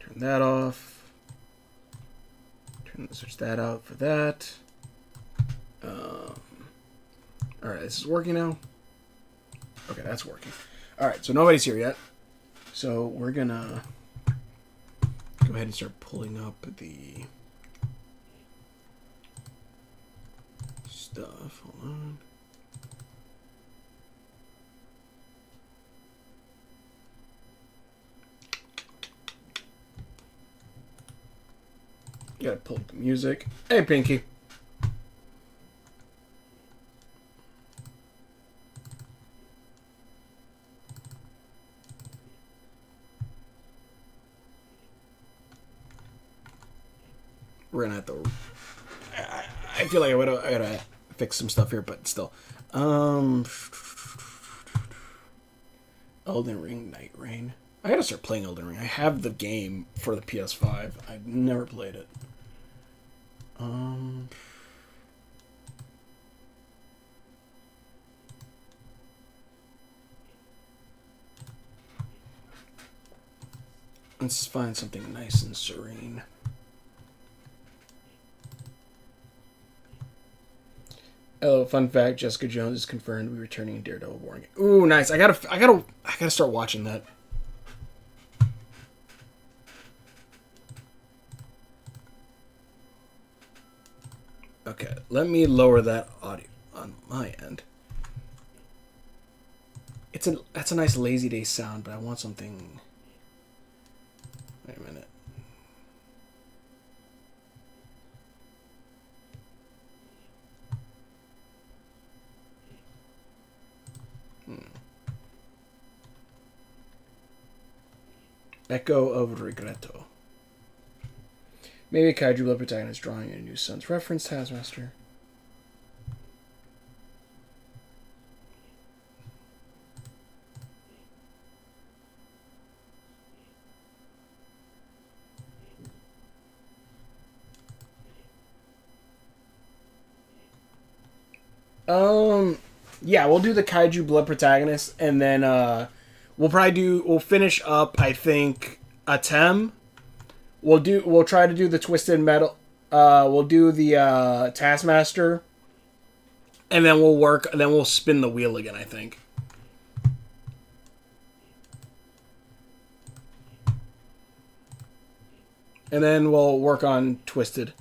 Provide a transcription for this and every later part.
Turn that off. Switch that out for that. Alright, this is working now. Okay, that's working. Alright, so nobody's here yet. So we're gonna go ahead and start pulling up the stuff. Hold on. Gotta pull up the music. Hey, Pinky. We're gonna have to. I feel like I gotta fix some stuff here, but still. Elden Ring, Night Rain. I gotta start playing Elden Ring. I have the game for the PS5. I've never played it. Let's find something nice and serene. Oh, fun fact: Jessica Jones is confirmed to be returning in Daredevil Born Again. Ooh, nice! I gotta start watching that. Okay, let me lower that audio on my end. That's a nice Lazy Day sound, but I want something. Wait a minute. Echo of Regretto. Maybe a Kaiju Blood protagonist drawing a new son's reference Taskmaster. Yeah, we'll do the Kaiju Blood protagonist, and then we'll finish up. I think Atem. We'll try to do the Twisted Metal. We'll do the Taskmaster, and then we'll spin the wheel again. I think. And then we'll work on Twisted.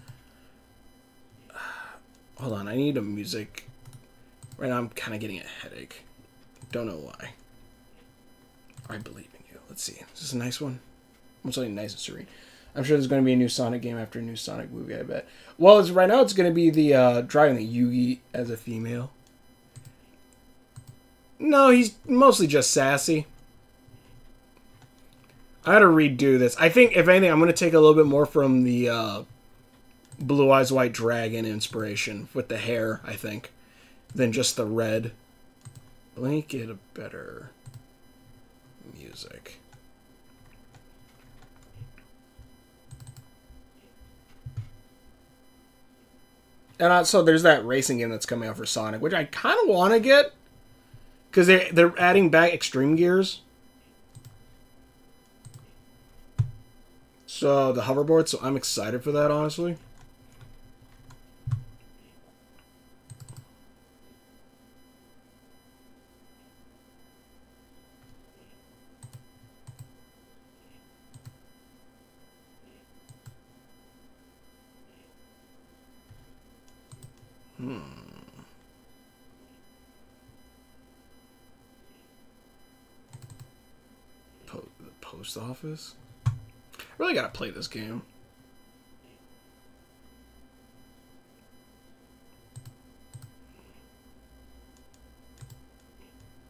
Hold on, I need a music. Right now I'm kind of getting a headache. Don't know why. I believe in you. Let's see. Is this a nice one? What's something nice and serene? I'm sure there's going to be a new Sonic game after a new Sonic movie, I bet. Well, right now it's going to be the driving the Yugi as a female. No, he's mostly just sassy. I had to redo this. I think, if anything, I'm going to take a little bit more from the Blue Eyes White Dragon inspiration with the hair, I think, than just the red. Let me get a better music. And so there's that racing game that's coming out for Sonic, which I kind of want to get, because they're adding back Extreme Gears. So the hoverboard, so I'm excited for that, honestly. Post office. I really gotta play this game.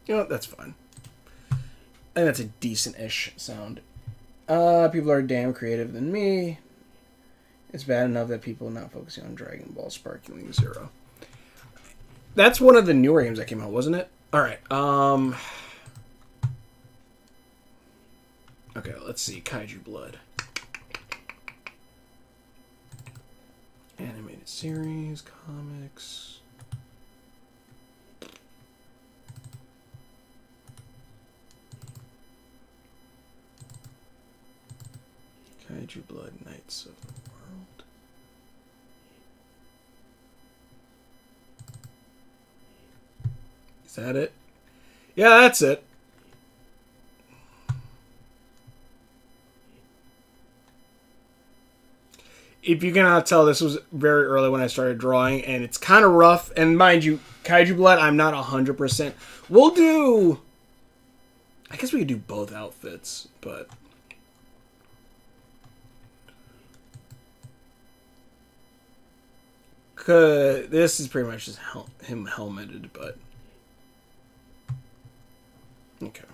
You know what? That's fine. I think that's a decent-ish sound. People are damn creative than me. It's bad enough that people are not focusing on Dragon Ball Sparkling Zero. That's one of the newer games that came out, wasn't it? Alright, okay, let's see. Kaiju Blood. Animated series, comics. Kaiju Blood Knights of the World. Is that it? Yeah, that's it. If you cannot tell, this was very early when I started drawing, and it's kind of rough. And mind you, Kaiju Blood, I'm not 100%. We'll do... I guess we could do both outfits, but... This is pretty much just him helmeted, but... Okay.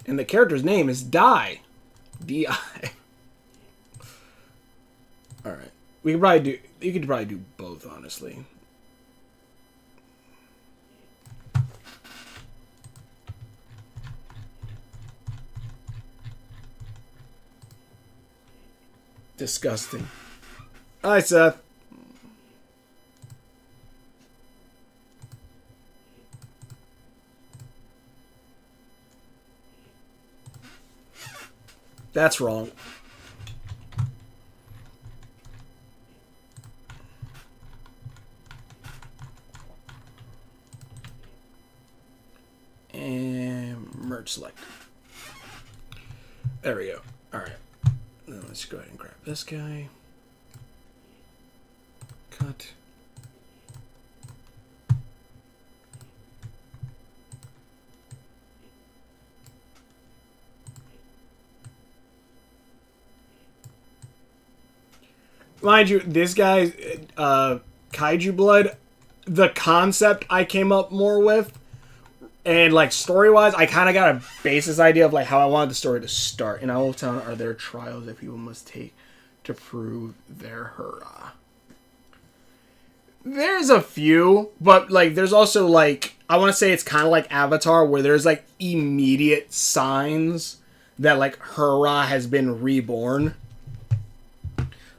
And the character's name is Dai. D-I. Alright. We could probably do... You could probably do both, honestly. Disgusting. Hi, Seth. That's wrong. And merge select. There we go. Alright. Now let's go ahead and grab this guy. Cut. Mind you, this guy, Kaiju Blood, the concept I came up more with, and like story-wise, I kind of got a basis idea of like how I wanted the story to start. In Owl Town are there trials that people must take to prove their hurrah. There's a few, but like there's also like, I want to say it's kind of like Avatar, where there's like immediate signs that like hurrah has been reborn.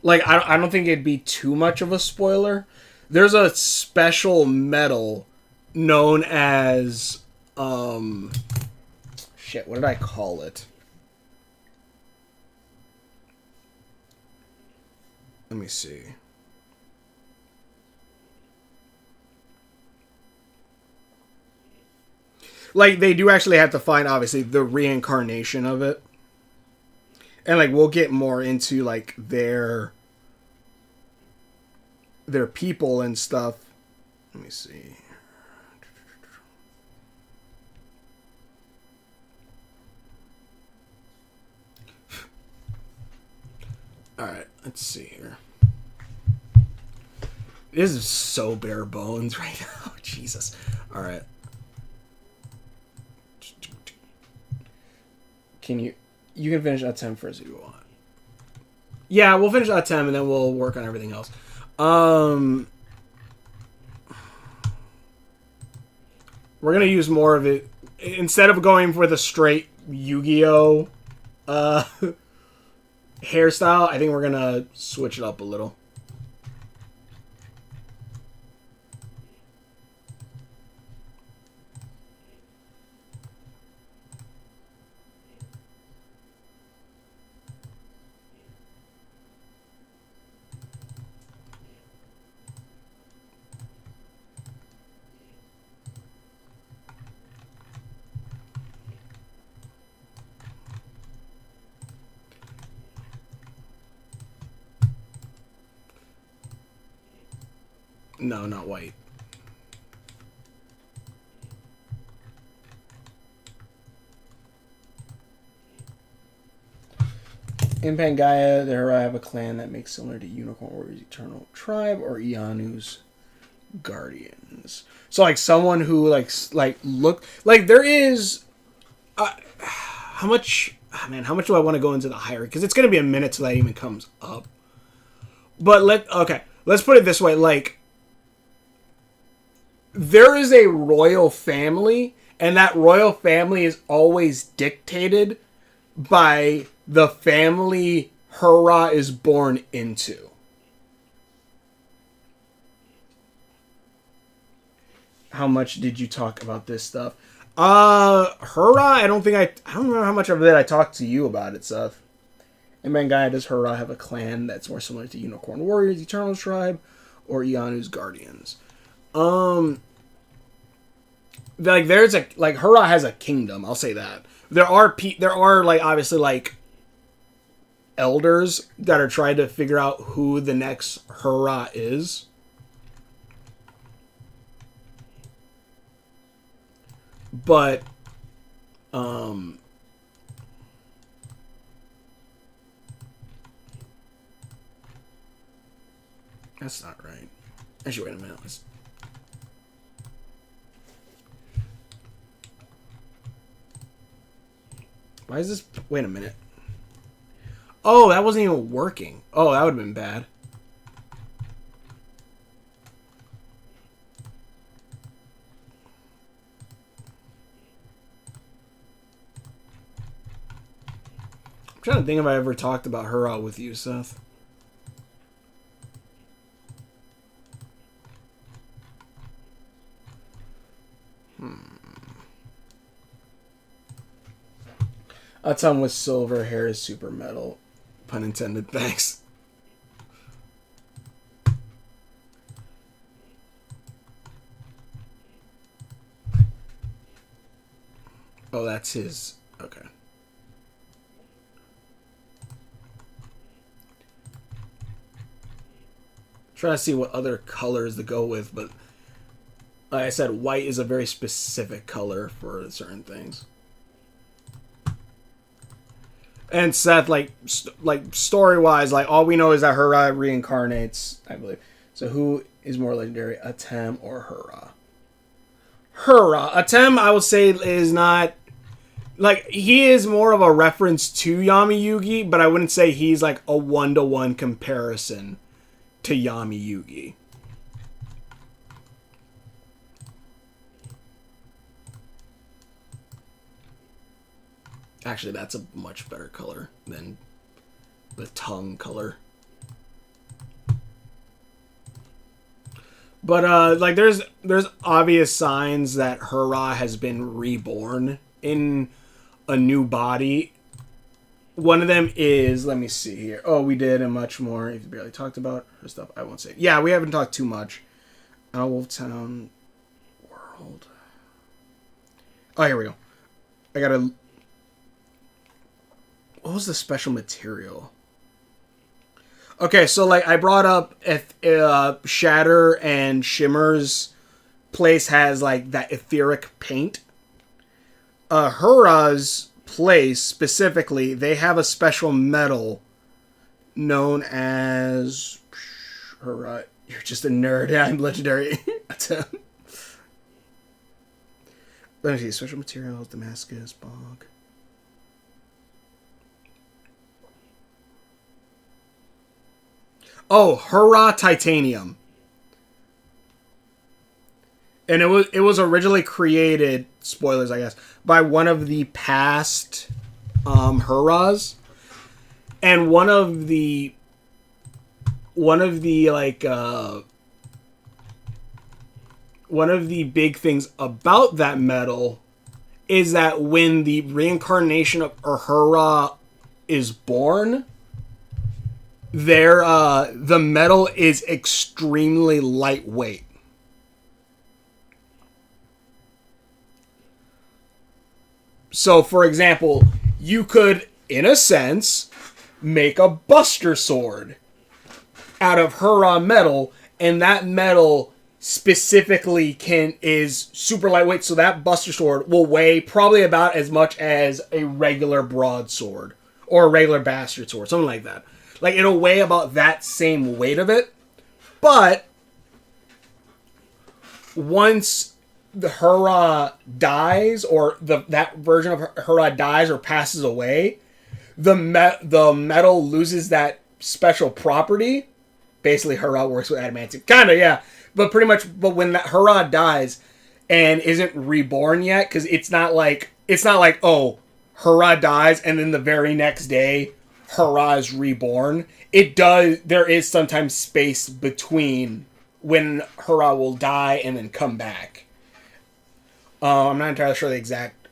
Like, I don't think it'd be too much of a spoiler. There's a special medal known as, shit, what did I call it? Let me see. Like, they do actually have to find, obviously, the reincarnation of it. And, like, we'll get more into, like, their people and stuff. Let me see. Alright, let's see here. This is so bare bones right now. Jesus. Alright. You can finish at 10 first if you want. Yeah, we'll finish at 10 and then we'll work on everything else. We're gonna use more of it instead of going for the straight Yu-Gi-Oh hairstyle. I think we're gonna switch it up a little. No, not white. In Pangaea, there I have a clan that makes similar to Unicorn Warriors Eternal Tribe or Ianu's Guardians. So like someone who like look like there is how much how much do I want to go into the hierarchy? Because it's gonna be a minute till that even comes up. But let's put it this way, like there is a royal family, and that royal family is always dictated by the family Hurrah is born into. How much did you talk about this stuff? Hurrah, I don't remember how much of it I talked to you about it, Seth. In Mangaya, does Hurrah have a clan that's more similar to Unicorn Warriors, Eternal's Tribe, or Ianu's Guardians? Like there's a Hurrah has a kingdom. I'll say that there are like obviously like elders that are trying to figure out who the next Hurrah is. But that's not right. Actually, wait a minute. Why is this? Wait a minute. Oh, that wasn't even working. Oh, that would have been bad. I'm trying to think if I ever talked about Hurrah with you, Seth. A ton with silver hair is super metal. Pun intended. Thanks. Oh, that's his. Okay. Trying to see what other colors to go with, but like I said, white is a very specific color for certain things. And Seth, like story-wise, like all we know is that Hurrah reincarnates, I believe. So who is more legendary, Atem or Hurrah? Hurrah. Atem, I would say, is not like he is more of a reference to Yami Yugi, but I wouldn't say he's like a 1-to-1 comparison to Yami Yugi. Actually, that's a much better color than the tongue color. But like there's obvious signs that Hurrah has been reborn in a new body. One of them is, let me see here. Oh, we did and much more. If you barely talked about her stuff, I won't say. Yeah, we haven't talked too much. Wolftown World. Oh, here we go. I gotta. What was the special material? Okay, so like I brought up if Shatter and Shimmer's place has like that etheric paint. Hurrah's place specifically, they have a special metal known as Hurrah. You're just a nerd. I'm legendary. Let me see. Special materials, Damascus, Bog. Oh, Hurrah Titanium. And it was originally created, spoilers I guess, by one of the past Hurrahs. And one of the like one of the big things about that metal is that when the reincarnation of Hurrah is born, the metal is extremely lightweight. So, for example, you could, in a sense, make a Buster Sword out of Hurrah metal, and that metal specifically is super lightweight, so that Buster Sword will weigh probably about as much as a regular broadsword or a regular bastard sword, something like that. Like, it'll weigh about that same weight of it, but once the Hurrah dies, or that version of Hurrah dies or passes away, the metal loses that special property. Basically, Hurrah works with adamantium. Kinda, yeah. But pretty much, when that Hurrah dies and isn't reborn yet, because it's not like, oh, Hurrah dies and then the very next day, Hurrah is reborn. There is sometimes space between when Hurrah will die and then come back. I'm not entirely sure the exact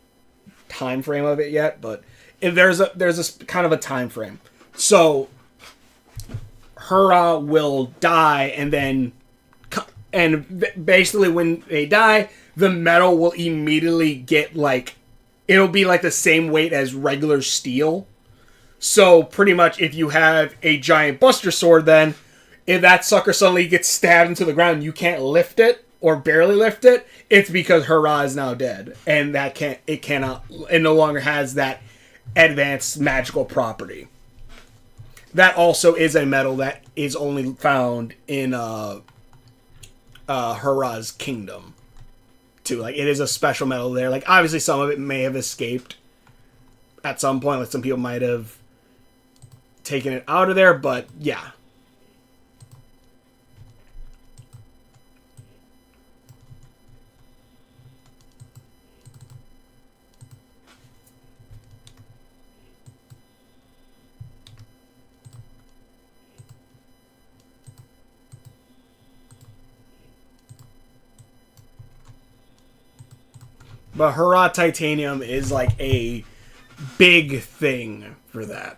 time frame of it yet, but there's a kind of a time frame. So Hera will die, and then basically when they die, the metal will immediately get like it'll be like the same weight as regular steel. So pretty much, if you have a giant Buster Sword, then if that sucker suddenly gets stabbed into the ground, you can't lift it or barely lift it. It's because Hera is now dead, and it no longer has that advanced magical property. That also is a metal that is only found in Hera's kingdom, too. Like, it is a special metal there. Like, obviously, some of it may have escaped at some point. Like, some people might have taken it out of there, but yeah. But Hera Titanium is like a big thing for that.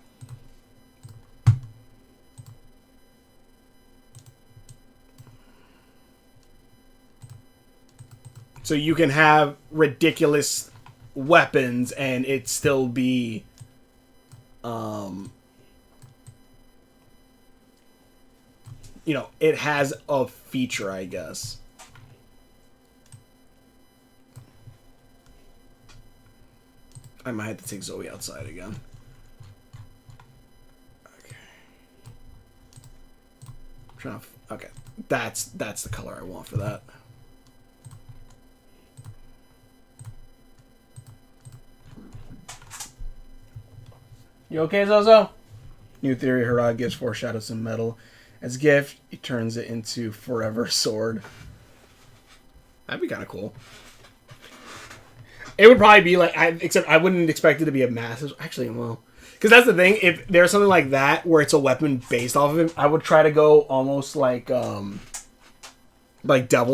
So you can have ridiculous weapons and it still be it has a feature, I guess. I might have to take Zoe outside again. Okay. Okay. That's the color I want for that. You okay, Zozo? New theory, Hera gives Foreshadow some metal. As a gift, he turns it into Forever Sword. That'd be kind of cool. It would probably be like, except I wouldn't expect it to be a massive. Actually, well, because that's the thing. If there's something like that where it's a weapon based off of it, I would try to go almost like Devil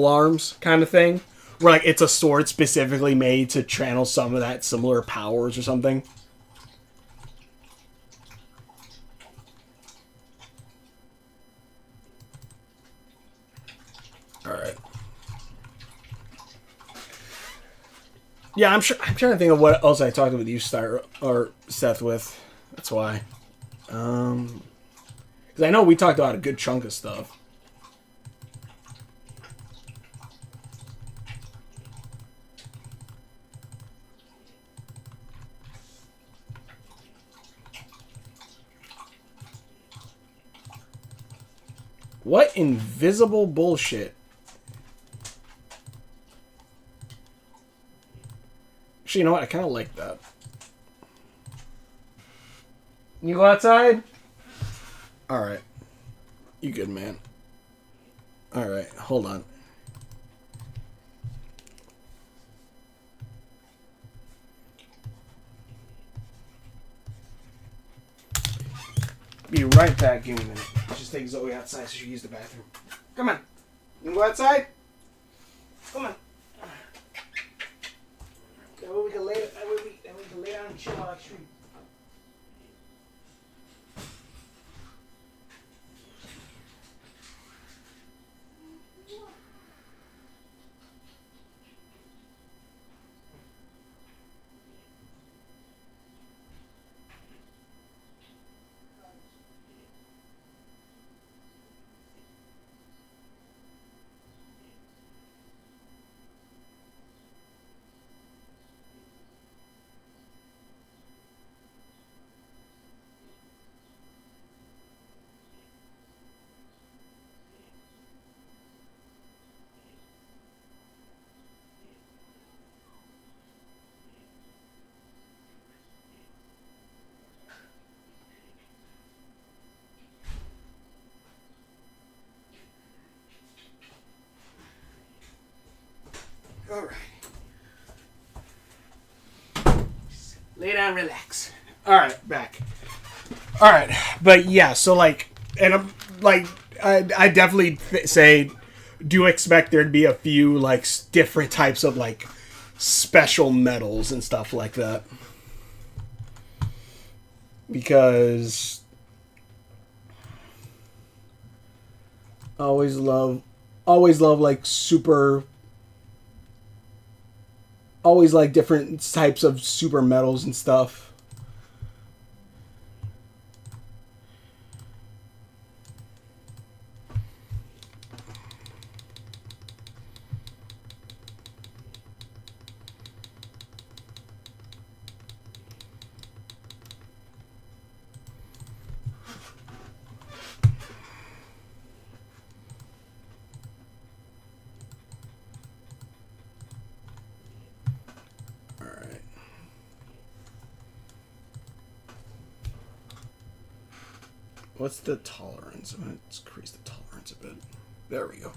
Arms kind of thing, where like it's a sword specifically made to channel some of that similar powers or something. All right. Yeah, I'm trying to think of what else I talked with you, Seth, with. That's why. Because I know we talked about a good chunk of stuff. What invisible bullshit? Actually, you know what? I kind of like that. You go outside? Alright. You good, man. Alright, hold on. Be right back. Give me a minute. Let's just take Zoe outside so she can use the bathroom. Come on. You can go outside? Come on. That way we can lay down and chill while I stream. Alright. Lay down, relax. Alright, back. Alright, but yeah, so like, and I'm like, I definitely say, do expect there to be a few like different types of like special metals and stuff like that. Because always love like super, always like different types of super metals and stuff. What's the tolerance? I'm going to increase the tolerance a bit. There we go.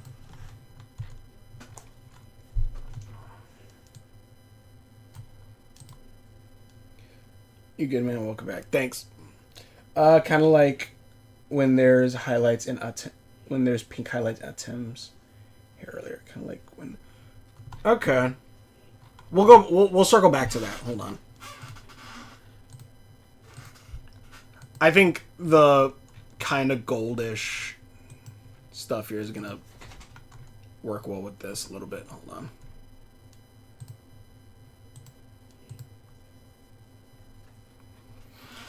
You good, man? Welcome back. Thanks. Kind of like when there's highlights in when there's pink highlights items here earlier. Kind of like when. Okay. We'll circle back to that. Hold on. I think the kind of goldish stuff here is gonna work well with this a little bit. Hold on.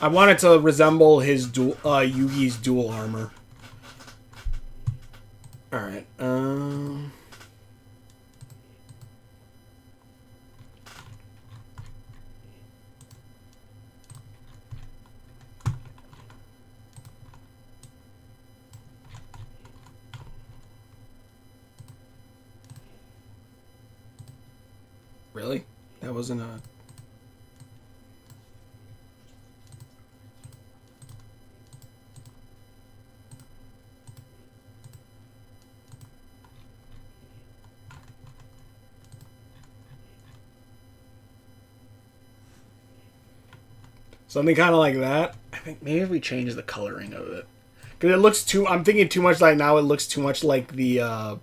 I want it to resemble his Yugi's dual armor. All right. Really? That wasn't a... Something kind of like that. I think maybe if we change the coloring of it. Because it looks too... I'm thinking too much like now. It looks too much like the...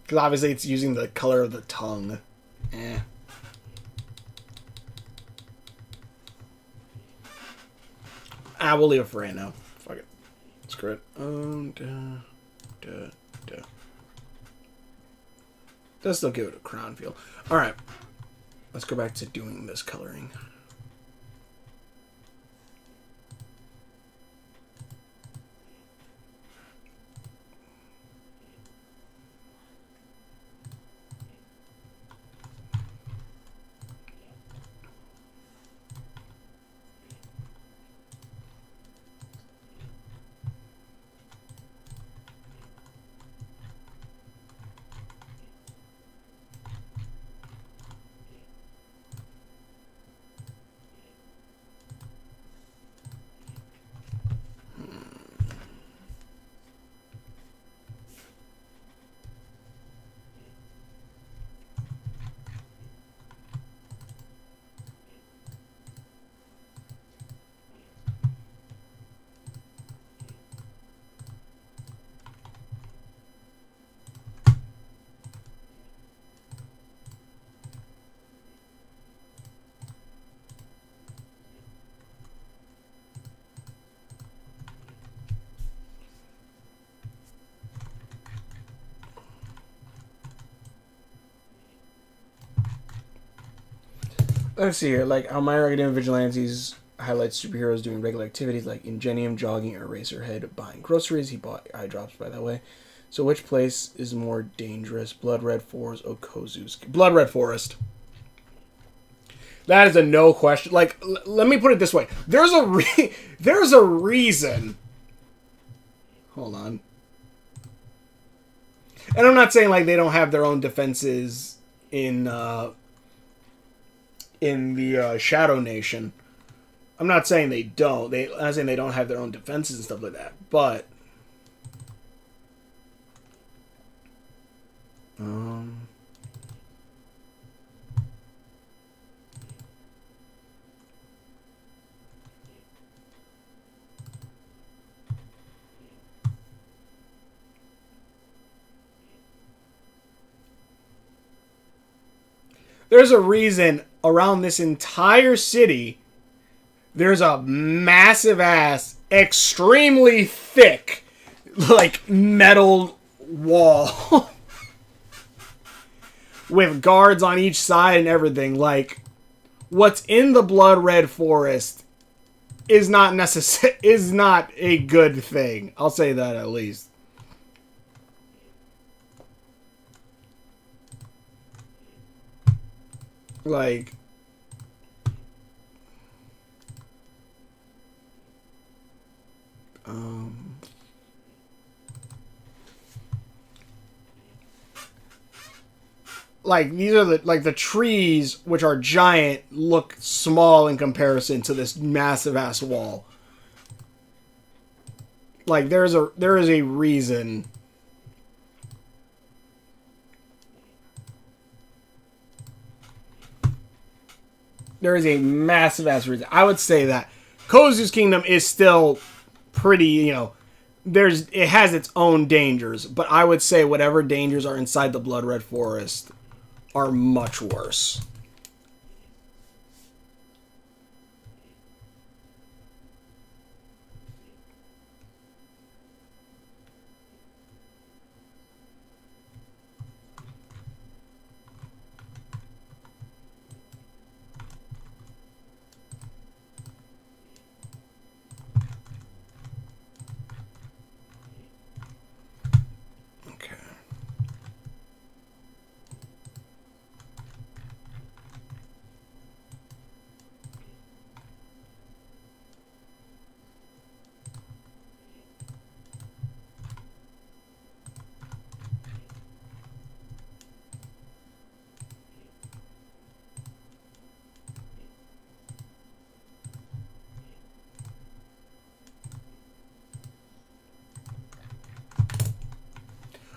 Because obviously it's using the color of the tongue. Eh. We'll leave it for right now. Fuck it. Screw it. Does still give it a crown feel. Alright. Let's go back to doing this coloring. Let's see here. Like how My Hero Academia Vigilantes highlights superheroes doing regular activities like Ingenium, jogging, or Eraserhead buying groceries. He bought eye drops by that way. So which place is more dangerous? Blood Red Forest or Kozuki? Blood Red Forest. That is a no question. Like, let me put it this way. There's a reason. Hold on. And I'm not saying like they don't have their own defenses in the Shadow Nation. I'm not saying they don't. I'm saying they don't have their own defenses and stuff like that. But There's a reason around this entire city there's a massive ass, extremely thick, like metal wall with guards on each side and everything. Like, what's in the Blood Red Forest is not is not a good thing. I'll say that at least. Like, like these are the trees, which are giant, look small in comparison to this massive ass wall. Like, there is a reason. There is a massive ass reason. I would say that Kozu's Kingdom is still pretty, you know, it has its own dangers, but I would say whatever dangers are inside the Blood Red Forest are much worse.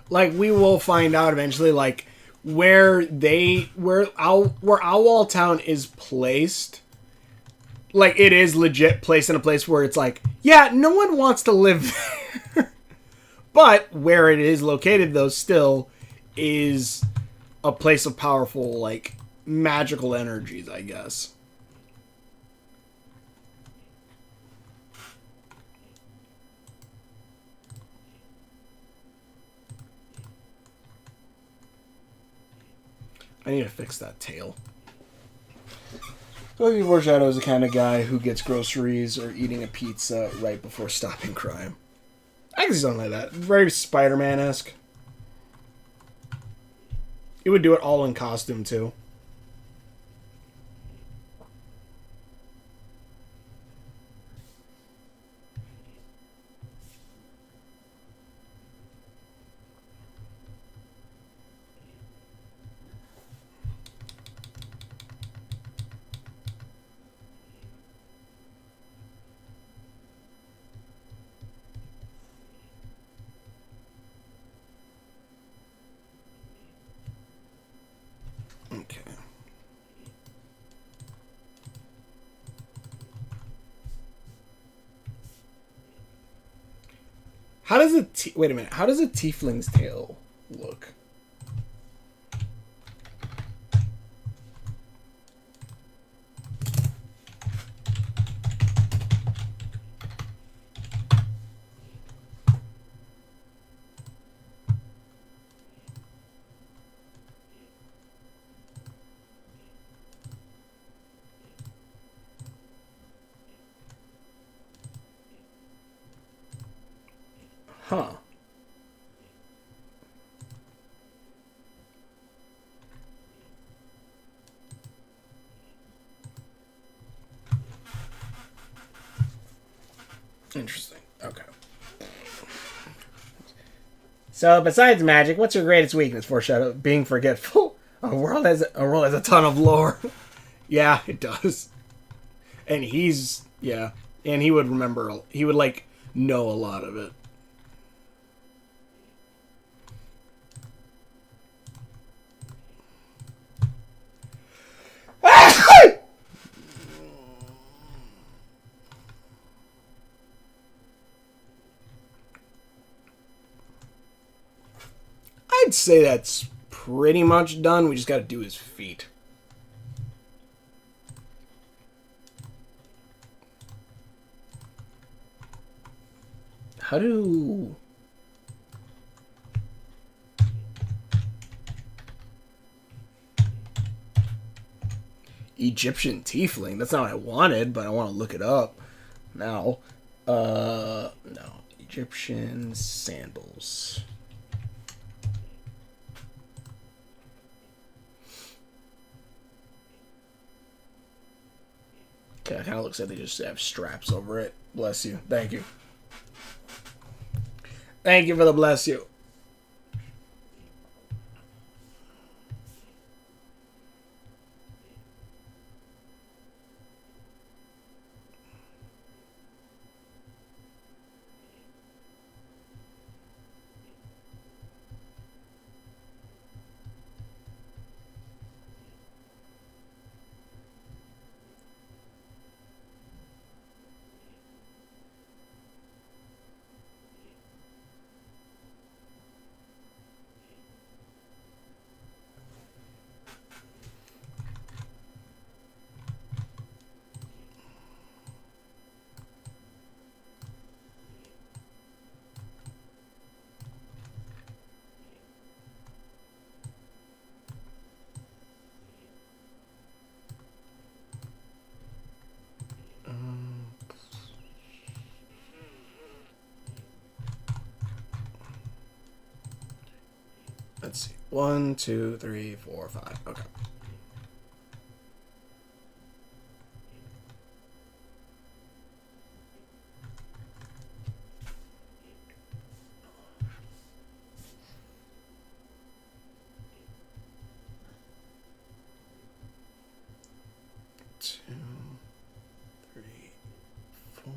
Like, we will find out eventually, like, where Owlwall Town is placed. Like, it is legit placed in a place where it's like, yeah, no one wants to live there. But where it is located, though, still is a place of powerful, like, magical energies, I guess. I need to fix that tail. Loki Foreshadow is the kind of guy who gets groceries or eating a pizza right before stopping crime. I can see something like that. Very Spider-Man-esque. He would do it all in costume, too. Okay. How does wait a minute? How does a tiefling's tail look? Huh. Interesting. Okay. So, besides magic, what's your greatest weakness, Foreshadow? Being forgetful. A world has a ton of lore. Yeah, it does. And and he would remember. He would like know a lot of it. I'd say that's pretty much done. We just got to do his feet. How do... Egyptian tiefling. That's not what I wanted, but I want to look it up now. No. Egyptian sandals. Okay, it kind of looks like they just have straps over it. Bless you. Thank you. Thank you for the bless you. Let's see. 1, 2, 3, 4, 5. Okay. Two, three, 4,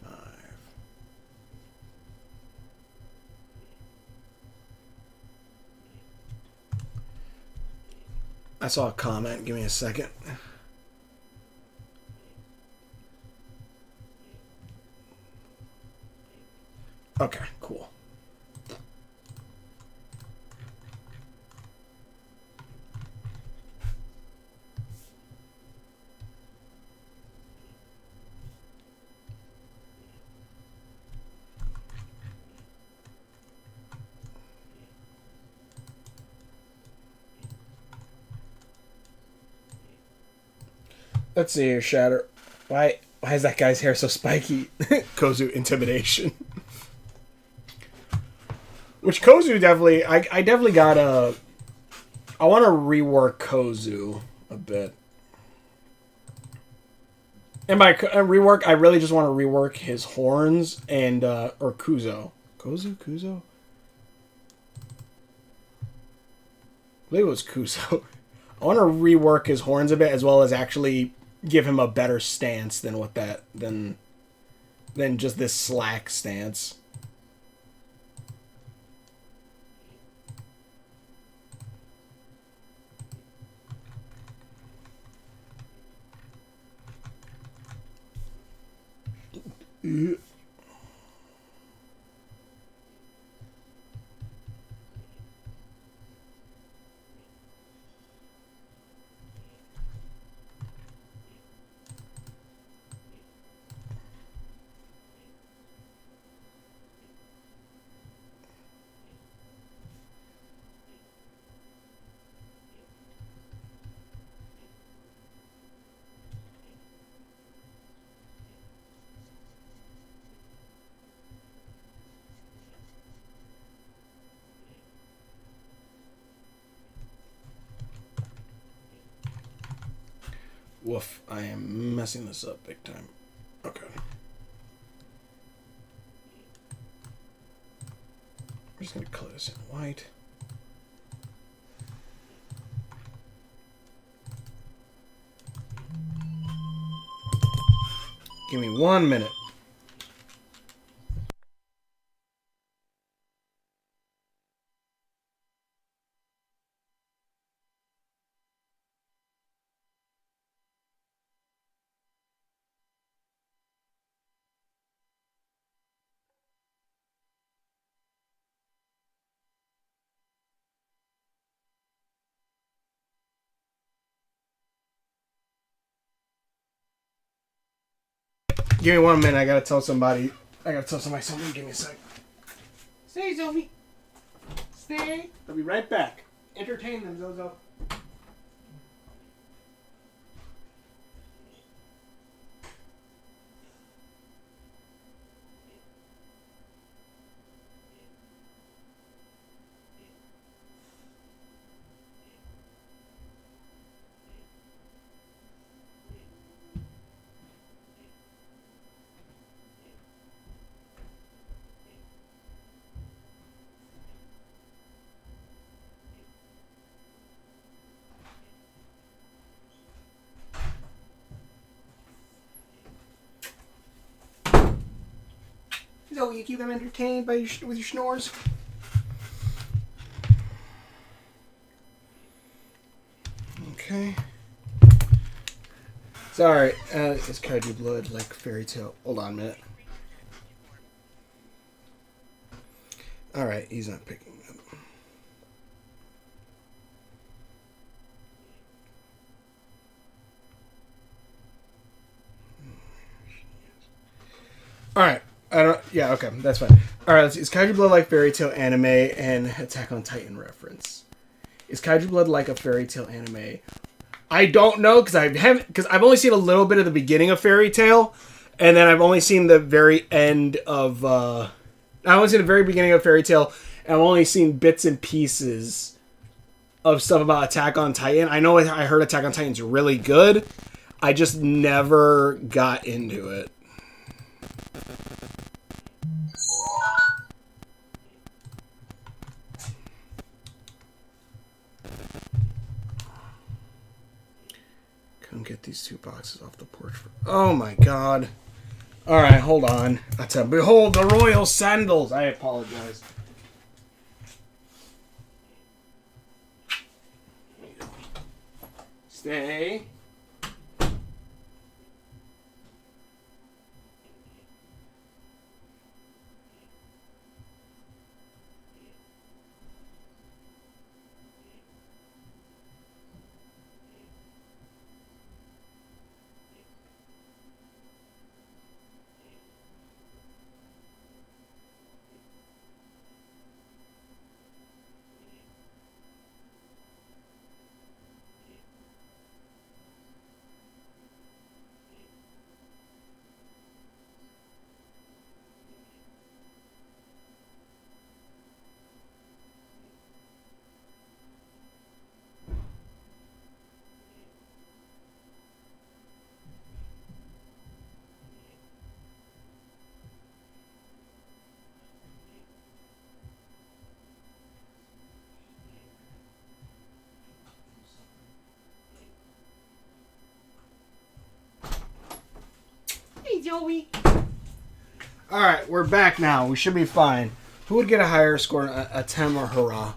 5. I saw a comment. Give me a second. Okay, cool. Let's see here, Shatter. Why is that guy's hair so spiky? Kozu intimidation. Which Kozu definitely I definitely got a I want to rework Kozu a bit. And by rework, I really just want to rework his horns and or Kuzo. Kuzo? I believe it was Kuzo. I want to rework his horns a bit as well as actually give him a better stance than what that than just this slack stance. Woof, I am messing this up big time. Okay. I'm just going to color this in white. Give me 1 minute. Give me 1 minute. I gotta tell somebody I gotta tell somebody something. Give me a sec. Stay, Zoe. Stay. I'll be right back. Entertain them, Zozo. So you keep them entertained by with your snores. Okay. Sorry, it's Kaiju Blood like Fairy Tale. Hold on a minute. Alright, he's not picking up. Alright. I don't. Yeah, okay, that's fine. Alright, let's see. Is Kaiju Blood like Fairy Tale anime and Attack on Titan reference? Is Kaiju Blood like a Fairy Tale anime? I don't know because I've only seen a little bit of the beginning of Fairy Tale, and then I've only seen the very end of. I've only seen the very beginning of Fairy Tale, and I've only seen bits and pieces of stuff about Attack on Titan. I know I heard Attack on Titan's really good. I just never got into it. Come get these 2 boxes off the porch. Oh my god. Alright, hold on. That's a behold the royal sandals. I apologize. Stay. Joey. Alright, we're back now. We should be fine. Who would get a higher score, a Tem or Hurrah?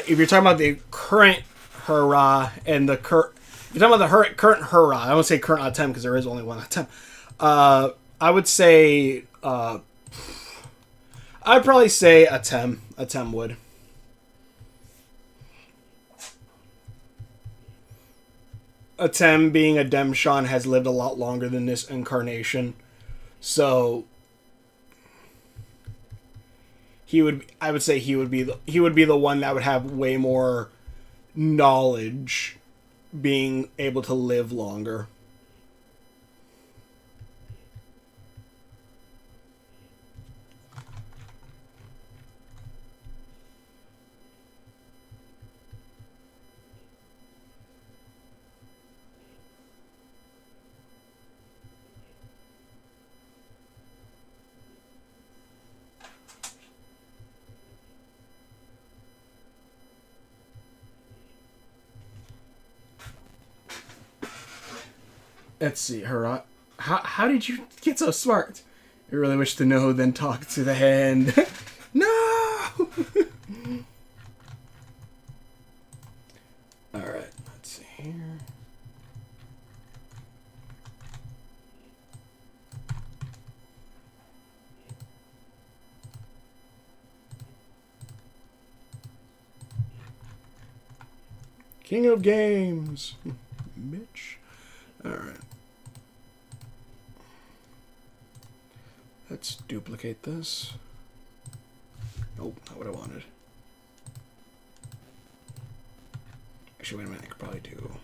If you're talking about the current Hurrah and the you're talking about the current Hurrah. I won't say current Atem because there is only one Atem. I would say, I'd probably say Atem. Atem would. Atem, being a Demshon, has lived a lot longer than this incarnation. So I would say he would be the one that would have way more knowledge, being able to live longer. Let's see, Hurrah. How did you get so smart? I really wish to know, then talk to the hand. No! Alright, let's see here. King of Games. Bitch. Alright. Let's duplicate this. Nope, not what I wanted. Actually, wait a minute. I could probably do...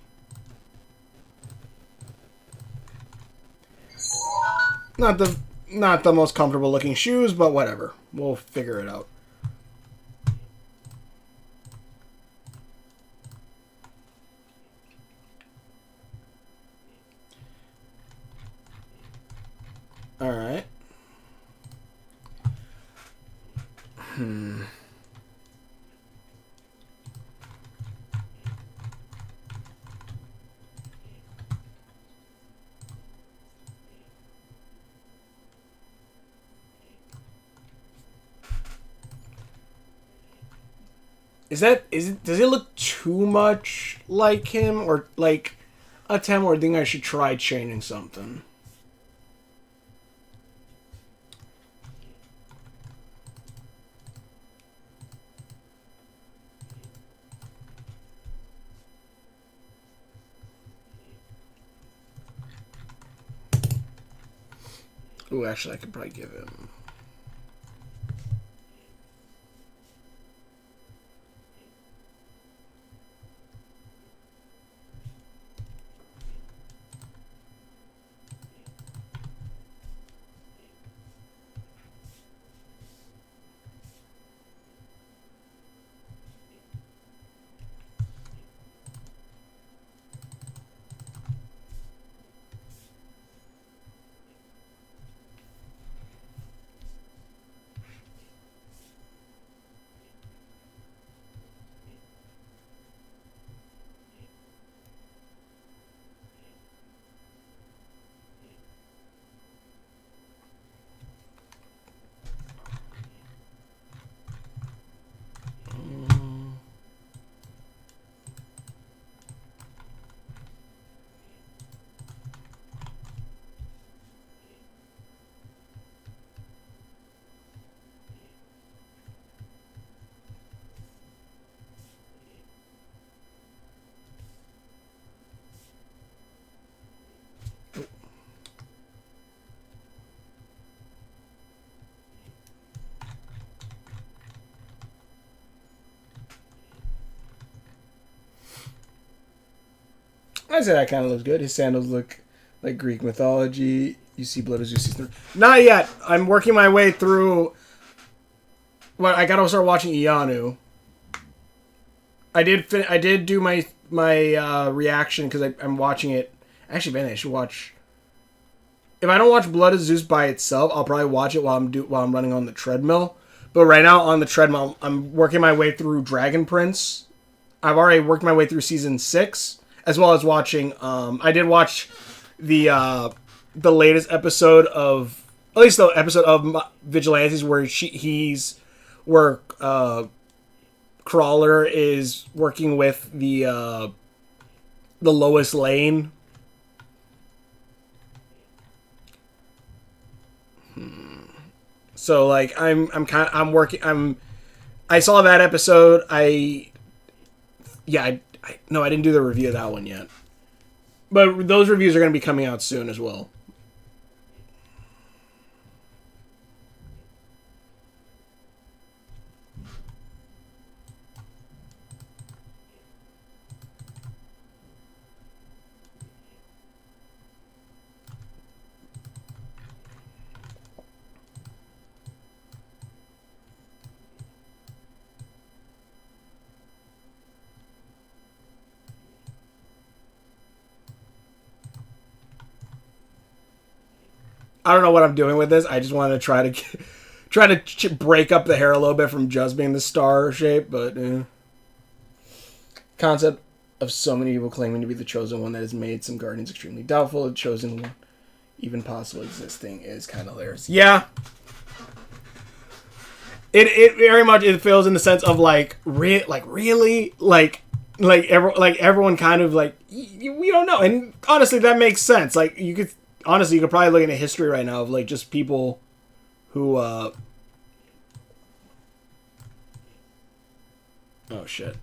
Not the most comfortable looking shoes, but whatever. We'll figure it out. All right. Does it look too much like him, or like a Tem, or think I should try changing something? Ooh, actually, I could probably give him... I'd say that kind of looks good. His sandals look like Greek mythology. You see blood as you see... Not yet. I'm working my way through... Well, I gotta start watching Ianu. I did do my reaction because I'm watching it. Actually, man, I should watch... If I don't watch Blood of Zeus by itself, I'll probably watch it while I'm running on the treadmill. But right now, on the treadmill, I'm working my way through Dragon Prince. I've already worked my way through season 6. As well as watching, I did watch the latest episode of, at least the episode of Vigilantes where Crawler is working with the Lois Lane. So like I saw that episode. No, I didn't do the review of that one yet. But those reviews are going to be coming out soon as well. I don't know what I'm doing with this. I just want to try to break up the hair a little bit from just being the star shape, but concept of so many people claiming to be the chosen one that has made some guardians extremely doubtful. The chosen one, even possible existing, is kind of hilarious. Yeah, it very much it feels in the sense of really everyone kind of like we don't know, and honestly that makes sense. Like you could probably look at a history right now of like just people who oh shit.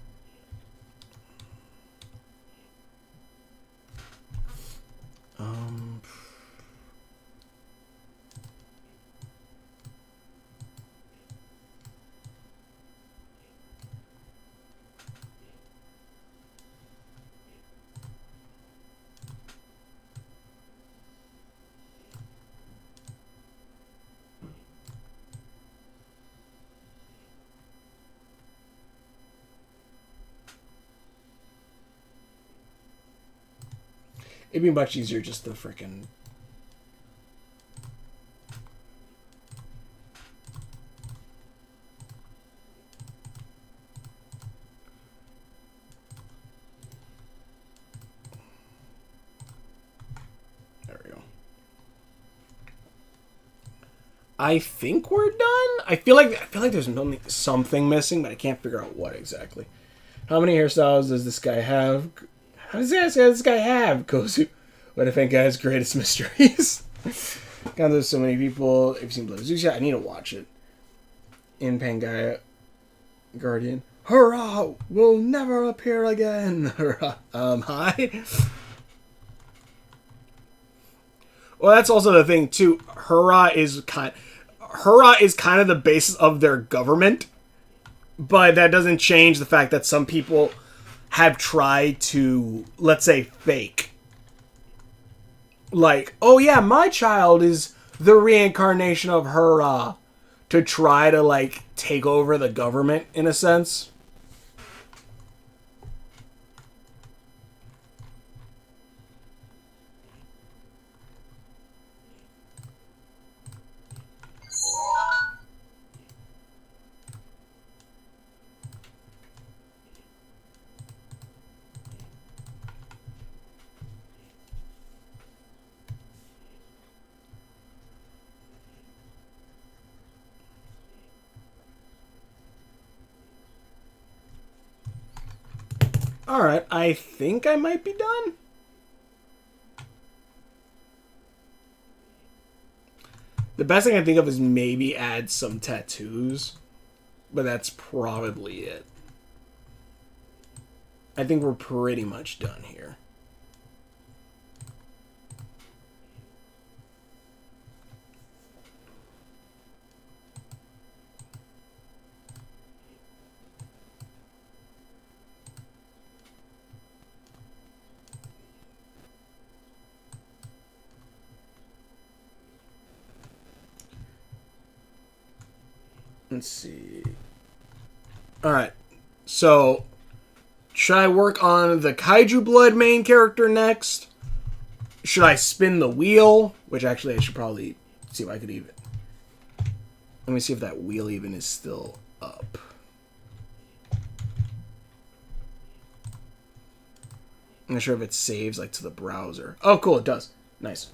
It'd be much easier just to frickin'... There we go. I think we're done. I feel like there's something missing, but I can't figure out what exactly. How many hairstyles does this guy have? How does this guy have? Kozu. What if Guy's greatest mysteries? God, there's so many people. If you've seen Blood Zuxia, I need to watch it. In Pangaea Guardian. Hurrah! Will never appear again. Hurrah. Hi. Well, that's also the thing too. Hurrah is kind of the basis of their government, but that doesn't change the fact that some people have tried to, let's say, fake. Like, oh yeah, my child is the reincarnation of Hurrah, to try to, like, take over the government, in a sense. Alright, I think I might be done. The best thing I can think of is maybe add some tattoos. But that's probably it. I think we're pretty much done here. Let's see. Alright. So, should I work on the Kaiju Blood main character next? Should I spin the wheel? Which actually I should probably see if I could even... Let me see if that wheel even is still up. I'm not sure if it saves like to the browser. Oh, cool, it does. Nice.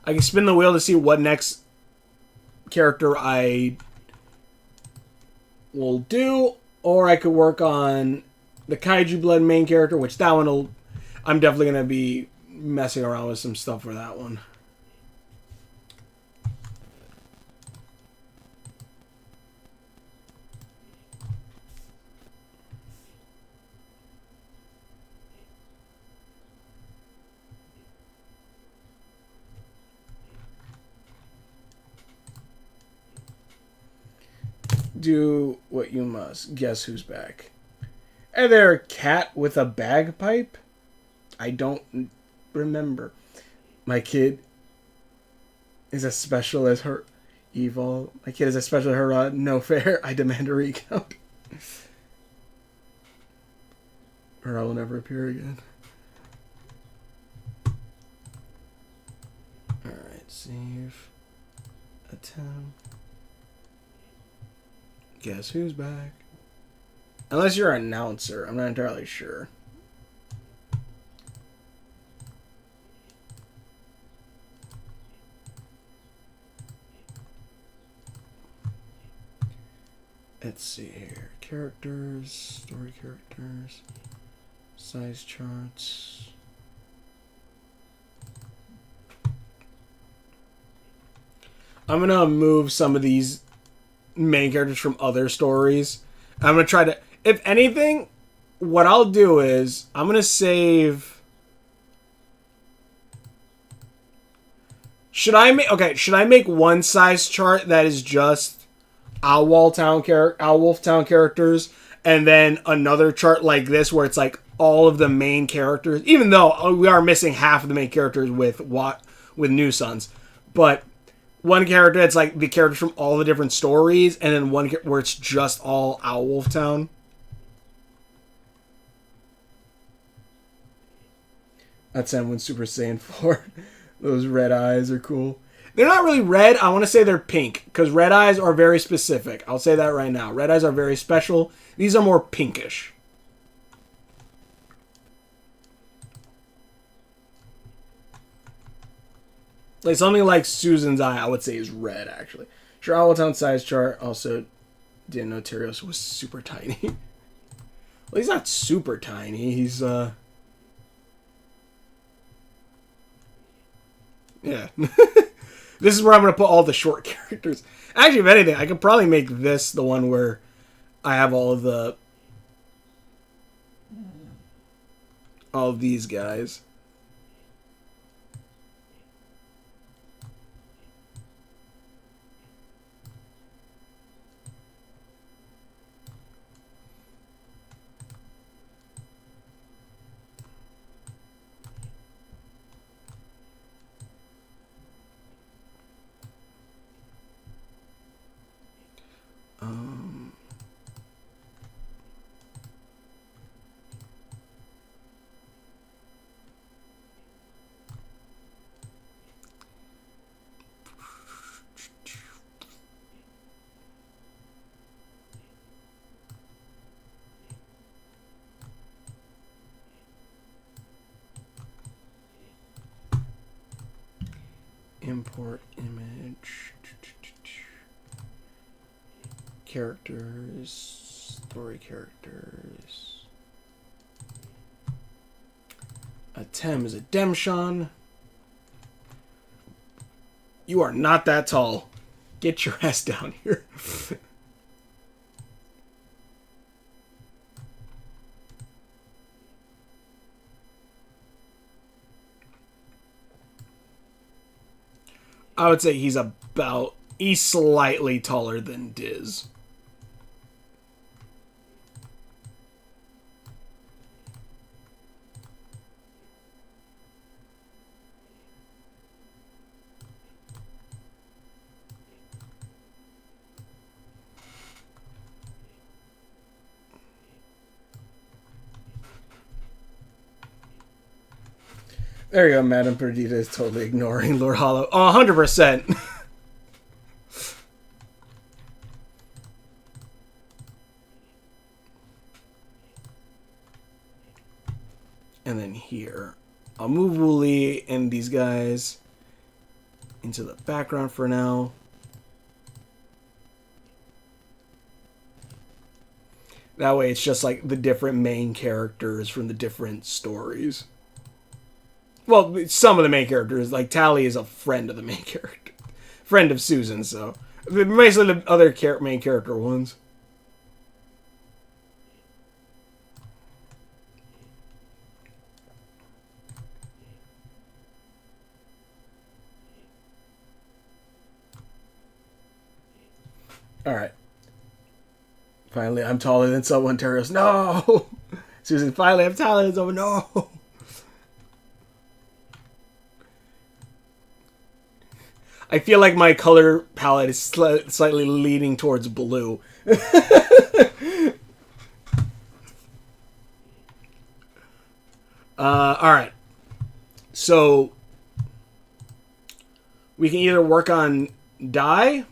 I can spin the wheel to see what next character I will do, or I could work on the Kaiju Blood main character, which that one will... I'm definitely going to be messing around with some stuff for that one. Do what you must. Guess who's back? Hey there, cat with a bagpipe? I don't remember. My kid is as special as her evil. My kid is as special as her no fair. I demand a recount. Or I will never appear again. Alright, save. Attempt. Guess who's back? Unless you're an announcer, I'm not entirely sure. Let's see here. Characters, story characters, size charts. I'm gonna move some of these main characters from other stories. I'm going to try to... If anything, what I'll do is... I'm going to save... Should I make one size chart that is just Owlwolf Town characters, and then another chart like this where it's like all of the main characters, even though we are missing half of the main characters with New Suns, but one character that's like the characters from all the different stories, and then one where it's just all Owlwolf Town. That's him when Super Saiyan 4. Those red eyes are cool. They're not really red. I want to say they're pink because red eyes are very specific. I'll say that right now. Red eyes are very special. These are more pinkish. Like something like Susan's eye, I would say is red actually. Sure, Owltown size chart. Also, didn't know Terios was super tiny. Well, he's not super tiny. He's yeah. This is where I'm going to put all the short characters. Actually, if anything, I could probably make this the one where I have all of these guys. Import image. Characters. Story characters. A Tem is a Demshon. You are not that tall. Get your ass down here. I would say he's slightly taller than Diz. There you go, Madame Perdita is totally ignoring Lord Hollow. Oh, 100%. And then here, I'll move Wooly and these guys into the background for now. That way it's just like the different main characters from the different stories. Well, some of the main characters, like Tally is a friend of the main character. Friend of Susan, so. Basically the other main character ones. Alright. Finally, I'm taller than someone. Terios. No! Susan, finally, I'm taller than someone. No! I feel like my color palette is slightly leaning towards blue. Alright. So, we can either work on Dai,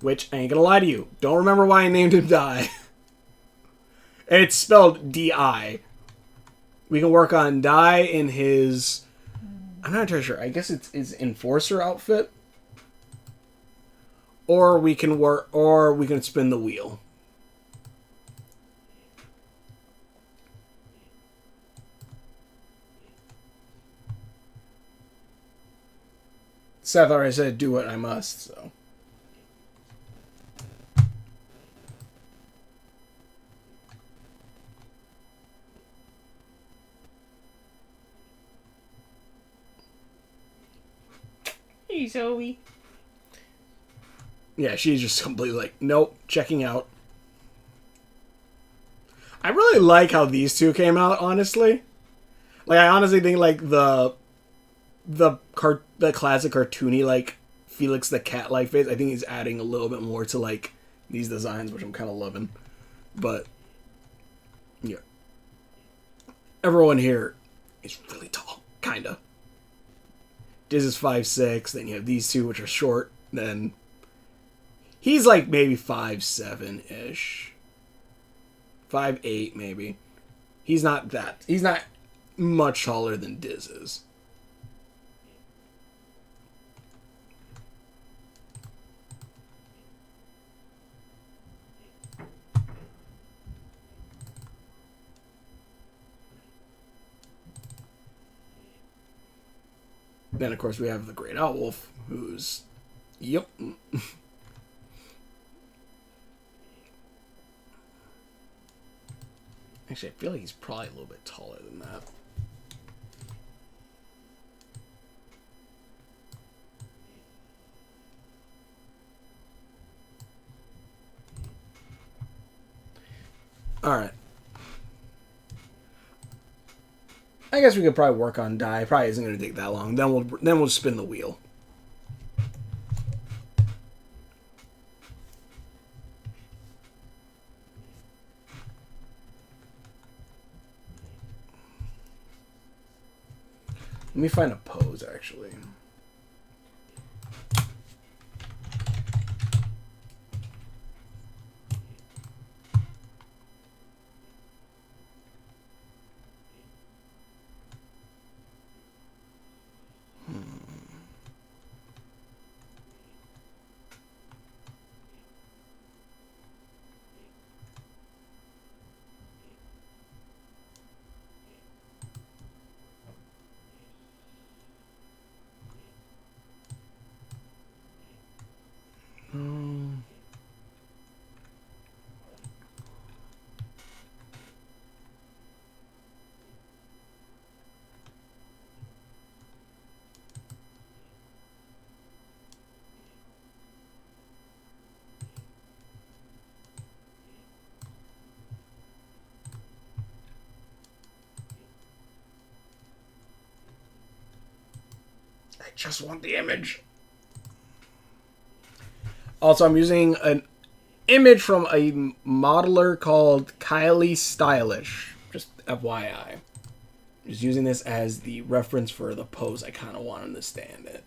which I ain't gonna lie to you. Don't remember why I named him Dai. It's spelled D-I. We can work on Dai in his... I'm not entirely sure. I guess it's his Enforcer outfit. Or we can spin the wheel. Seth already said do what I must, so... Hey, Zoe. Yeah, she's just completely like, nope, checking out. I really like how these two came out, honestly. Like, I honestly think, like, the classic cartoony, like, Felix the Cat-like face, I think he's adding a little bit more to, like, these designs, which I'm kind of loving. But Yeah. Everyone here is really tall, kinda. Diz is 5'6", then you have these two which are short, then he's like maybe 5'7" ish. 5'8" maybe. He's not much taller than Diz is. Then, of course, we have the Great Owlwolf, who's... Yep. Actually, I feel like he's probably a little bit taller than that. Alright. I guess we could probably work on die. Probably isn't going to take that long. Then we'll spin the wheel. Let me find a pose, actually. I just want the image. Also, I'm using an image from a modeler called Kylie Stylish. Just FYI. Just using this as the reference for the pose I kind of want him to stand in.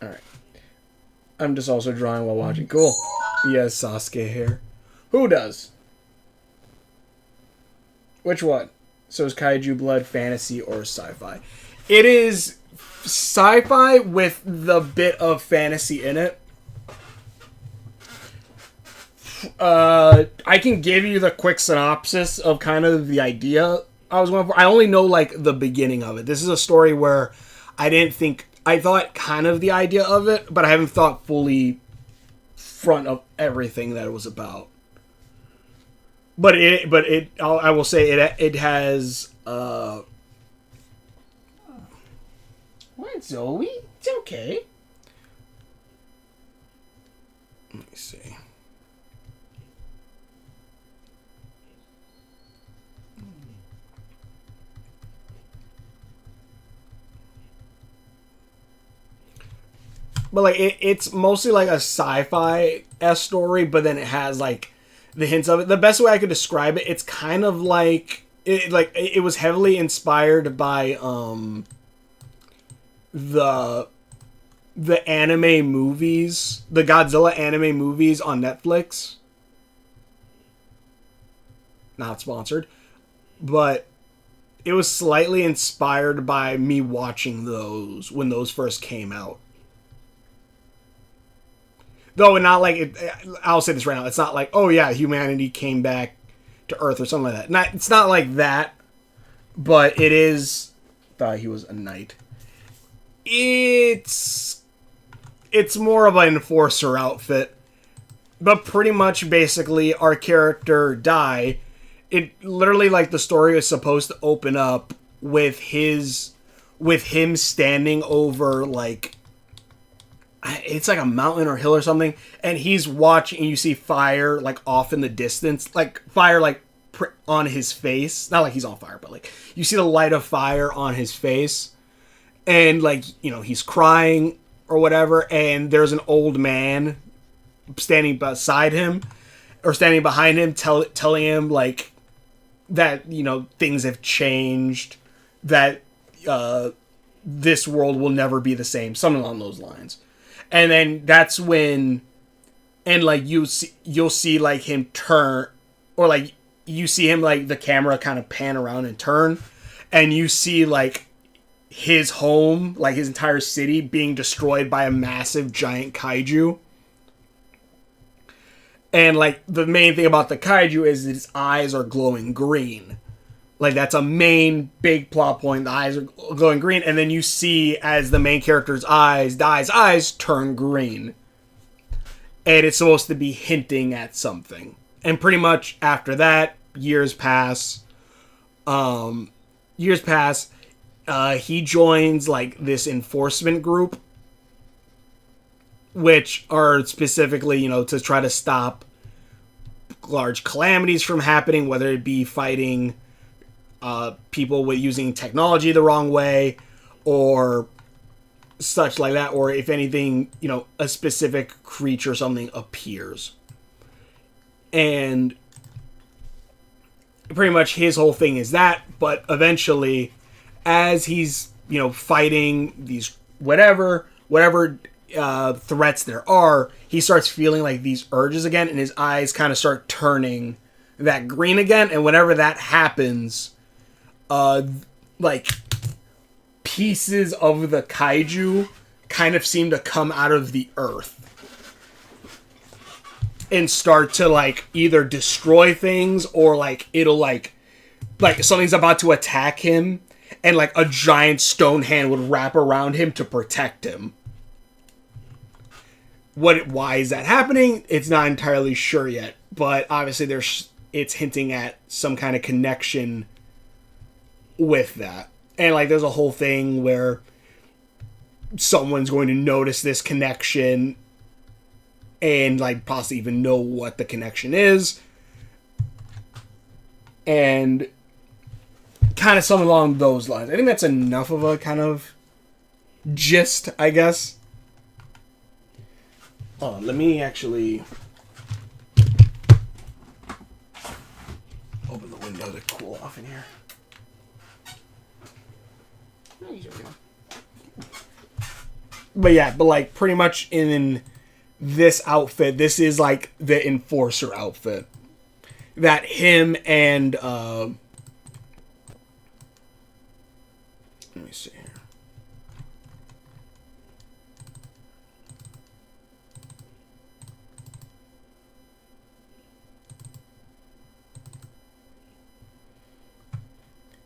Alright. I'm just also drawing while watching. Cool. Yes, Sasuke hair. Who does? Which one? So is Kaiju Blood fantasy or sci-fi? It is sci-fi with the bit of fantasy in it. I can give you the quick synopsis of kind of the idea I was going for. I only know like the beginning of it. This is a story where I thought kind of the idea of it, but I haven't thought fully front of everything that it was about. But I will say it has. What, Zoe? It's okay. Let me see. But like it's mostly like a sci-fi-esque story, but then it has like the hints of it. The best way I could describe it, it's kind of like it was heavily inspired by the anime movies, the Godzilla anime movies on Netflix. Not sponsored, but it was slightly inspired by me watching those when those first came out. Though not like it, I'll say this right now. It's not like, oh yeah, humanity came back to Earth or something like that. It's not like that, but it is. Thought he was a knight. It's more of an enforcer outfit, but pretty much basically our character Dai. It literally like the story is supposed to open up with him standing over like. It's like a mountain or hill or something, and he's watching, and you see fire like off in the distance, like fire like on his face. Not like he's on fire, but like you see the light of fire on his face, and like he's crying or whatever. And there's an old man standing beside him or standing behind him, telling him like that things have changed, that this world will never be the same, something along those lines. And then that's when, and like you'll see like him turn, or like you see him like the camera kind of pan around and turn, and you see like his home, like his entire city being destroyed by a massive giant kaiju. And like the main thing about the kaiju is his eyes are glowing green. Like that's a main big plot point. The eyes are glowing green, and then you see as the main character's eyes turn green. And it's supposed to be hinting at something. And pretty much after that, years pass. He joins like this enforcement group, which are specifically, to try to stop large calamities from happening, whether it be fighting people with using technology the wrong way or such like that, or if anything, a specific creature or something appears. And pretty much his whole thing is that, but eventually, as he's, fighting these whatever threats there are, he starts feeling like these urges again, and his eyes kind of start turning that green again. And whenever that happens, like pieces of the kaiju kind of seem to come out of the earth and start to like either destroy things, or like it'll like something's about to attack him, and like a giant stone hand would wrap around him to protect him. Why is that happening? It's not entirely sure yet, but obviously it's hinting at some kind of connection with that. And like there's a whole thing where someone's going to notice this connection and like possibly even know what the connection is, and kind of something along those lines. I think that's enough of a kind of gist, I guess. Oh, let me actually open the window to cool off in here. But yeah, but like pretty much in this outfit, this is like the enforcer outfit that him and let me see here.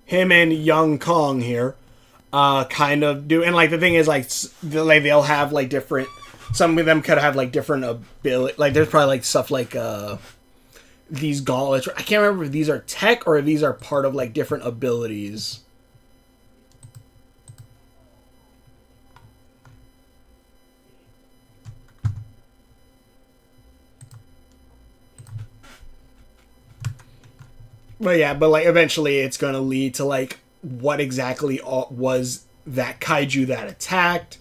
Him and Young Kong here kind of do, and like the thing is like they'll have like different, some of them could have like different ability, like there's probably like stuff like these gauntlets, I can't remember if these are tech or if these are part of like different abilities. But yeah, but like eventually it's gonna lead to like what exactly was that kaiju that attacked,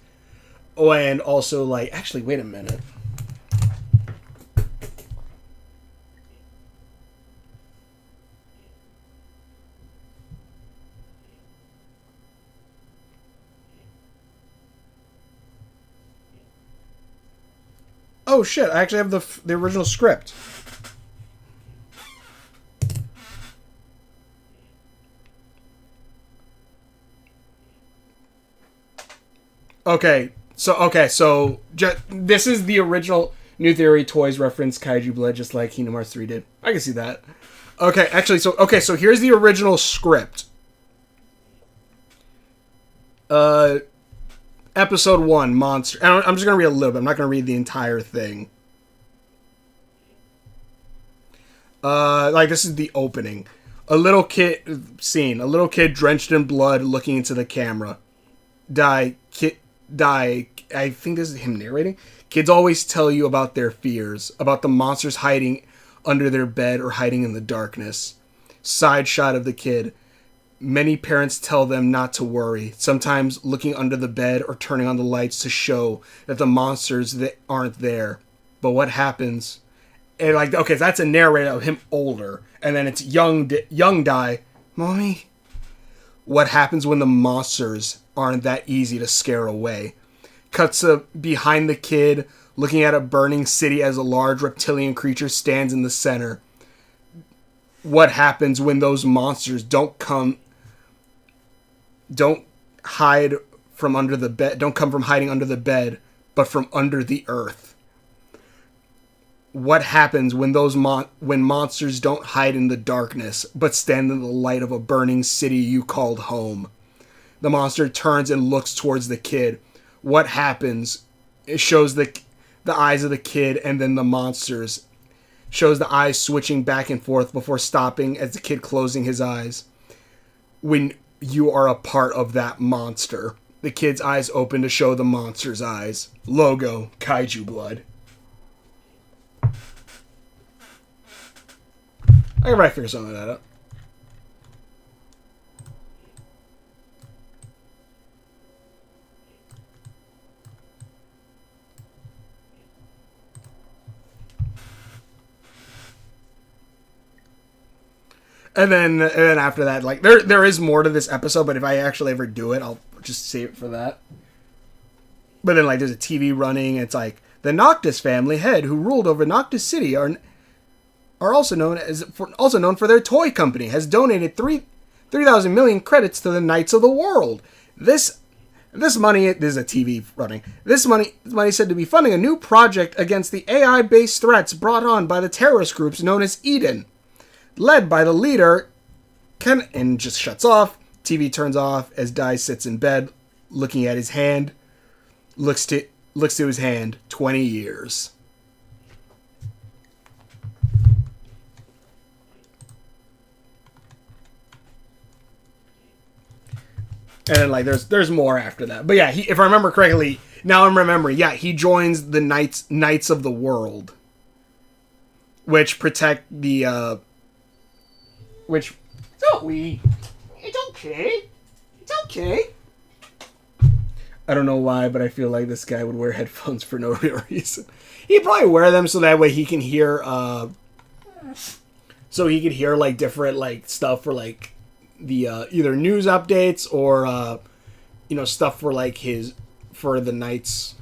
and also like actually wait a minute. Oh shit! I actually have the original script. Okay, so this is the original New Theory Toys reference Kaiju Blood, just like Kingdom Hearts 3 did. I can see that. Okay, actually, so here's the original script. Episode 1, Monster. And I'm just gonna read a little bit. I'm not gonna read the entire thing. Like this is the opening. A little kid scene. A little kid drenched in blood, looking into the camera. Die. I think this is him narrating. Kids always tell you about their fears, about the monsters hiding under their bed or hiding in the darkness. Side shot of the kid. Many parents tell them not to worry, sometimes looking under the bed or turning on the lights to show that the monsters that aren't there. But what happens? And like, okay, so that's a narrator of him older, and then it's young Dai. Mommy, what happens when the monsters aren't that easy to scare away? Cuts behind the kid, looking at a burning city as a large reptilian creature stands in the center. What happens when those monsters don't hide from under the bed, don't come from hiding under the bed, but from under the earth? What happens when when monsters don't hide in the darkness, but stand in the light of a burning city you called home? The monster turns and looks towards the kid. What happens? It shows the eyes of the kid, and then the monsters. Shows the eyes switching back and forth before stopping as the kid closing his eyes. When you are a part of that monster. The kid's eyes open to show the monster's eyes. Logo, Kaiju Blood. I can probably figure something like that out. And then after that, like there is more to this episode, but if I actually ever do it, I'll just save it for that. But then like there's a TV running. It's like the Noctis family head who ruled over Noctis City are also known for their toy company has donated 3,000 million credits to the Knights of the World. This money, there's a TV running. This money said to be funding a new project against the AI-based threats brought on by the terrorist groups known as Eden. Led by the leader, Ken, and just shuts off. TV turns off as Dai sits in bed, looking at his hand. Looks to his hand. 20 years. And then like there's more after that. But yeah, if I remember correctly, now I'm remembering. Yeah, he joins the Knights of the World, which protect the. Which, Zoe, it's okay. It's okay. I don't know why, but I feel like this guy would wear headphones for no real reason. He'd probably wear them so that way he can hear, like different like stuff for like the either news updates or stuff for like for the Knights.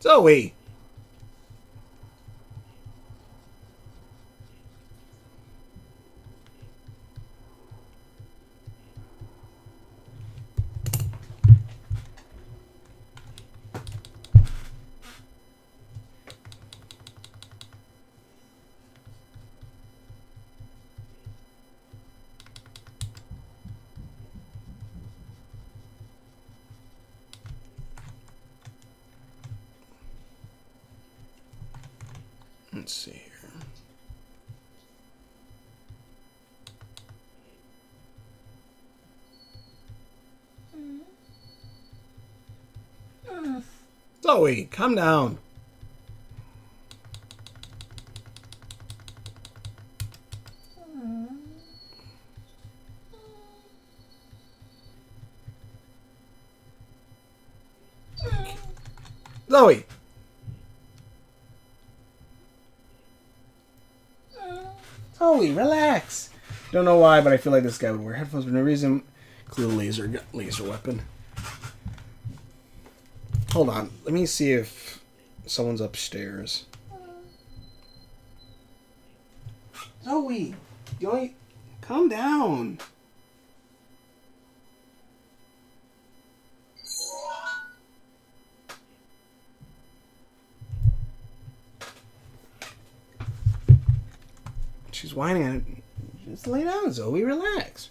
Zoe. Let's see here. Zoe, calm down. Zoe. Zoe, relax. Don't know why, but I feel like this guy would wear headphones for no reason. Include a laser weapon. Hold on. Let me see if someone's upstairs. Zoe, calm down. She's whining at it. Just lay down, Zoe. Relax.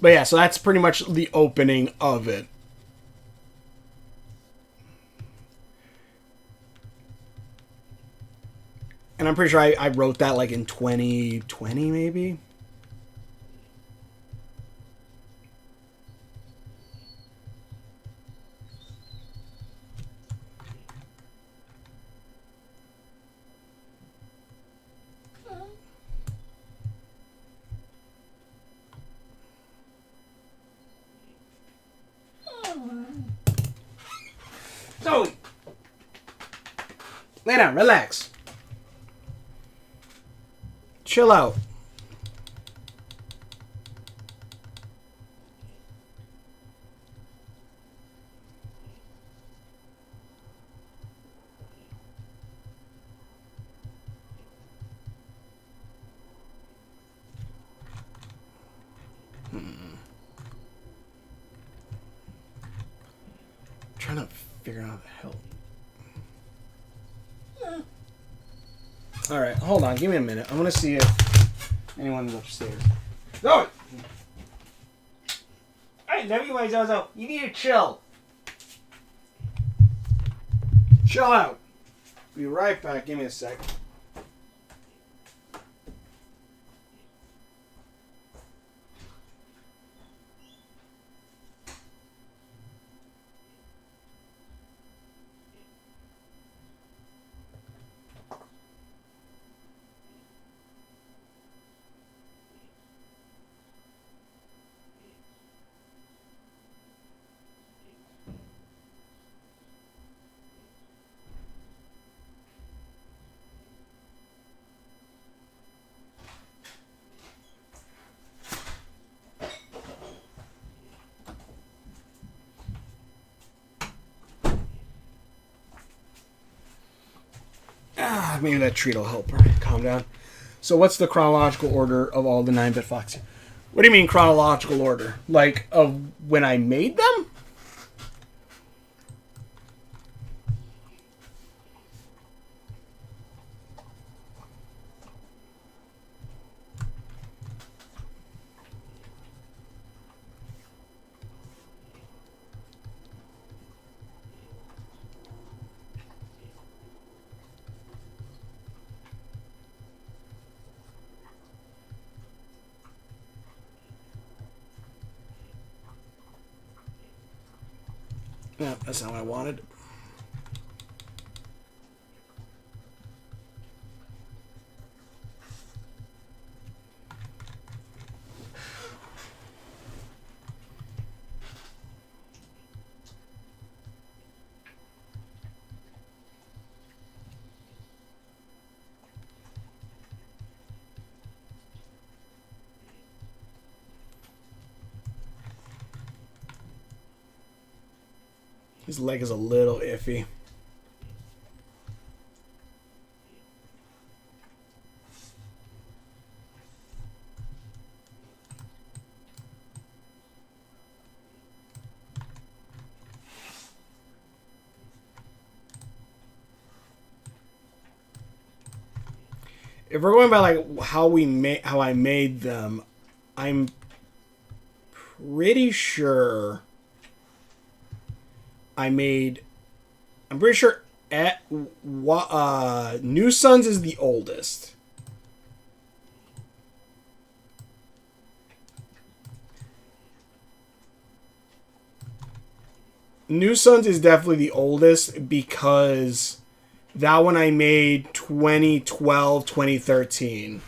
But yeah, so that's pretty much the opening of it. And I'm pretty sure I wrote that like in 2020, maybe. Zoe! Lay down, relax. Chill out. Trying to figure out the hell. All right, hold on. Give me a minute. I'm gonna see if anyone's upstairs. Go. Hey, everybody, Zozo. You need to chill. Chill out. Be right back. Give me a sec. Maybe that treat will help her calm down. So what's the chronological order of all the 9-bit Foxy? What do you mean chronological order? Like, of when I made them? Yeah, that's not what I wanted. His leg is a little iffy. If we're going by like how I made them, I'm pretty sure I'm pretty sure New Sons is the oldest. New Sons is definitely the oldest because that one I made 2012, 2013.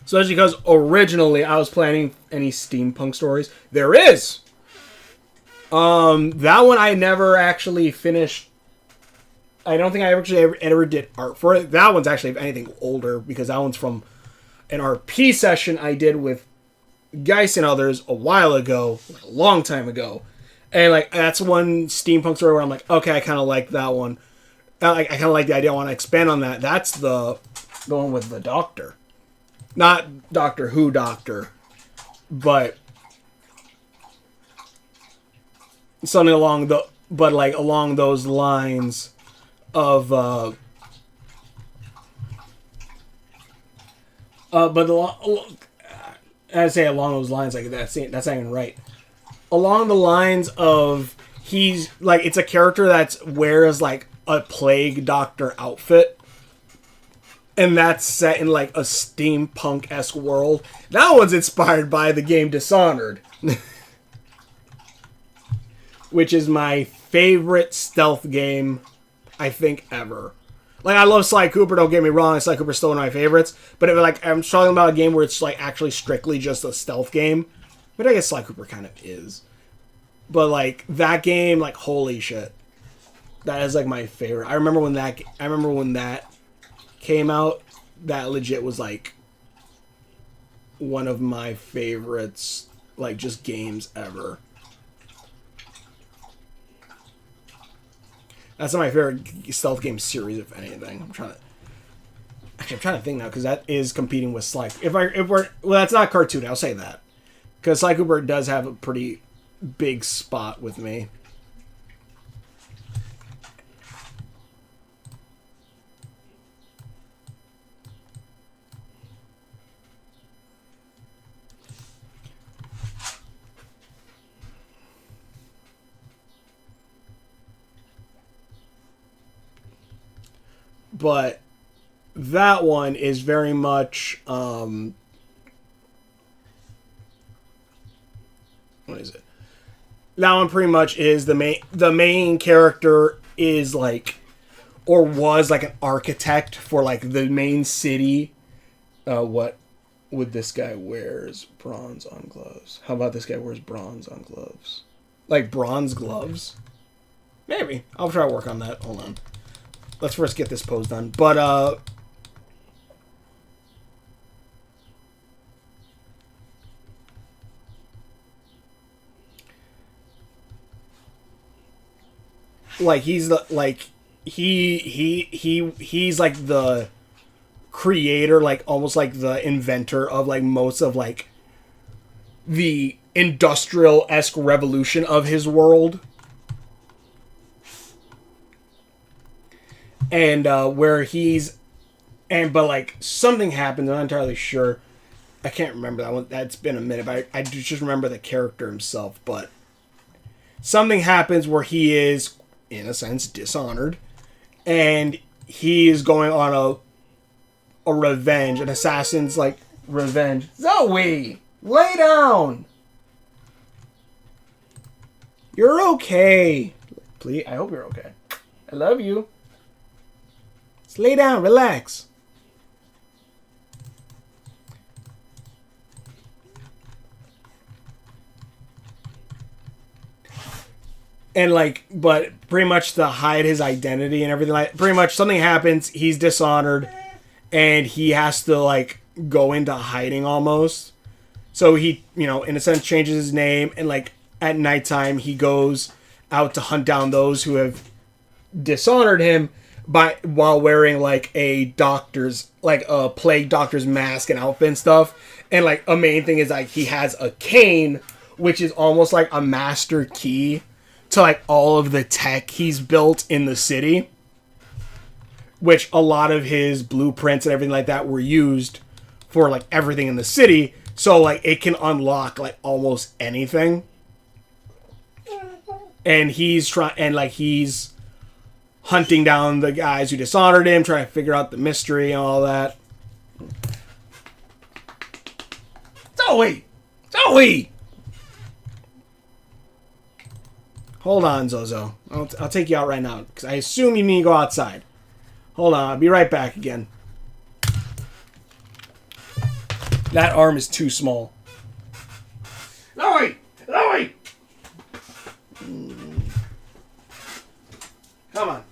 So that's because originally I was planning any steampunk stories. There is! That one I never actually finished. I don't think I actually ever did art for it. That one's actually, if anything, older because that one's from an RP session I did with Geist and others a while ago, like a long time ago. And like that's one steampunk story where I'm like, okay, I kind of like that one. I kind of like the idea. I want to expand on that. That's the one with the Doctor, not Doctor Who Doctor, but something along those lines of I say along those lines, like that's not even right. Along the lines of he's like it's a character that wears like a plague doctor outfit, and that's set in like a steampunk-esque world. That one's inspired by the game Dishonored. Which is my favorite stealth game, I think, ever. Like, I love Sly Cooper, don't get me wrong, Sly Cooper's still one of my favorites, but if, like, I'm talking about a game where it's, like, actually strictly just a stealth game, but I guess Sly Cooper kind of is. But like that game, like holy shit, that is like my favorite. I remember when that came out. That legit was like one of my favorites, like just games ever. That's not my favorite stealth game series, if anything. I'm trying to think now because that is competing with Sly. Well, that's not a cartoon. I'll say that because Sly Cooper does have a pretty big spot with me. But that one is very much what is it? That one pretty much is the main character is like or was like an architect for like the main city. What would this guy wears bronze on gloves? How about this guy wears bronze on gloves? Like bronze gloves? Maybe. I'll try to work on that. Hold on. Let's first get this pose done. But like he's the like he's like the creator, like almost like the inventor of like most of like the industrial-esque revolution of his world. And where he's but like something happens, I'm not entirely sure. I can't remember that one. That's been a minute, but I just remember the character himself. But something happens where he is, in a sense, dishonored, and he is going on a revenge, an assassin's like revenge. Zoe, lay down. You're okay. Please, I hope you're okay. I love you. Just lay down, relax. And like, but pretty much to hide his identity and everything, like pretty much something happens, he's dishonored, and he has to like go into hiding almost. So he, you know, in a sense changes his name, and like at nighttime he goes out to hunt down those who have dishonored him while wearing like a doctor's, like a plague doctor's mask and outfit and stuff. And like a main thing is like he has a cane, which is almost like a master key to like all of the tech he's built in the city, which a lot of his blueprints and everything like that were used for like everything in the city. So like it can unlock like almost anything. And he's he's hunting down the guys who dishonored him, trying to figure out the mystery and all that. Zoe! Zoe! Hold on, Zozo. I'll take you out right now, because I assume you need to go outside. Hold on, I'll be right back again. That arm is too small. Zoe! Zoe! Come on.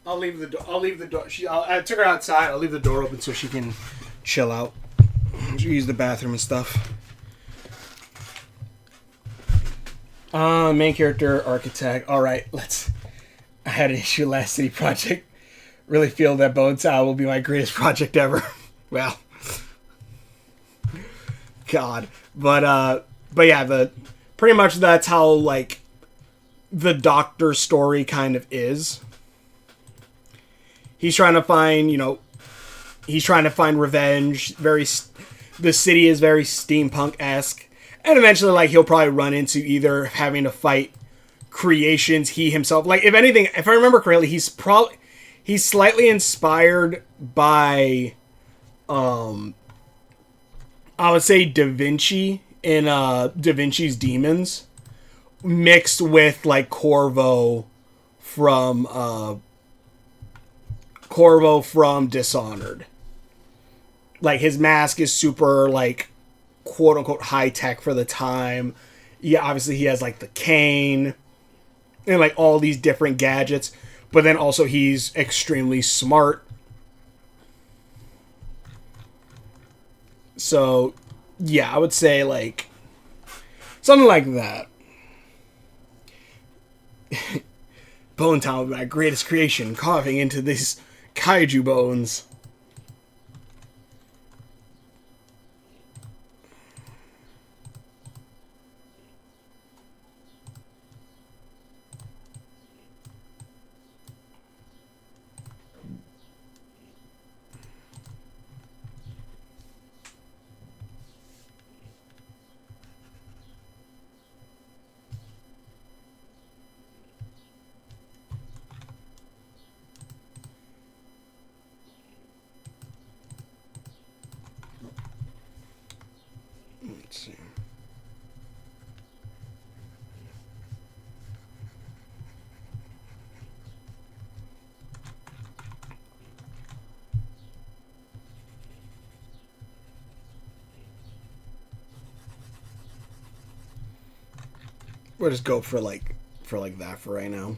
I'll leave the door. I took her outside. I'll leave the door open so she can chill out. She use the bathroom and stuff. Main character, architect. All right, I had an issue last City Project. Really feel that Bone Tower will be my greatest project ever. Well, God, but yeah, pretty much that's how like the Doctor story kind of is. He's trying to find, revenge. The city is very steampunk-esque. And eventually, like, he'll probably run into either having to fight creations he himself, like, if anything, if I remember correctly, he's slightly inspired by I would say Da Vinci in Da Vinci's Demons, mixed with like Corvo from Dishonored. Like, his mask is super, like, quote unquote high tech for the time. Yeah, obviously he has like the cane and like all these different gadgets, but then also he's extremely smart. So, yeah, I would say like something like that. Bone Town, my greatest creation, carving into these kaiju bones. Let's see. We'll just go for like that for right now.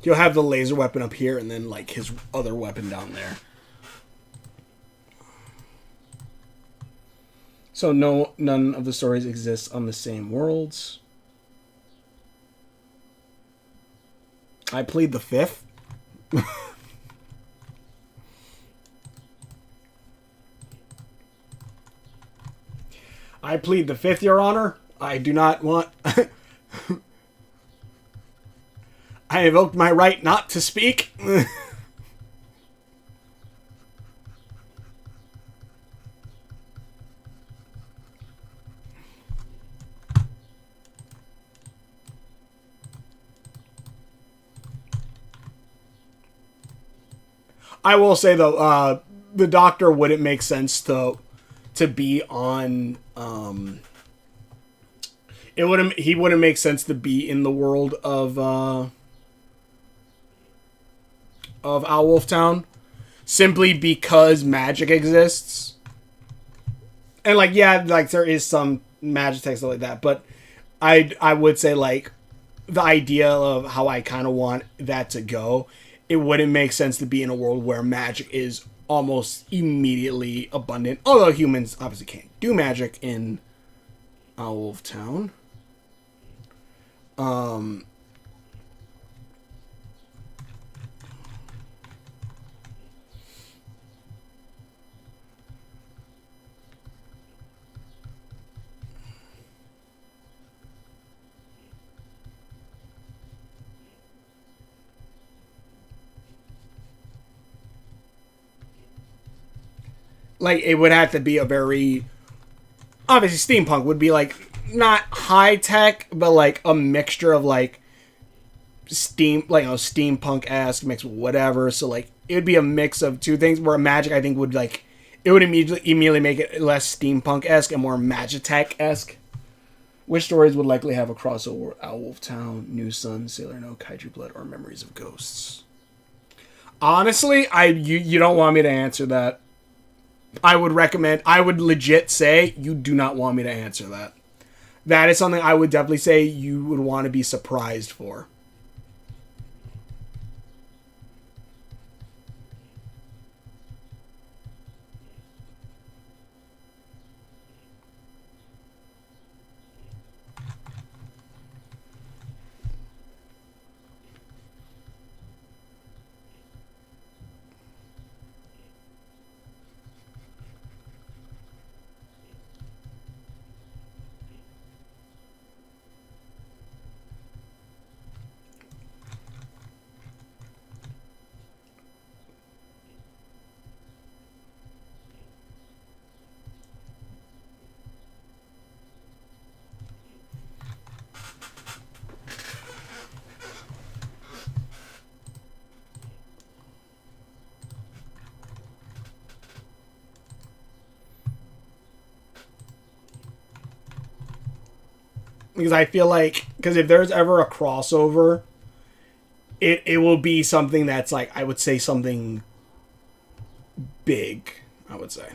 He'll have the laser weapon up here and then like his other weapon down there. So no, none of the stories exist on the same worlds. I plead the fifth. I plead the fifth, Your Honor. I do not want. I invoked my right not to speak. I will say though, the Doctor wouldn't make sense to be on. It wouldn't. He wouldn't make sense to be in the world of Owlwolf Town, simply because magic exists. And like, yeah, like there is some magic text like that, but I would say like the idea of how I kind of want that to go, it wouldn't make sense to be in a world where magic is almost immediately abundant. Although humans obviously can't do magic in Owlwolf Town. Like, it would have to be a very, obviously steampunk would be like not high tech, but like a mixture of like steampunk esque mixed with whatever. So like it would be a mix of two things. Where magic, I think, would like it would immediately make it less steampunk esque and more Magitech esque. Which stories would likely have a crossover with Owlwolf Town, New Sun, Sailor No, Kaiju Blood, or Memories of Ghosts? Honestly, you don't want me to answer that. I would legit say you do not want me to answer that. That is something I would definitely say you would want to be surprised for. because I feel like because if there's ever a crossover, it will be something that's like I would say something big. I would say.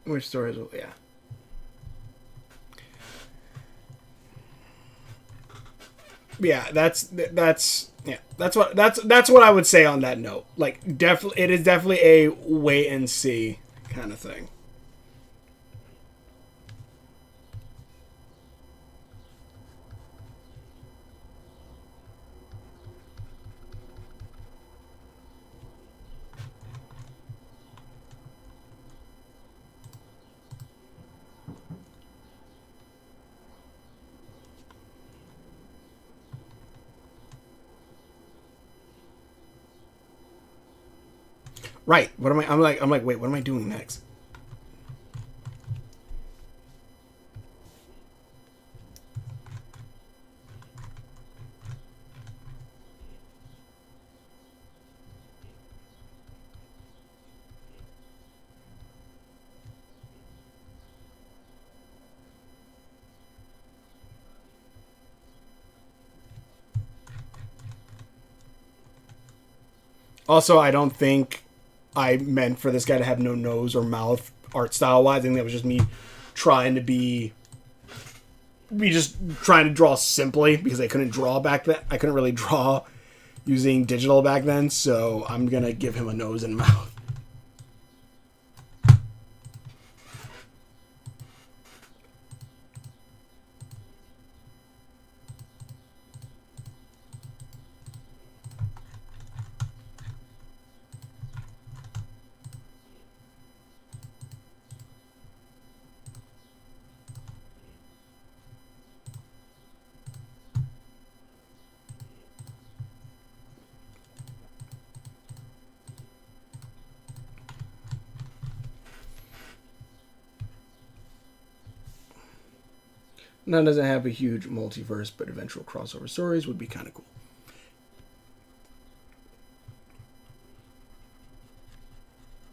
Which stories? Yeah. Yeah, that's what I would say on that note. Like, definitely, it is definitely a wait and see kind of thing. Right. What am I? I'm like, wait, what am I doing next? Also, I don't think I meant for this guy to have no nose or mouth art style wise. I think that was just me trying to be just trying to draw simply because I couldn't draw back then. I couldn't really draw using digital back then, so I'm gonna give him a nose and mouth. None doesn't have a huge multiverse, but eventual crossover stories would be kind of cool.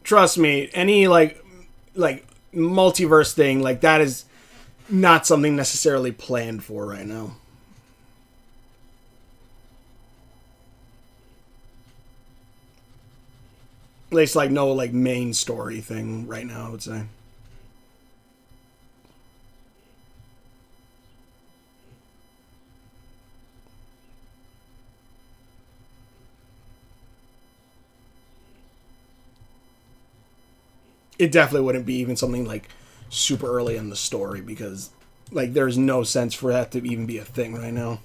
Trust me, any like multiverse thing like that is not something necessarily planned for right now. At least like no like main story thing right now, I would say. It definitely wouldn't be even something like super early in the story because like there's no sense for that to even be a thing right now.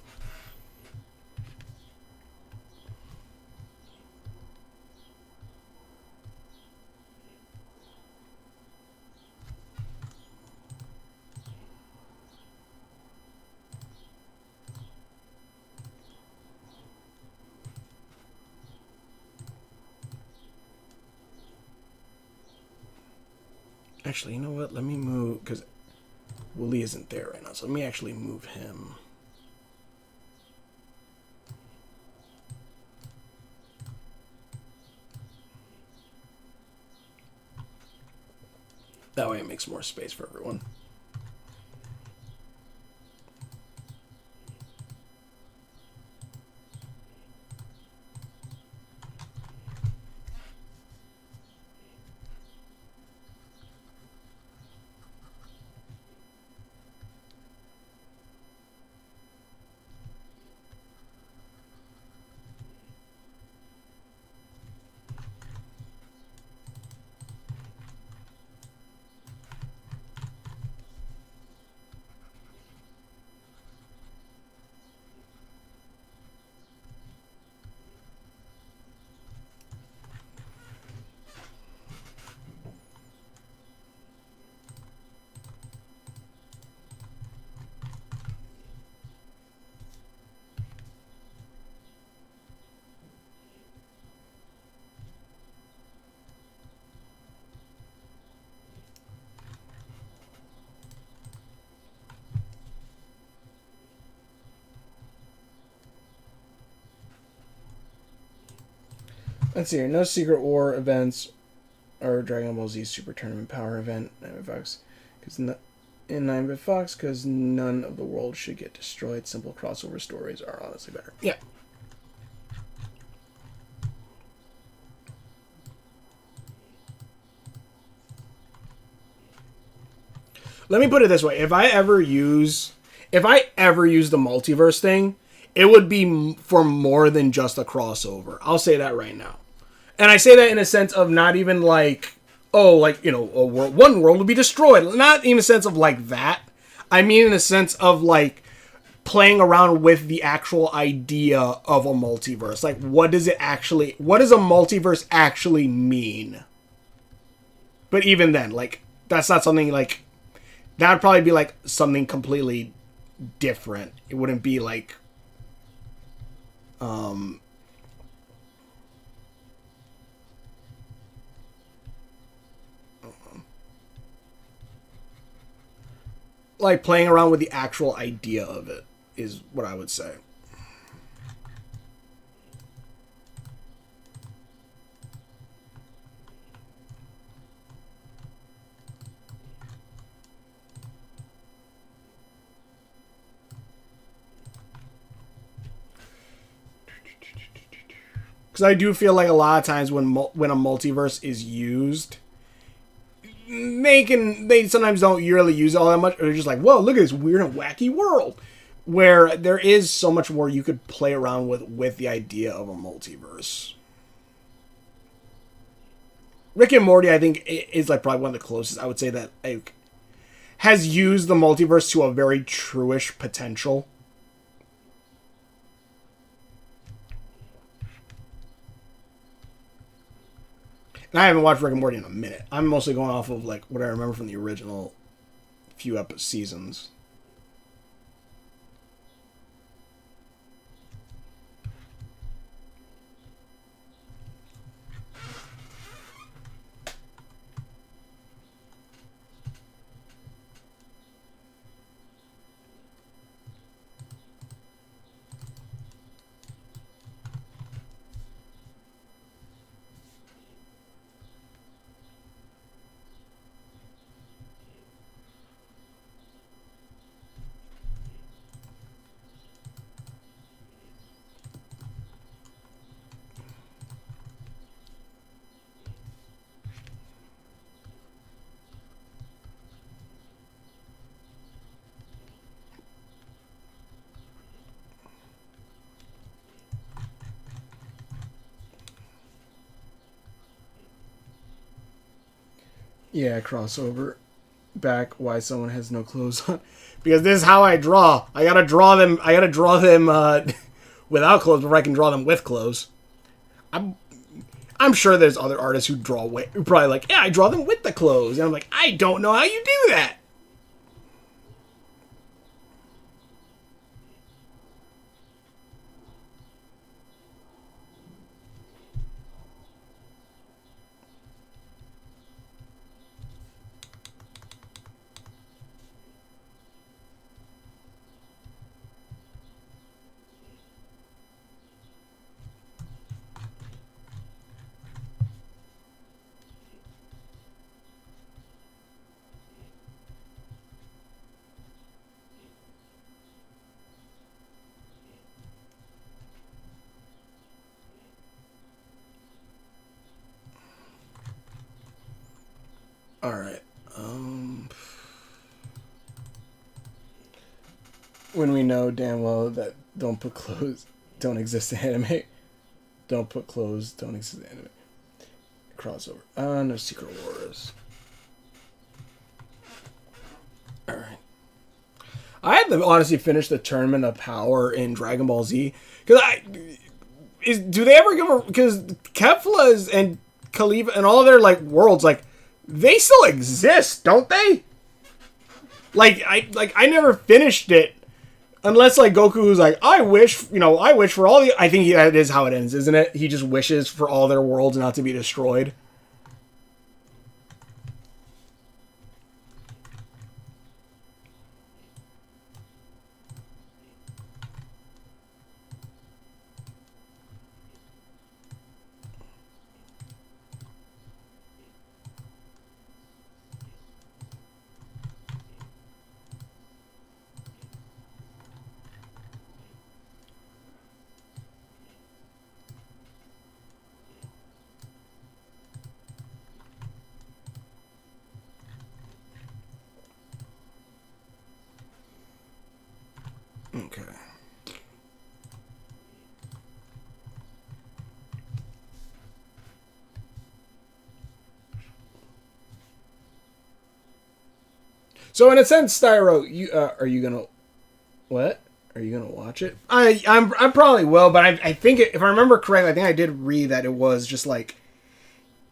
Actually, you know what? Let me move because Wooly isn't there right now, so let me actually move him. That way it makes more space for everyone. Let's see here. No Secret War events or Dragon Ball Z Super Tournament Power event 9-bit Fox because in 9-bit Fox because none of the world should get destroyed. Simple crossover stories are honestly better. Yeah. Let me put it this way: if I ever use the multiverse thing, it would be for more than just a crossover. I'll say that right now. And I say that in a sense of not even like, oh, like, you know, one world will be destroyed. Not even a sense of like that. I mean in a sense of like playing around with the actual idea of a multiverse. Like, what does a multiverse actually mean? But even then, like, that's not something like, that would probably be like something completely different. It wouldn't be like, like playing around with the actual idea of it is what I would say. Because I do feel like a lot of times when a multiverse is used, they sometimes don't really use it all that much. Or they're just like, whoa, look at this weird and wacky world. Where there is so much more you could play around with the idea of a multiverse. Rick and Morty, I think, is like probably one of the closest. I would say that like, has used the multiverse to a very true-ish potential. And I haven't watched Rick and Morty in a minute. I'm mostly going off of like what I remember from the original few seasons. Yeah, crossover. Back why someone has no clothes on. Because this is how I draw. I gotta draw them without clothes before I can draw them with clothes. I'm sure there's other artists who who probably like, yeah, I draw them with the clothes. And I'm like, I don't know how you do that. All right. When we know damn well that don't put clothes don't exist in anime. Don't put clothes don't exist in anime. Crossover. No Secret Wars. All right. I had to honestly finish the Tournament of Power in Dragon Ball Z because do they ever give a because Kefla and Khalifa and all of their like worlds like they still exist, don't they? I never finished it unless like Goku was like I wish for all the I think that is how it ends, isn't it? He just wishes for all their worlds not to be destroyed. Okay. So in a sense, Styro, you are you gonna what? Are you gonna watch it? I probably will, but I think if I remember correctly, I think I did read that it was just like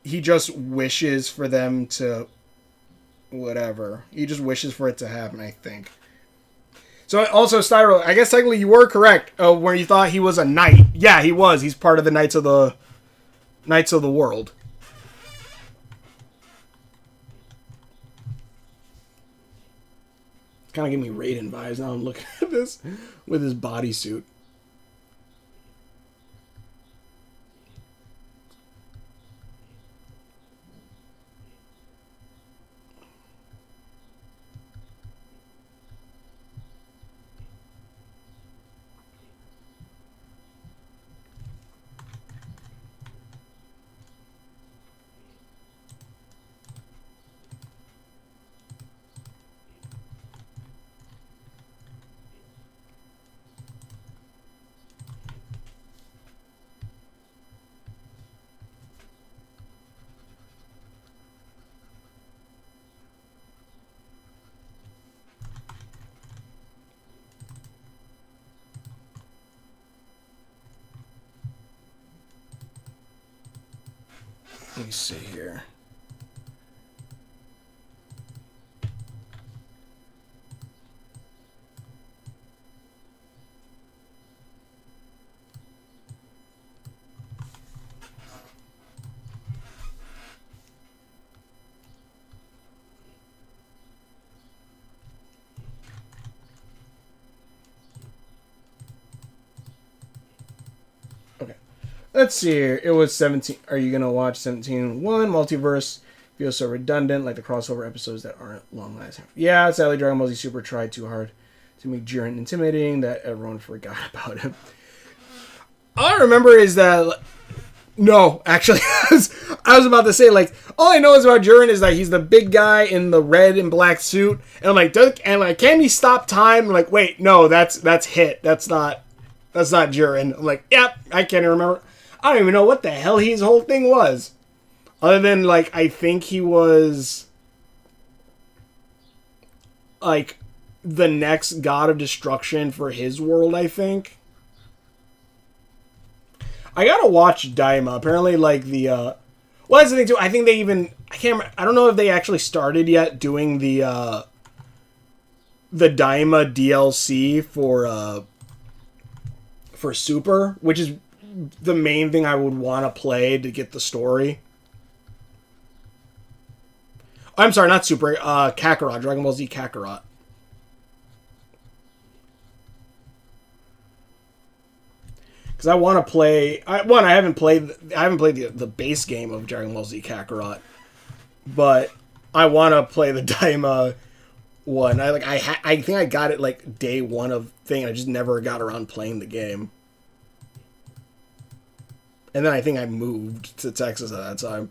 he just wishes for them to whatever. He just wishes for it to happen. I think. So also, Styro, I guess technically you were correct where you thought he was a knight. Yeah, he was. He's part of the Knights of the World. Kind of give me Raiden vibes now. I'm looking at this with his bodysuit. Let me see here. Okay. Let's see here. It was 17. Are you going to watch 17.1? Multiverse feels so redundant, like the crossover episodes that aren't long lasting. Yeah, sadly, Dragon Ball Z Super tried too hard to make Jiren intimidating that everyone forgot about him. All I remember is that. No, actually, I was about to say, like, all I know is about Jiren is that he's the big guy in the red and black suit. And I'm like, can he stop time? I'm like, wait, no, that's Hit. That's not Jiren. I'm like, yep, I can't even remember. I don't even know what the hell his whole thing was. Other than, like, I think he was, like, the next god of destruction for his world, I think. I gotta watch Daima. Apparently, like, well, that's the thing, too. I think they even, I can't remember, I don't know if they actually started yet doing the Daima DLC for Super, which is the main thing I would want to play to get the story. I'm sorry, not Super. Kakarot, Dragon Ball Z Kakarot. Because I want to play. I haven't played the base game of Dragon Ball Z Kakarot, but I want to play the Daima one. I think I got it like day one of thing. I just never got around playing the game. And then I think I moved to Texas at that time.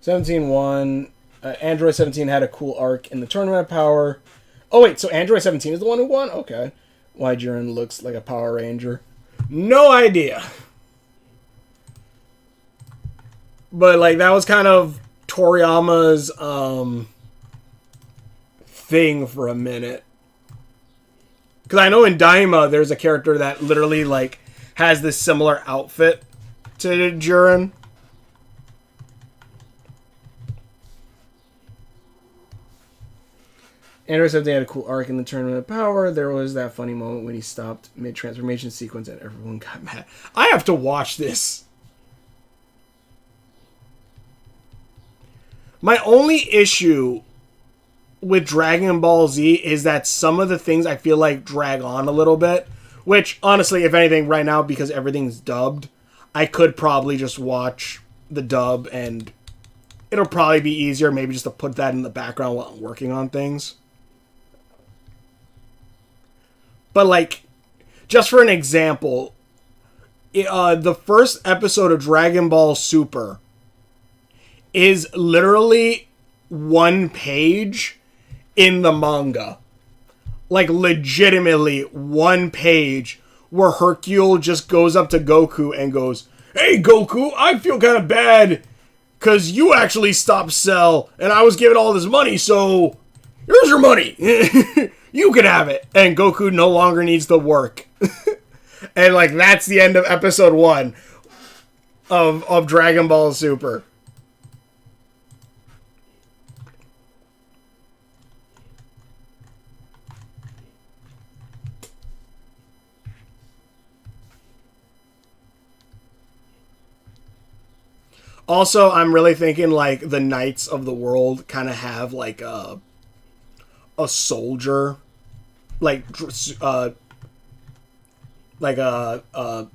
(17.1) Android 17 had a cool arc in the Tournament of Power. Oh wait, so Android 17 is the one who won? Okay. Why Jiren looks like a Power Ranger? No idea. But like that was kind of Toriyama's thing for a minute. Because I know in Daima there's a character that literally like has this similar outfit to Jiren. Android said they had a cool arc in the Tournament of Power. There was that funny moment when he stopped mid-transformation sequence and everyone got mad. I have to watch this. My only issue with Dragon Ball Z is that some of the things I feel like drag on a little bit. Which, honestly, if anything, right now, because everything's dubbed, I could probably just watch the dub and it'll probably be easier maybe just to put that in the background while I'm working on things. But, like, just for an example, the first episode of Dragon Ball Super is literally one page in the manga. Like, legitimately one page where Hercule just goes up to Goku and goes, "Hey, Goku, I feel kind of bad because you actually stopped Cell and I was giving all this money, so here's your money. You can have it." And Goku no longer needs to work. And, like, that's the end of episode 1 of Dragon Ball Super. Also, I'm really thinking, like, the Knights of the World kind of have, like, a soldier, like a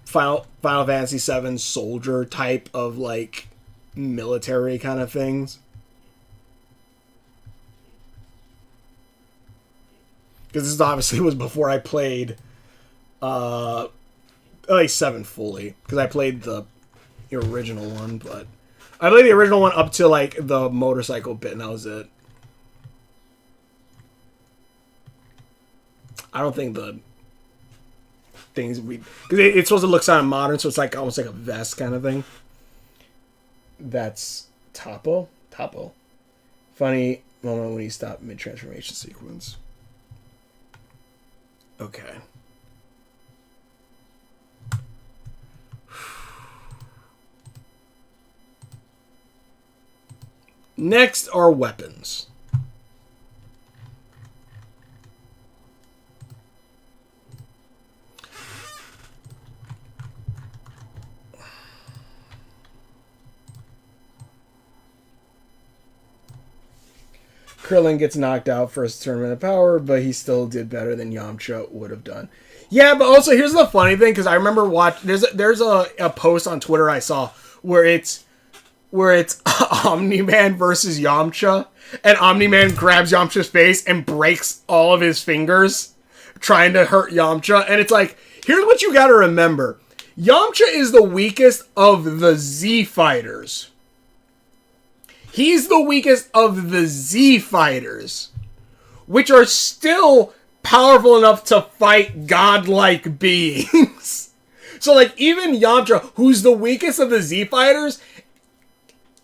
Final Fantasy VII soldier type of, like, military kind of things. Because this obviously was before I played like 7 fully, because I played the original one, but I played the original one up to, like, the motorcycle bit, and that was it. I don't think the things we... Because it's supposed to look kind of modern, so it's like almost like a vest kind of thing. That's Toppo. Toppo. Funny moment when he stopped mid-transformation sequence. Okay. Next are weapons. Krillin gets knocked out first Tournament of Power, but he still did better than Yamcha would have done. Yeah, but also here's the funny thing, because I remember watching... There's a post on Twitter I saw where it's Omni-Man versus Yamcha, and Omni-Man grabs Yamcha's face and breaks all of his fingers trying to hurt Yamcha, and it's like, here's what you gotta remember. Yamcha is the weakest of the Z fighters. He's the weakest of the Z fighters, which are still powerful enough to fight godlike beings. So, like, even Yamcha, who's the weakest of the Z fighters,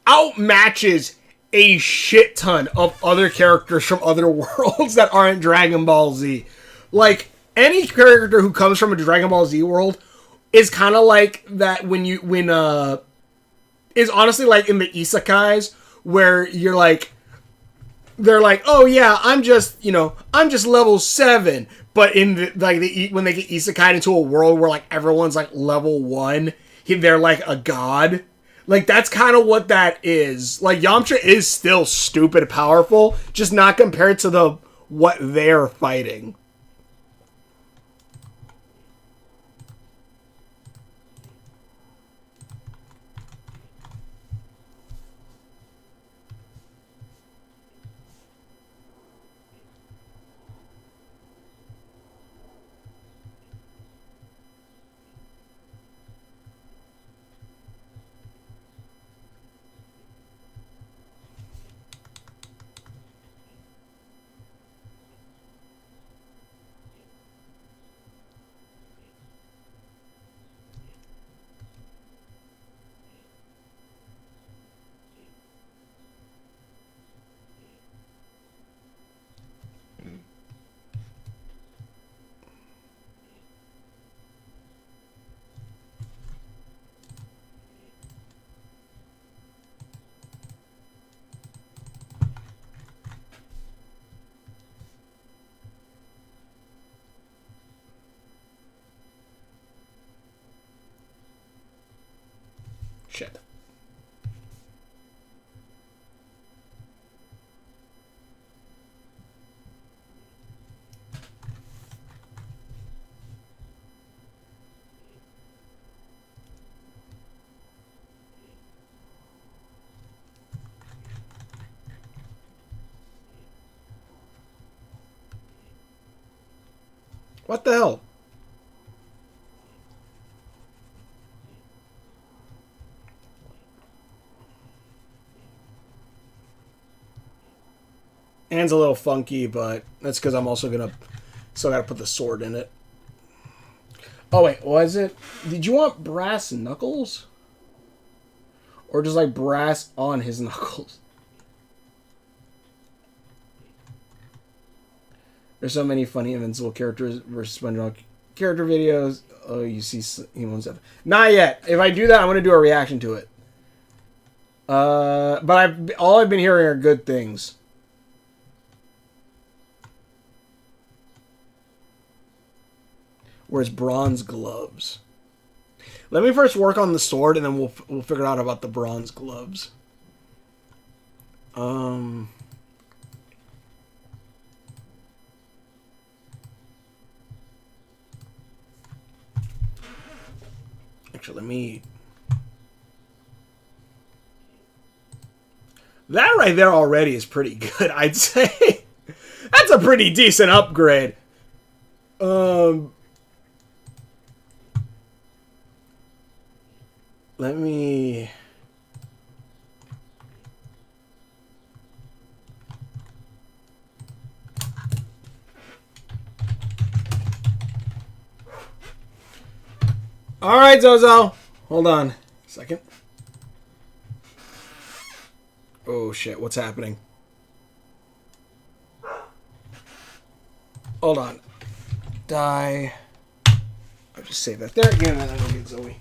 outmatches a shit ton of other characters from other worlds that aren't Dragon Ball Z. Like, any character who comes from a Dragon Ball Z world is kind of like that is honestly like in the isekais, where you're like, they're like, oh yeah, I'm just level 7, but in when they get isekai'd into a world where, like, everyone's like level 1, they're like a god. Like, that's kind of what that is. Like, Yamcha is still stupid powerful, just not compared to what they're fighting. Shit. What the hell? Hand's a little funky, but that's because I'm also gonna still gotta put the sword in it. Oh wait, was it? Did you want brass knuckles? Or just like brass on his knuckles? There's so many funny Invincible characters versus SpongeBob character videos. Oh, you see stuff. Not yet. If I do that, I'm gonna do a reaction to it. But all I've been hearing are good things. Whereas bronze gloves. Let me first work on the sword, and then we'll figure out about the bronze gloves. Actually, let me. That right there already is pretty good, I'd say. That's a pretty decent upgrade. Let me... Alright, Zozo. Hold on a second. Oh, shit. What's happening? Hold on. Die. I'll just save that there again, and then I'll get Zoe.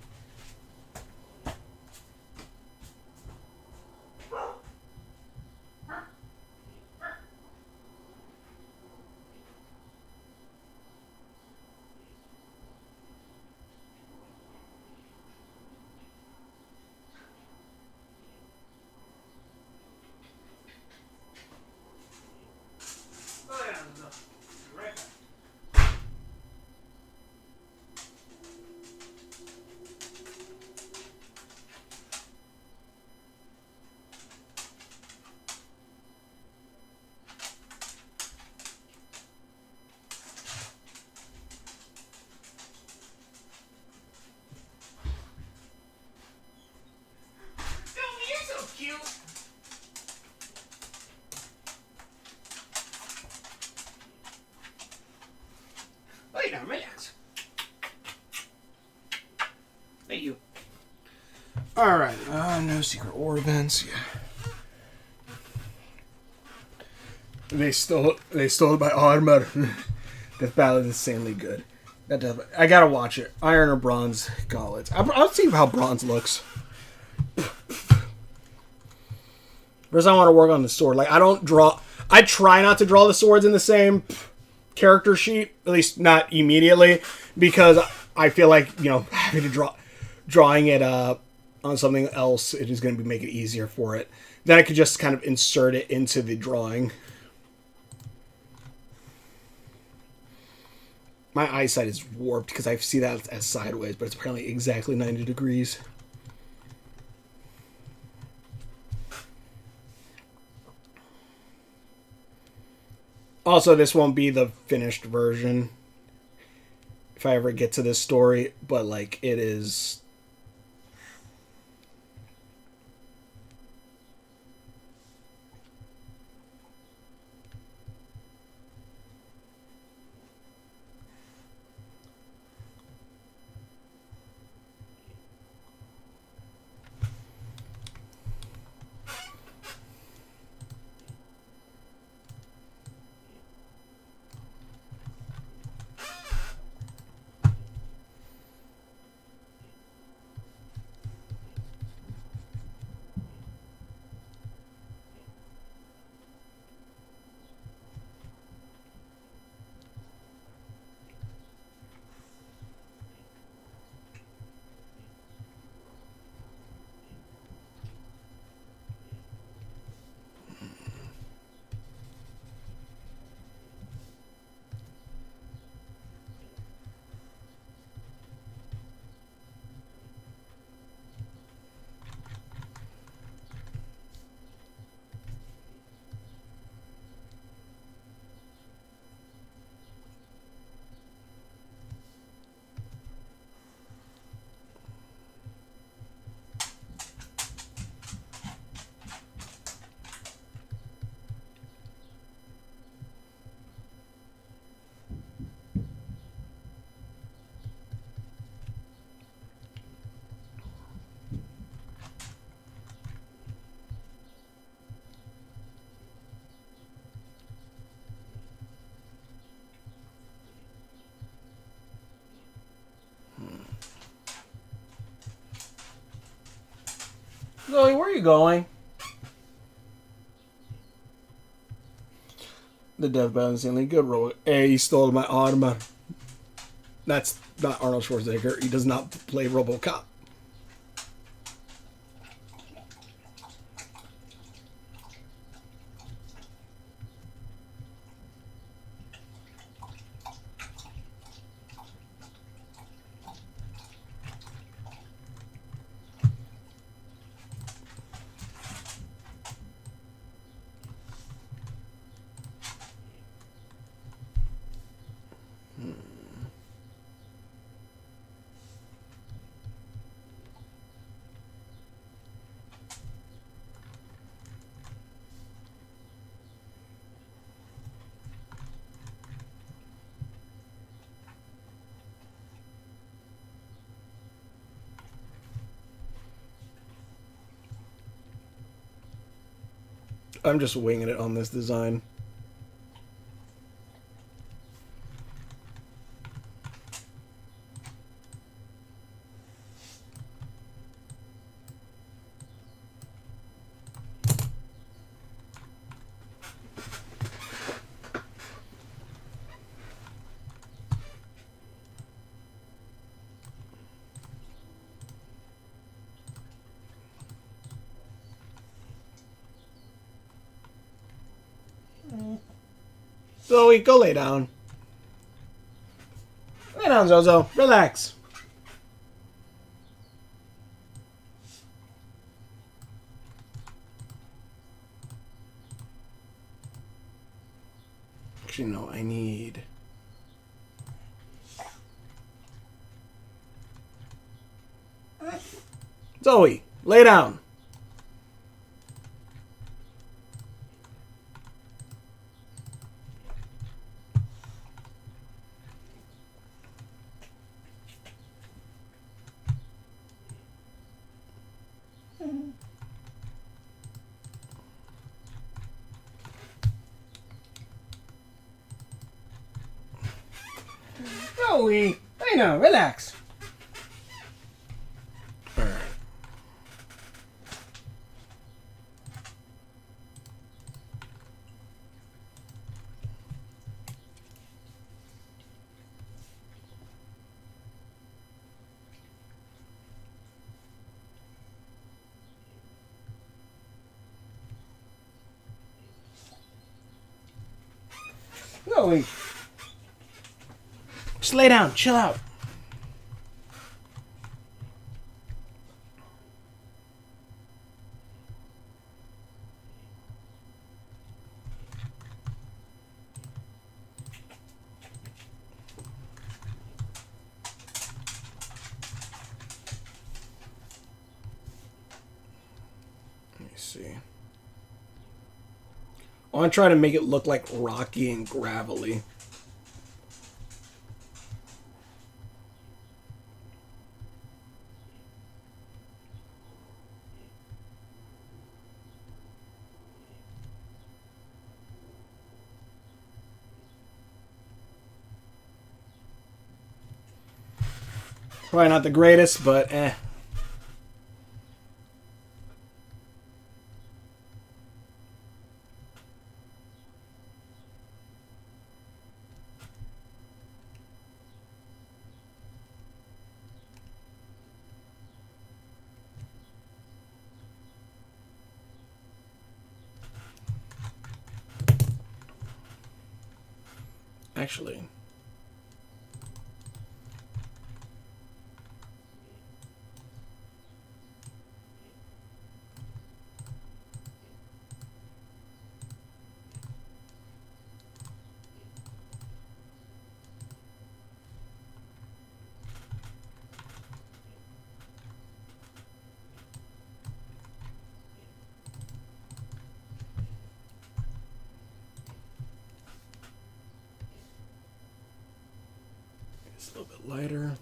Wait a minute. Hey, you. Alright, no secret ore events. Yeah. They stole it by armor. Death Battle is insanely good. I gotta watch it. Iron or bronze gauntlets. I'll see how bronze looks. First, I want to work on the sword. Like, I try not to draw the swords in the same character sheet, at least not immediately, because I feel like, having to drawing it on something else, it is going to make it easier for it. Then I could just kind of insert it into the drawing. My eyesight is warped because I see that as sideways, but it's apparently exactly 90 degrees. Also, this won't be the finished version if I ever get to this story, but, like, it is... Zoe, where are you going? The death battle instantly. Good roll. Hey, he stole my armor. That's not Arnold Schwarzenegger. He does not play RoboCop. I'm just winging it on this design. Zoe, go lay down. Lay down, Zozo. Relax. Actually, no, I need... Zoe, lay down. Zoe, I know, relax. Alright. Zoe. Just lay down, chill out. Let me see. I want to try to make it look like rocky and gravelly. Probably not the greatest, but eh. Actually, it's a little bit lighter.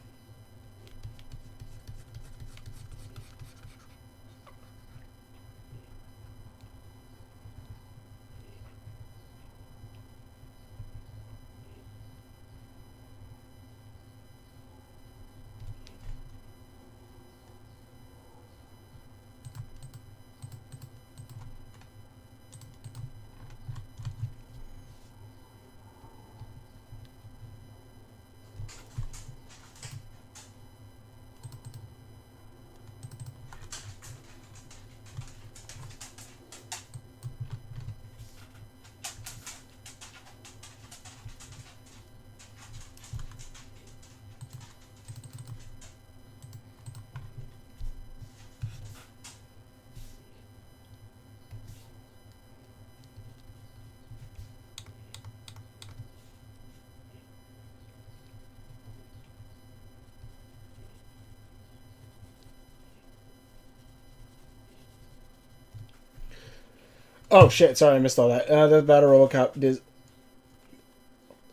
Oh shit! Sorry, I missed all that. The Battle RoboCop is.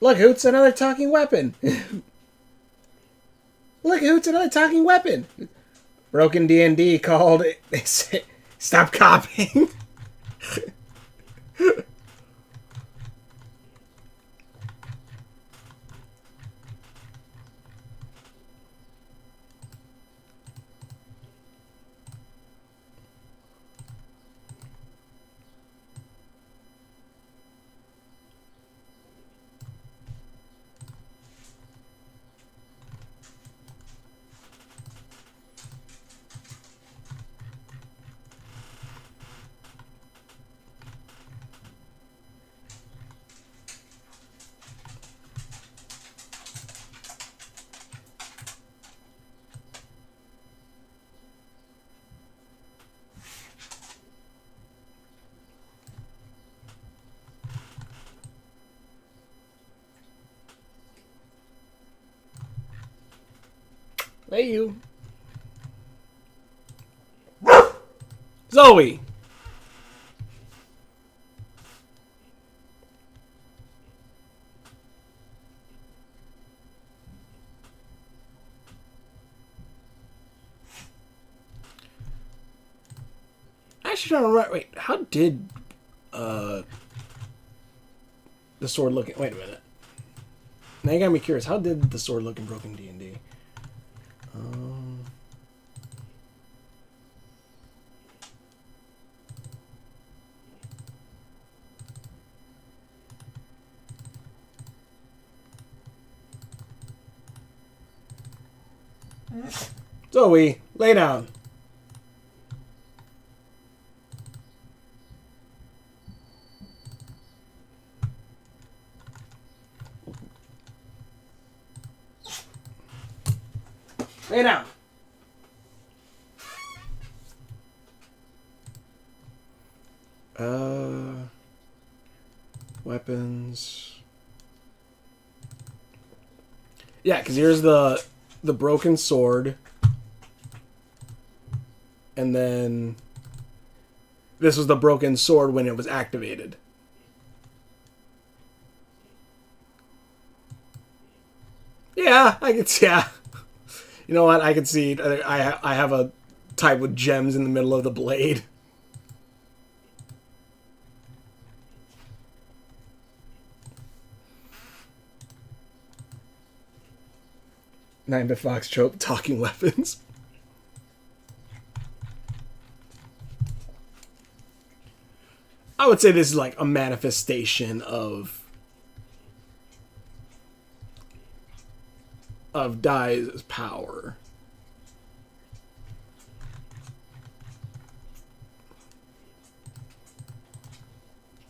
Look, Hoots, another talking weapon. Look, Hoots, another talking weapon. Broken D&D called. They say, stop copying. Hey, you. Zoe. Actually, trying to remember. Wait, how did the sword look? Wait a minute. Now you got me curious. How did the sword look in Broken D&D? Zoe, lay down. Lay down. Weapons. Yeah, because here's the broken sword. And then this was the broken sword when it was activated. Yeah, I can see. Yeah. You know what? I can see. I have a type with gems in the middle of the blade. Nine-bit Fox trope, talking weapons. I would say this is like a manifestation of Dai's power.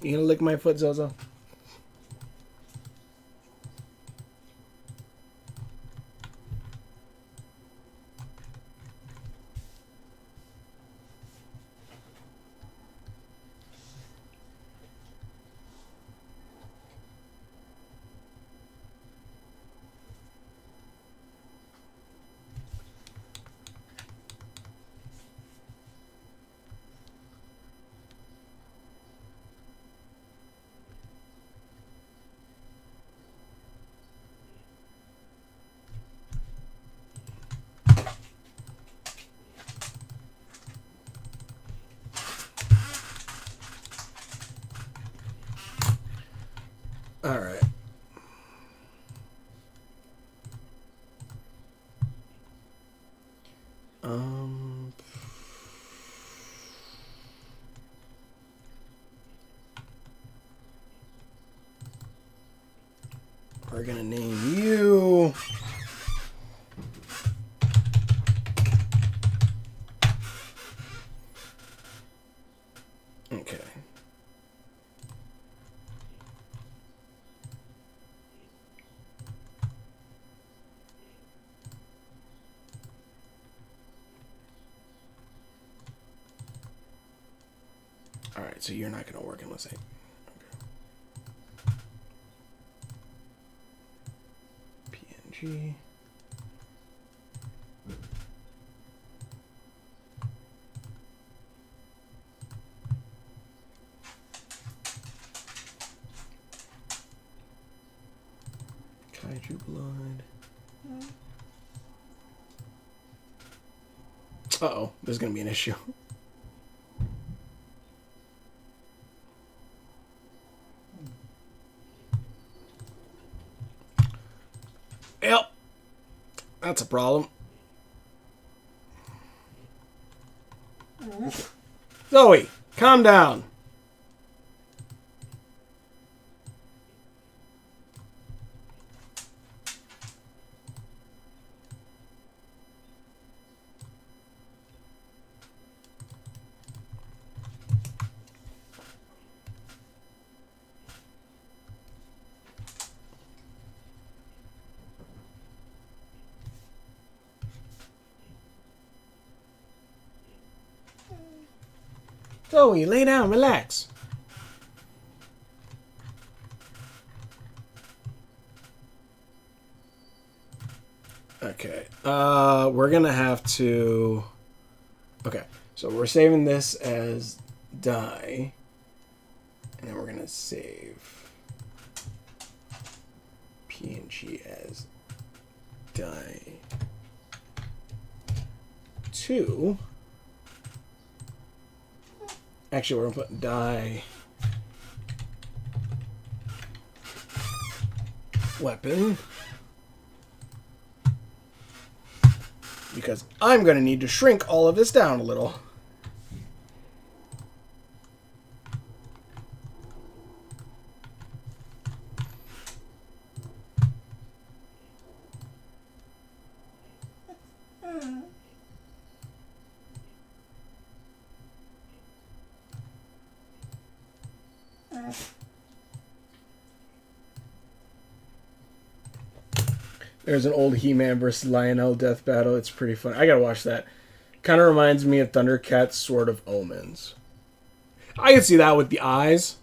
You gonna lick my foot, Zozo? All right. We're gonna name you. Okay. All right, so you're not gonna work unless I. PNG. Uh-oh, there's gonna be an issue. Yep. That's a problem. Zoe, calm down. Zoe, lay down, relax. Okay. We're gonna have to. Okay, so we're saving this as die, and then we're gonna save PNG as die 2. Actually, we're gonna put die weapon. Because I'm going to need to shrink all of this down a little. There's an old He-Man versus Lionel death battle. It's pretty fun. I gotta watch that. Kind of reminds me of Thundercat's Sword of Omens. I can see that with the eyes.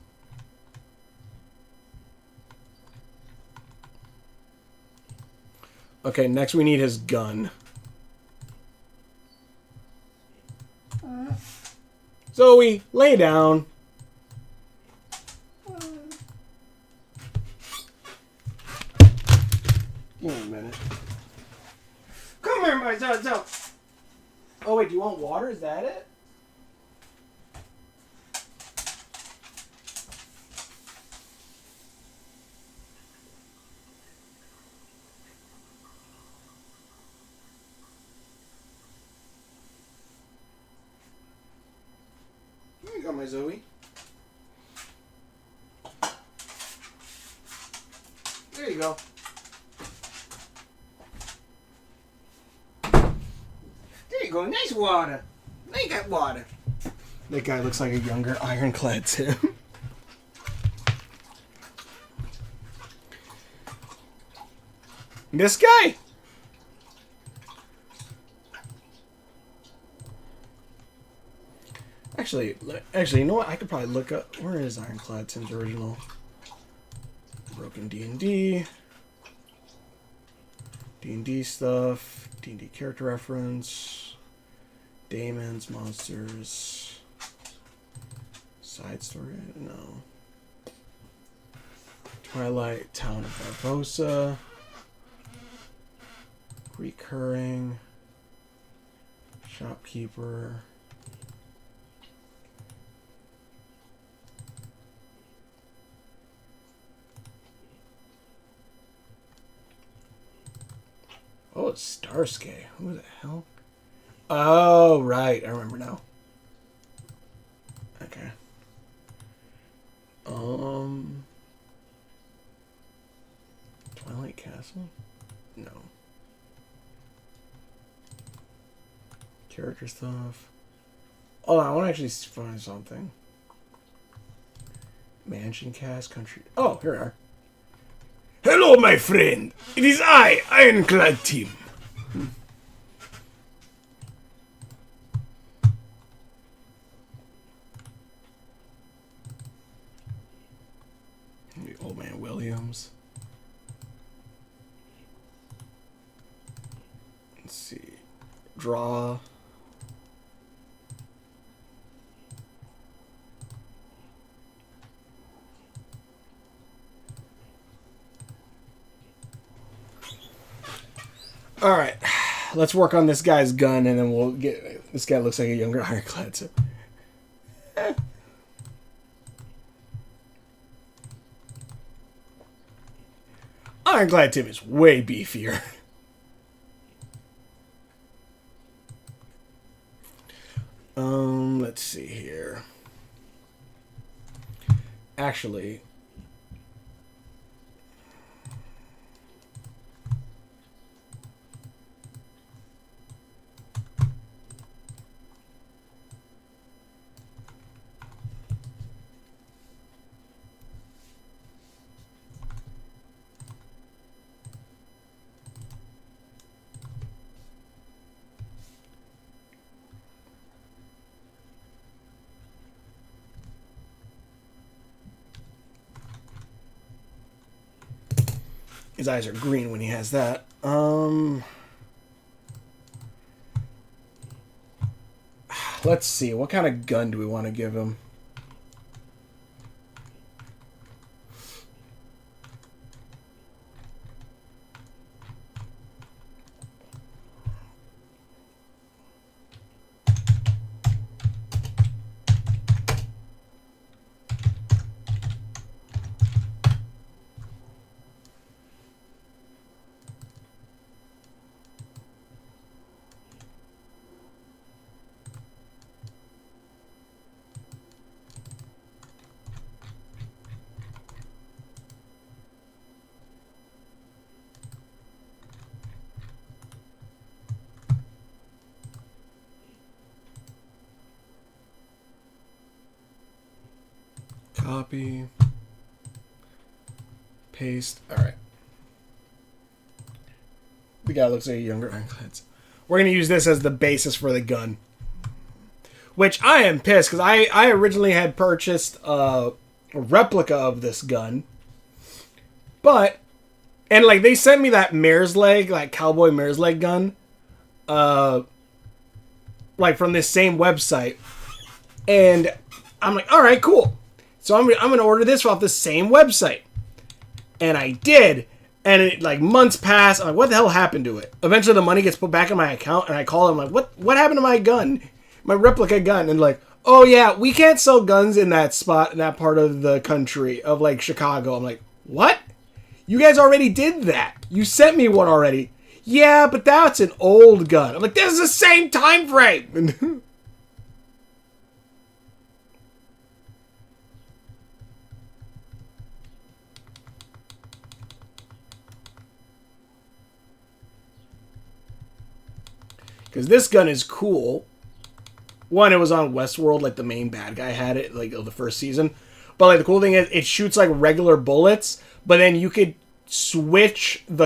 Okay, next we need his gun. Zoe, lay down. Give me a minute. Come here, my son. Oh, wait, do you want water? Is that it? Here you go, my Zoe. There you go. There you go. Nice water. They got water. That guy looks like a younger Ironclad Tim. This guy. Actually, you know what? I could probably look up. Where is Ironclad Tim's original? Broken D&D. D&D stuff. D&D character reference. Daemons, monsters. Side story? No. Twilight, Town of Barbosa. Recurring. Shopkeeper. Oh, it's Starsky. Who the hell? Oh, right. I remember now. Okay. Twilight Castle? No. Character stuff. Oh, I want to actually find something. Mansion cast, country. Oh, here we are. Hello, my friend. It is I, Ironclad Tim. Old Man Williams. Let's see. Draw. All right. let's work on this guy's gun, and then we'll get. This guy looks like a younger Ironclad. So. Ironclad Tim is way beefier. Let's see here. Actually, his eyes are green when he has that. Let's see. What kind of gun do we want to give him? Copy. Paste. Alright. The guy looks like a younger Ironclads. We're going to use this as the basis for the gun. Which I am pissed, because I originally had purchased a replica of this gun. But, and like they sent me that mare's leg, like cowboy mare's leg gun. Like from this same website. And I'm like, alright, cool. So I'm going to order this off the same website. And I did. And it, like, months pass. I'm like, what the hell happened to it? Eventually the money gets put back in my account. And I call them like, what happened to my gun? My replica gun. And like, oh yeah, we can't sell guns in that spot, in that part of the country of like Chicago. I'm like, what? You guys already did that. You sent me one already. Yeah, but that's an old gun. I'm like, this is the same time frame. Because this gun is cool. One, it was on Westworld, like the main bad guy had it, like the first season. But like the cool thing is, it shoots like regular bullets, but then you could switch the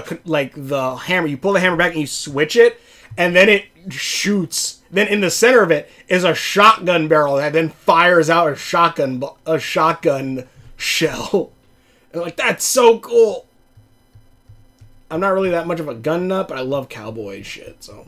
hammer. You pull the hammer back and you switch it, and then it shoots. Then in the center of it is a shotgun barrel that then fires out a shotgun shell. And like, that's so cool. I'm not really that much of a gun nut, but I love cowboy shit, so.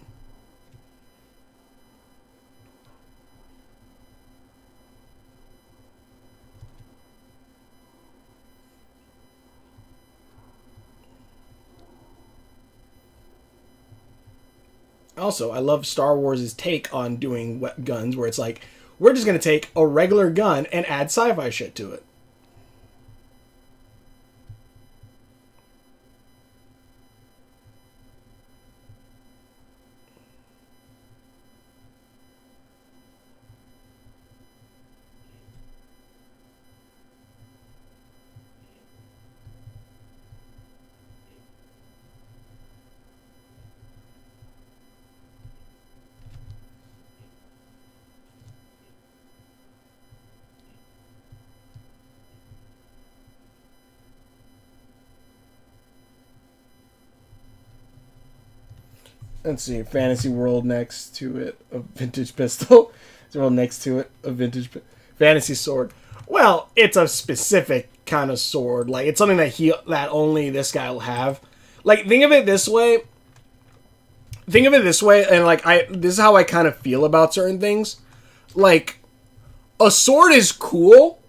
Also, I love Star Wars' take on doing guns, where it's like, we're just going to take a regular gun and add sci-fi shit to it. Let's see, Fantasy World next to it, a vintage pistol. World next to it, a vintage fantasy sword. Well, it's a specific kind of sword. Like, it's something that only this guy will have. Like, think of it this way, and like, this is how I kind of feel about certain things. Like, a sword is cool,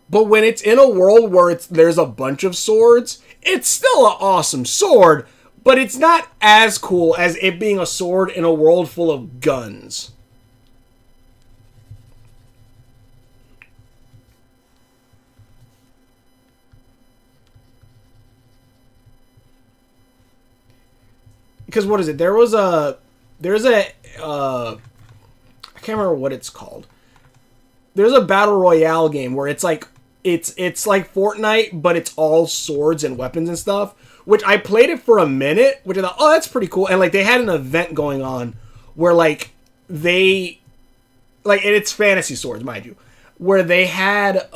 but when it's in a world where there's a bunch of swords, it's still an awesome sword. but it's not as cool as it being a sword in a world full of guns. Because what is it? There's a I can't remember what it's called. There's a battle royale game where it's like like Fortnite, but it's all swords and weapons and stuff. Which I played it for a minute, which I thought, oh, that's pretty cool. And like they had an event going on where like and it's fantasy swords, mind you, where they had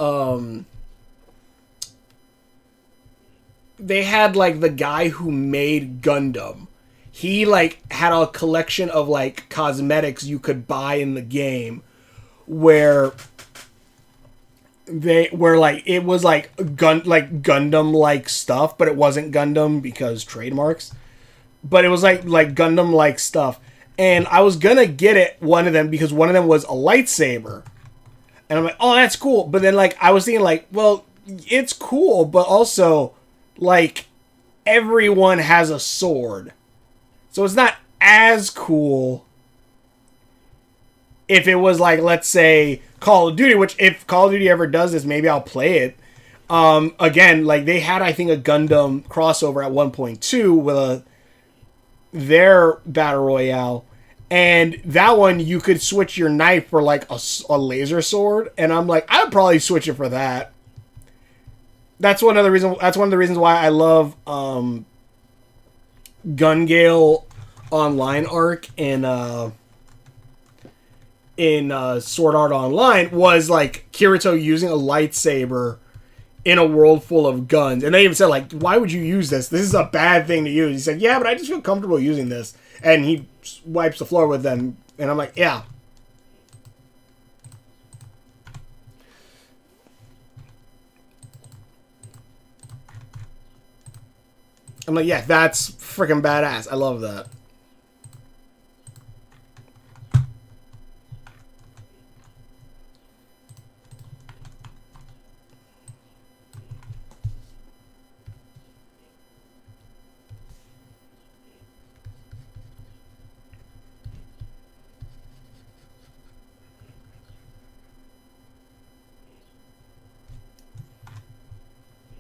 like the guy who made Gundam. He like had a collection of like cosmetics you could buy in the game where like it was like Gundam like stuff, but it wasn't Gundam because trademarks. But it was like Gundam like stuff. And I was gonna get one of them because one of them was a lightsaber. And I'm like, oh, that's cool. But then like I was thinking like, well, it's cool, but also like everyone has a sword. So it's not as cool if it was like, let's say, Call of Duty, which if Call of Duty ever does this, maybe I'll play it. Again, like they had, I think, a Gundam crossover at 1.2 with their Battle Royale. And that one, you could switch your knife for like a laser sword. And I'm like, I'd probably switch it for that. That's one of the reasons why I love Gun Gale Online arc in Sword Art Online was like Kirito using a lightsaber in a world full of guns. And they even said like, why would you use this? This is a bad thing to use. He said, yeah, but I just feel comfortable using this. And he wipes the floor with them. And I'm like, yeah. I'm like, yeah, that's freaking badass. I love that.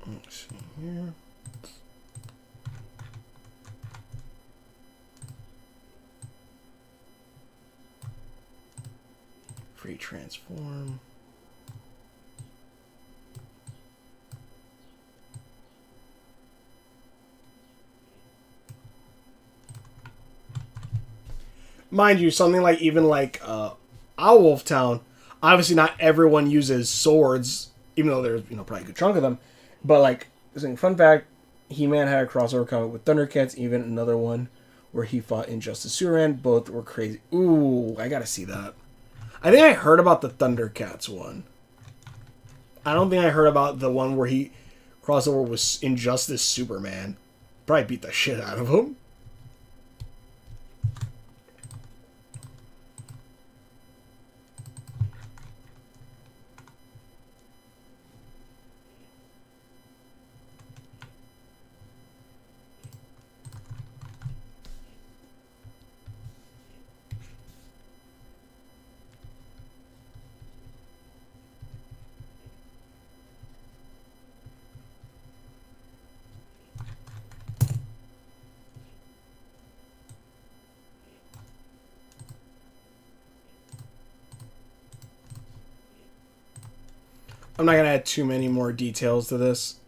Let's see here. Free transform. Mind you, something like even like Owlwolf Town, obviously not everyone uses swords, even though there's probably a good chunk of them. But like, fun fact, He-Man had a crossover comic with Thundercats, even another one where he fought Injustice Superman. Both were crazy. Ooh, I gotta see that. I think I heard about the Thundercats one. I don't think I heard about the one where he crossover with Injustice Superman. Probably beat the shit out of him. I'm not going to add too many more details to this.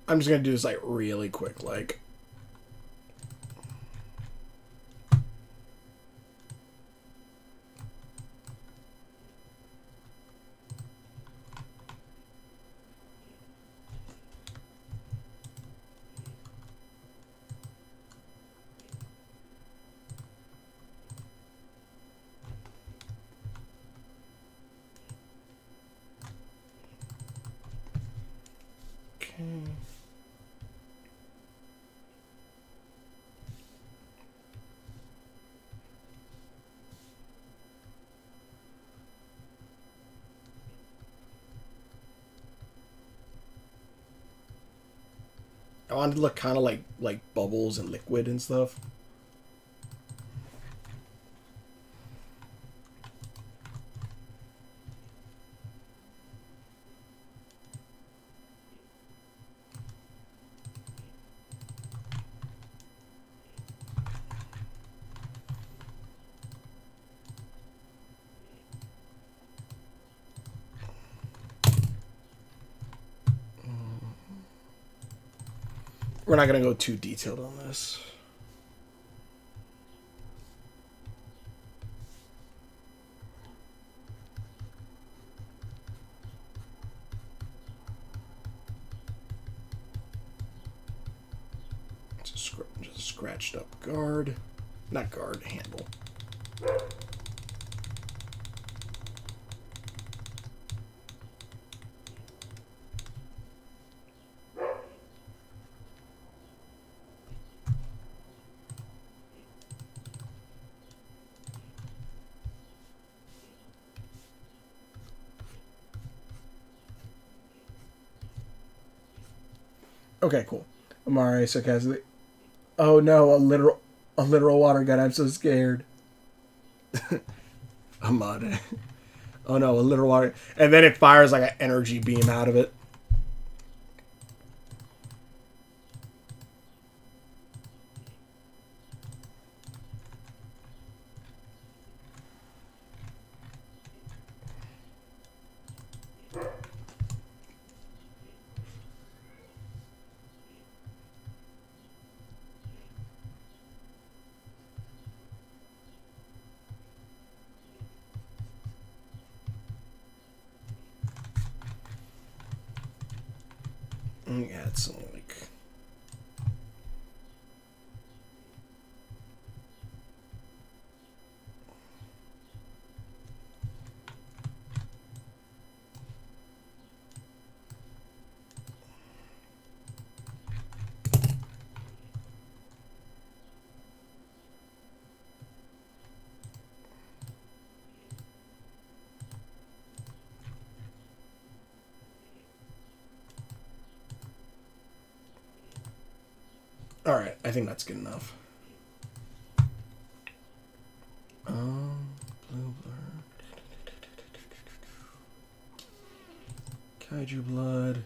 I'm just going to do this like really quick, like. I want it to look kind of like bubbles and liquid and stuff. We're not going to go too detailed on this. Just a scratched up guard. Not guard, handle. Okay, cool. Amare sarcastically. Oh no, a literal water gun. I'm so scared. Amade. Oh no, a literal water. And then it fires like an energy beam out of it. Yeah, it's like. All right, I think that's good enough. Blue blur. Kaiju blood.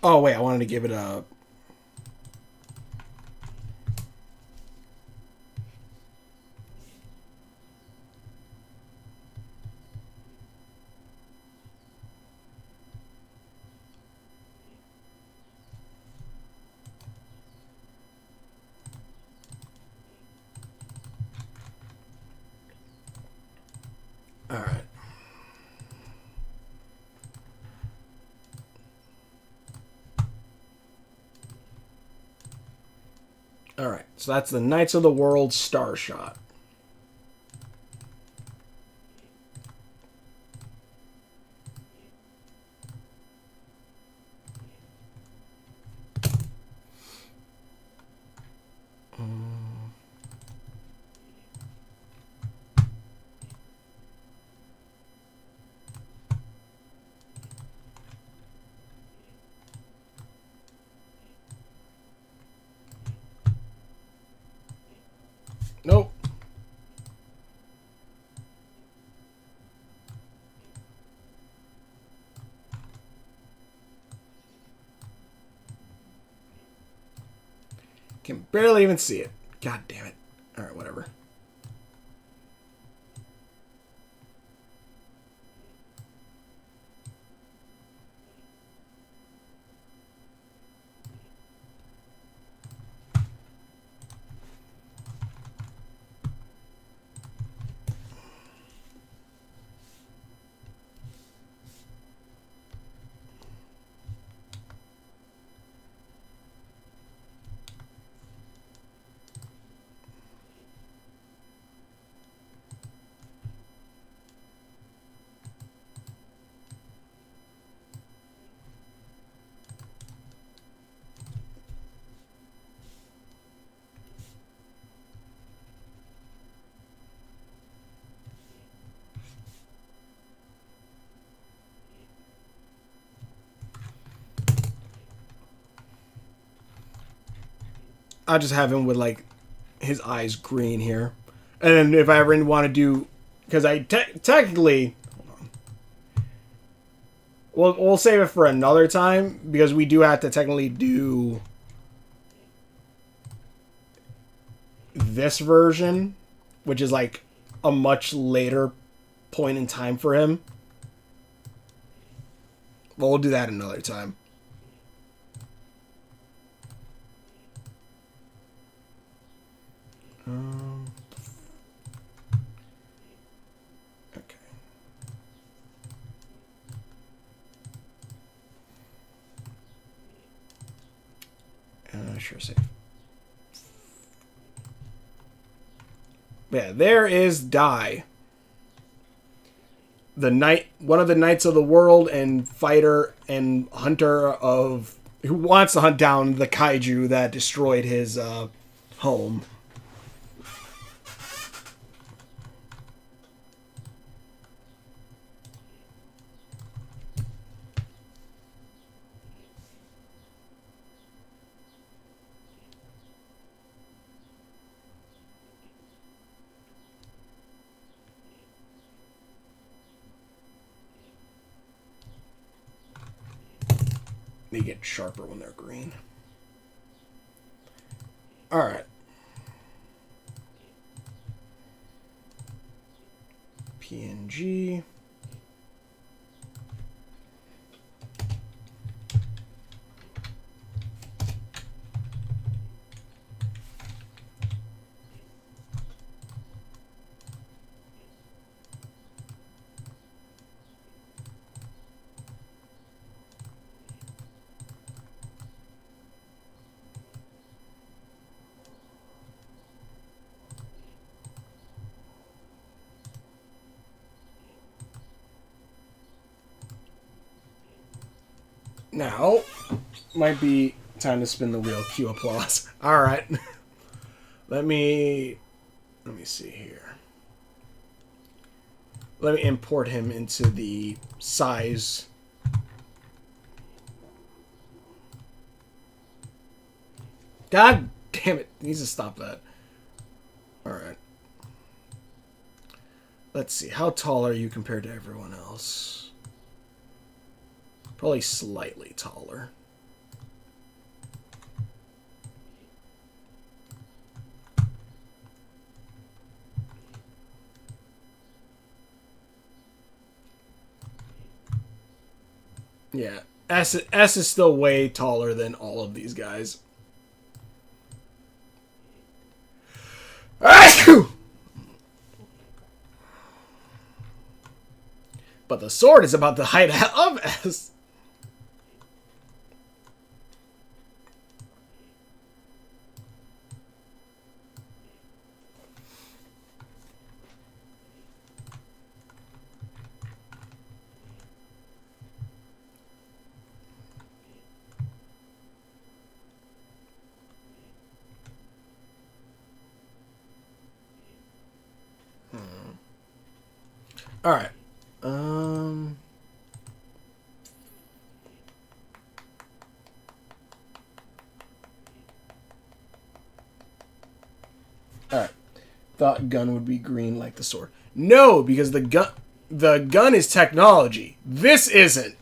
Oh wait, I wanted to give it a. All right. All right, so that's the Knights of the World Star Shot. Nope. Can barely even see it. God damn it. All right, whatever. I'll just have him with like his eyes green here, and then if I ever want to do, because I technically, we'll save it for another time because we do have to technically do this version, which is like a much later point in time for him. But we'll do that another time. Okay. Sure save. Yeah, there is Dai. The knight, one of the knights of the world and fighter and hunter of who wants to hunt down the kaiju that destroyed his home. They get sharper when they're green. Alright. PNG. Now, might be time to spin the wheel. Cue applause. All right. Let me see here. Let me import him into the size. God damn it. Needs to stop that. All right. Let's see. How tall are you compared to everyone else? Probably slightly taller. Yeah, S is still way taller than all of these guys. But the sword is about the height of S. All right. All right. Thought gun would be green like the sword. No, because the gun is technology. This isn't.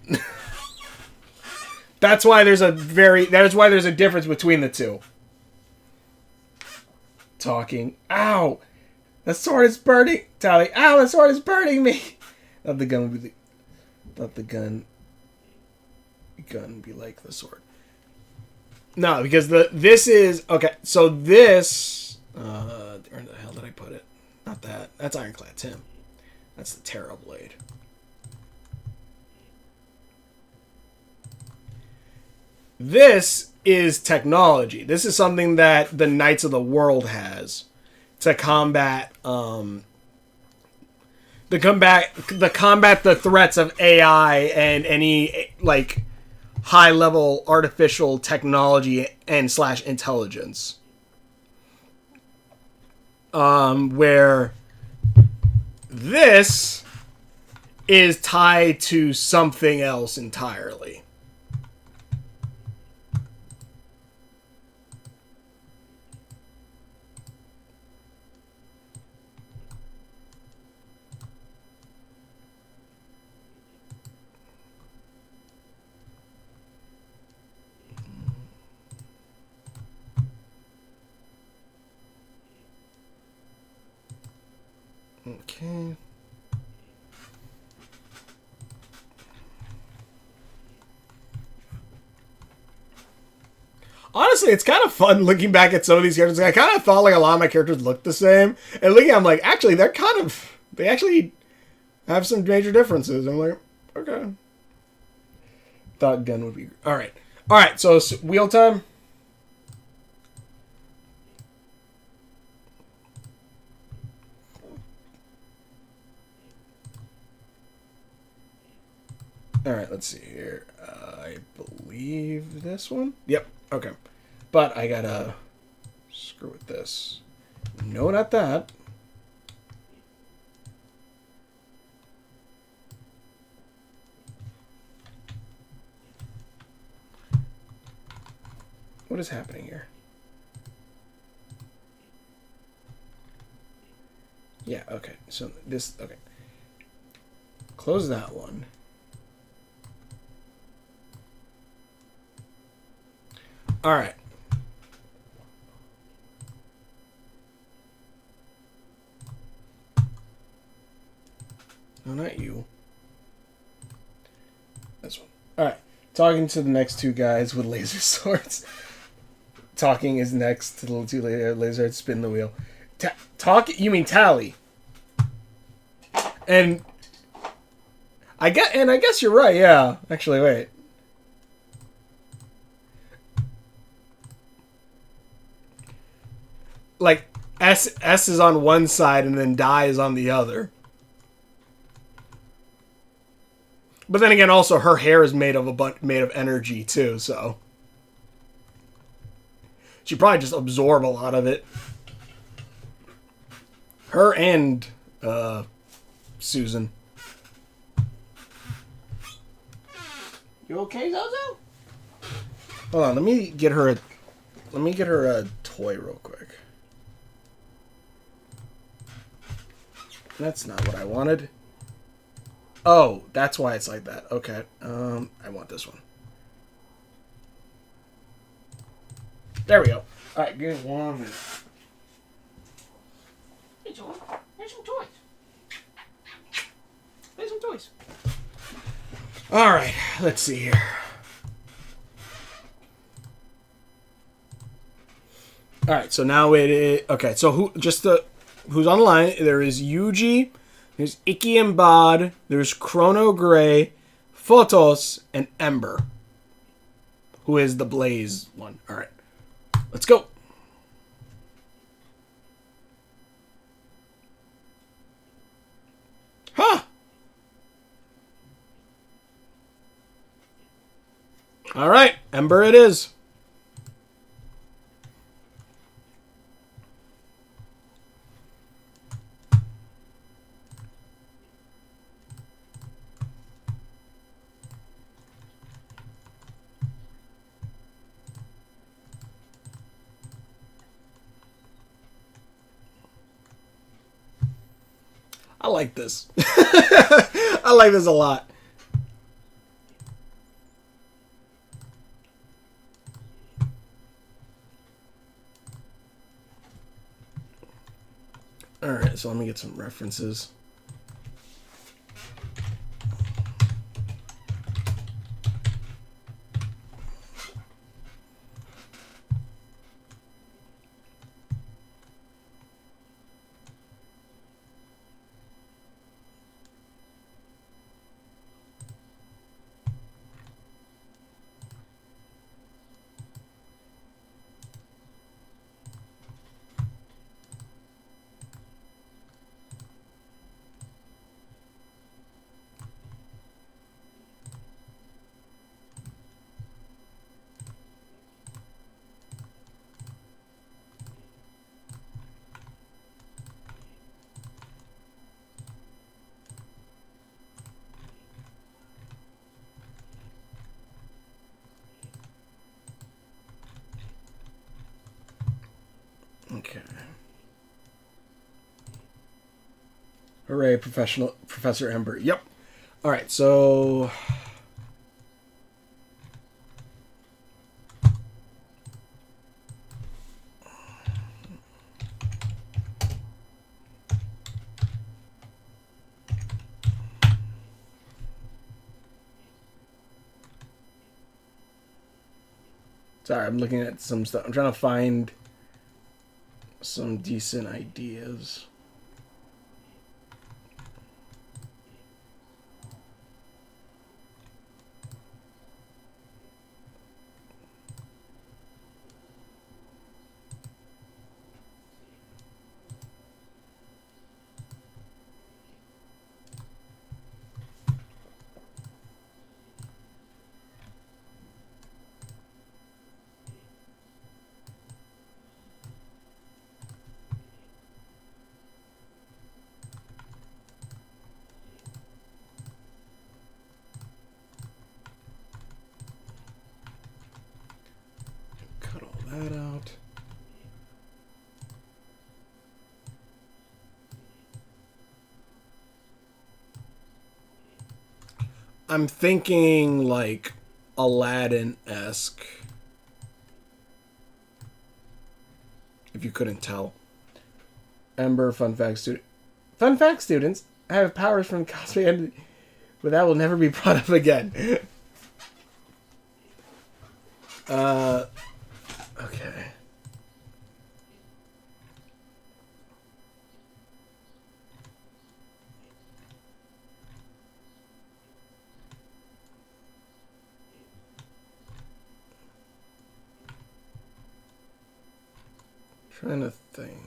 That's why there's a difference between the two. Talking. Ow! The sword is burning. Tally. Ow! The sword is burning me. Thought the gun would be. Thought the gun be like the sword. No, because this is okay. So this. Where the hell did I put it? Not that. That's Ironclad Tim. That's the Terra Blade. This is technology. This is something that the Knights of the World has to combat the threats of AI and any like high level artificial technology and / intelligence. Where this is tied to something else entirely. Okay. Honestly, it's kind of fun looking back at some of these characters. I kind of thought like a lot of my characters looked the same, and looking, I'm like, actually, they actually have some major differences. I'm like, okay. Thought gun would be all right. All right, so wheel time. All right, let's see here. I believe this one. Yep. Okay, but I gotta screw with this. No, not that. What is happening here? Yeah, okay. So this, okay. Close that one. All right. No, not you. This one. All right. Talking to the next two guys with laser swords. Talking is next to the two laser swords. Spin the wheel. Talk. You mean tally? And I guess you're right. Yeah. Actually, wait. Like S is on one side and then die is on the other. But then again, also her hair is made of made of energy too, so she probably just absorb a lot of it. Her and Susan. You okay, Zozo? Hold on, let me get her a toy real quick. That's not what I wanted. Oh, that's why it's like that. Okay. I want this one. There we go. Alright, give me 1 minute. Hey, Joel. Here's some toys. Here's some toys. Alright, let's see here. Alright, so now it is... Okay, so who's on the line? There is Yuji... There's Ikki and Bod, there's Chrono Gray, Photos, and Ember. Who is the Blaze one. Alright. Let's go. Huh! Alright, Ember it is. I like this. I like this a lot. Alright, so let me get some references. Okay. Hooray, Professor Ember. Yep. Alright, so... Sorry, I'm looking at some stuff. I'm trying to find some decent ideas. Cut all that out. I'm thinking like Aladdin-esque. If you couldn't tell. Ember, fun fact student. Fun fact, students. I have powers from cosmic entity, but that will never be brought up again. Okay. Trying to think.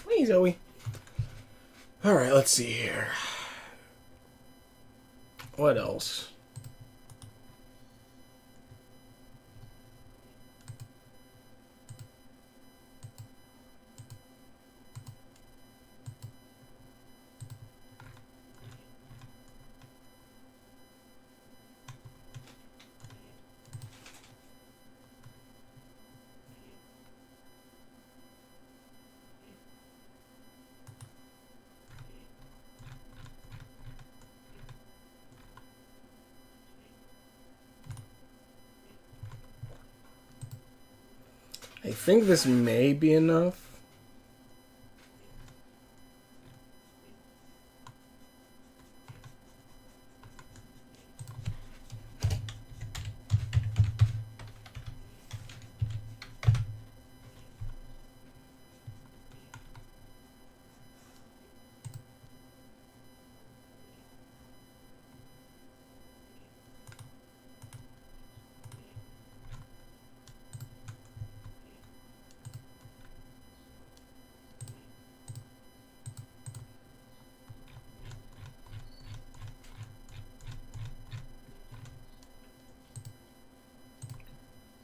Hey, Zoe. Alright, let's see here. What else? I think this may be enough.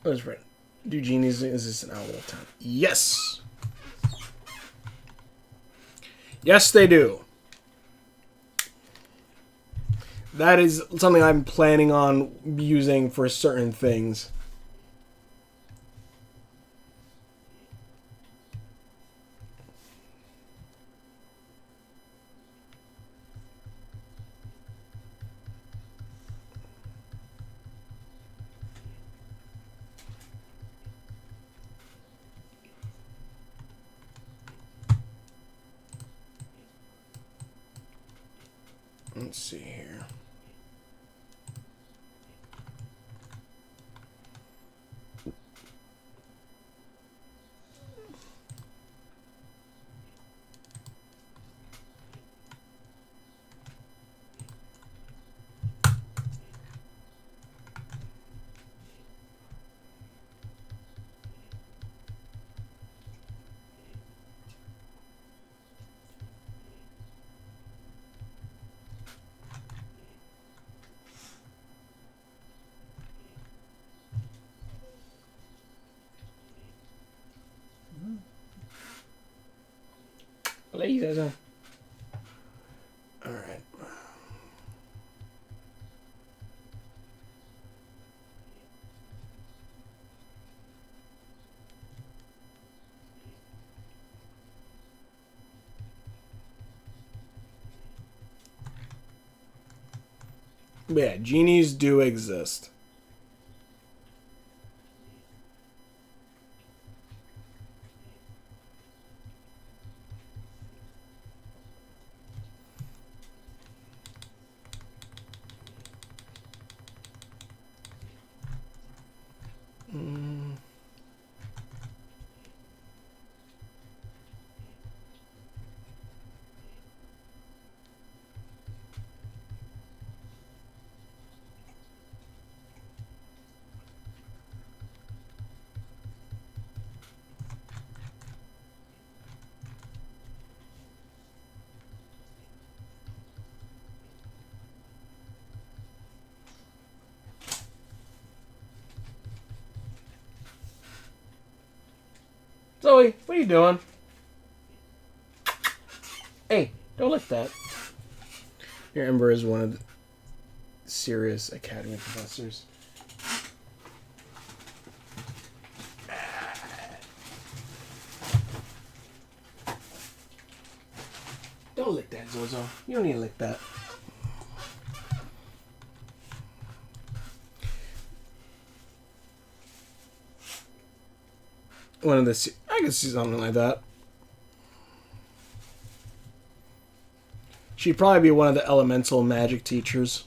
What is right? Do genies exist in our world time? Yes! Yes, they do. That is something I'm planning on using for certain things. Let's see here. Laser. All right. But yeah, genies do exist. Zoe, what are you doing? Hey, don't lick that. Your Ember is one of the serious Academy professors. Don't lick that, Zozo. You don't need to lick that. One of the... I could see something like that. She'd probably be one of the elemental magic teachers.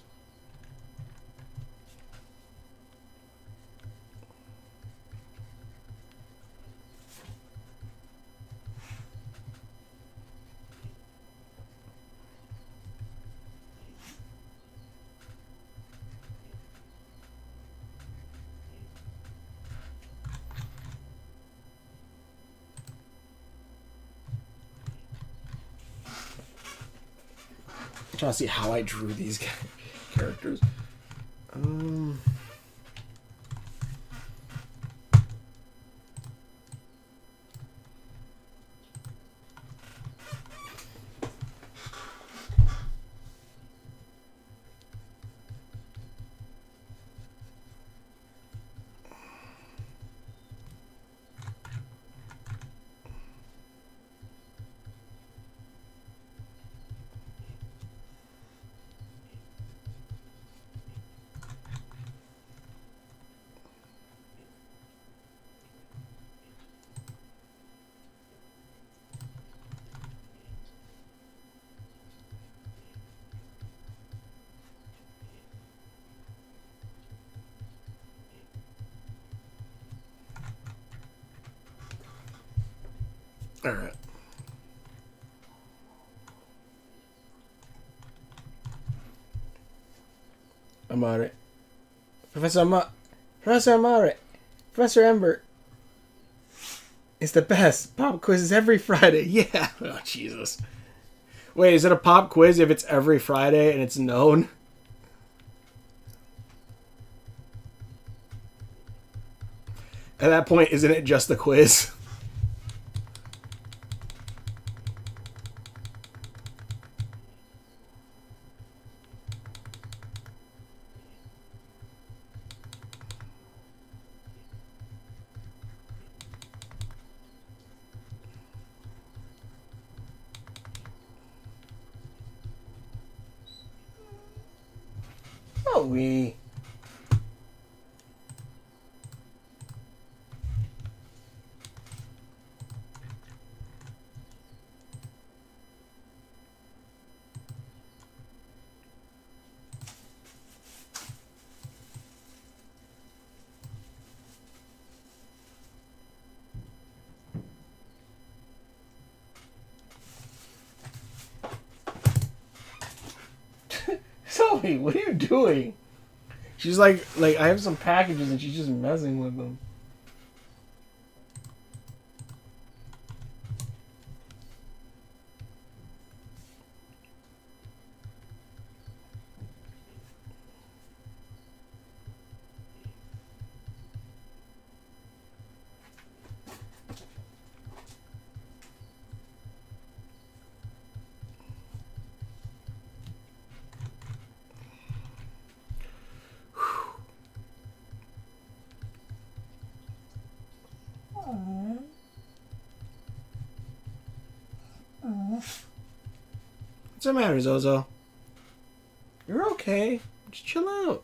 I'm trying to see how I drew these characters. Alright. Amare. Professor Amare. Professor Ember is the best. Pop quizzes every Friday. Yeah. Oh, Jesus. Wait, is it a pop quiz if it's every Friday and it's known? At that point, isn't it just a quiz? Oh, we. Toby, what are you doing? She's like I have some packages and she's just messing with them. What's the matter, Zozo? You're okay. Just chill out.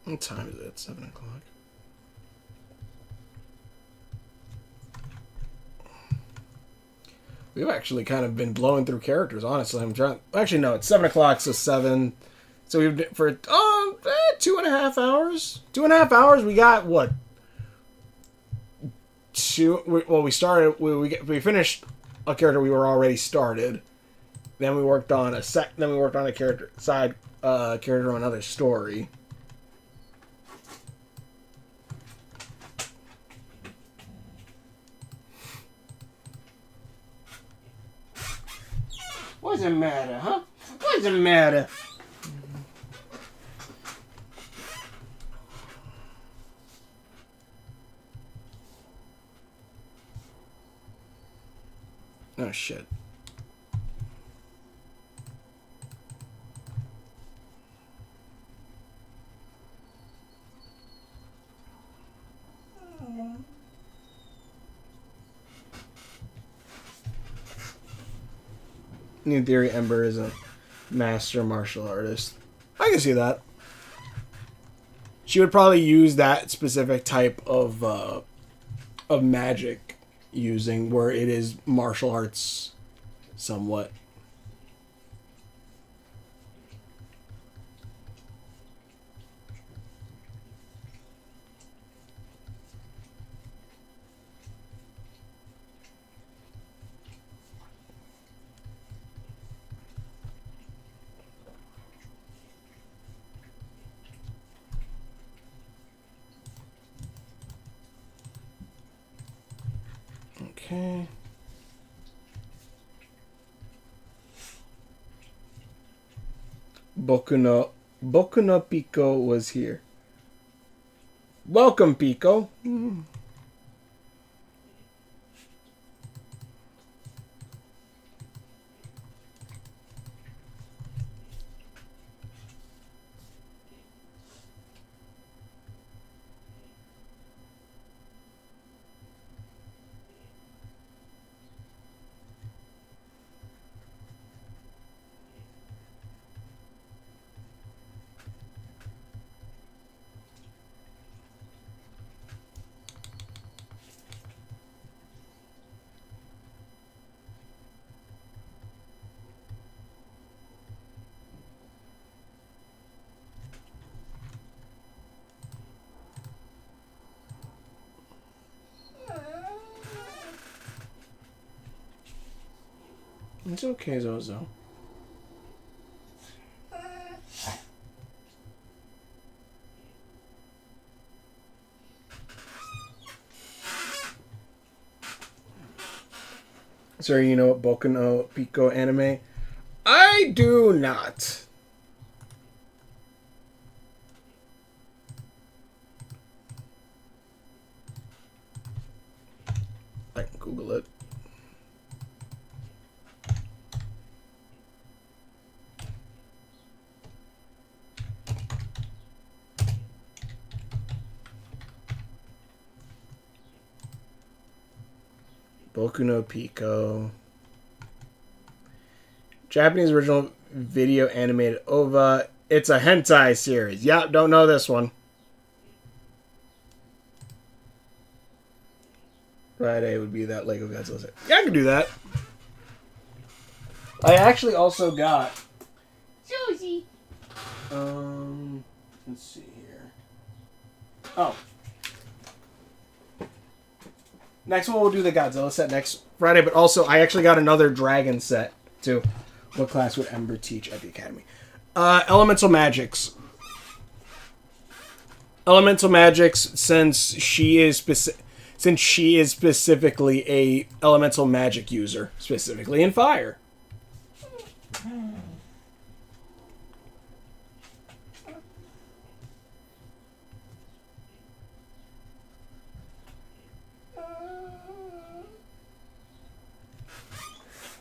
What time is it? 7 o'clock. We've actually kind of been blowing through characters, honestly. I'm trying. Actually, no, it's 7 o'clock, so 7. So we've for 2.5 hours. 2.5 hours. We got what? We started. We finished a character we were already started. Then we worked on a Then we worked on a character character on another story. What's the matter, huh? What's the matter? Oh, shit. In theory, Ember is a master martial artist. I can see that. She would probably use that specific type of magic using where it is martial arts somewhat. Okay. Boku no Pico was here. Welcome, Pico. It's okay, Zozo. Sorry, you know what Boku no Pico anime? I do not. I can Google it. Boku no Pico. Japanese original video animated OVA. It's a hentai series. Yeah, don't know this one. Friday would be that Lego Godzilla set. Yeah, I can do that. I actually also got. Susie. Let's see here. Oh. Next one we'll do the Godzilla set next Friday, but also I actually got another dragon set too. What class would Ember teach at the academy? Elemental magics. Elemental magics, since she is specifically a elemental magic user, specifically in fire.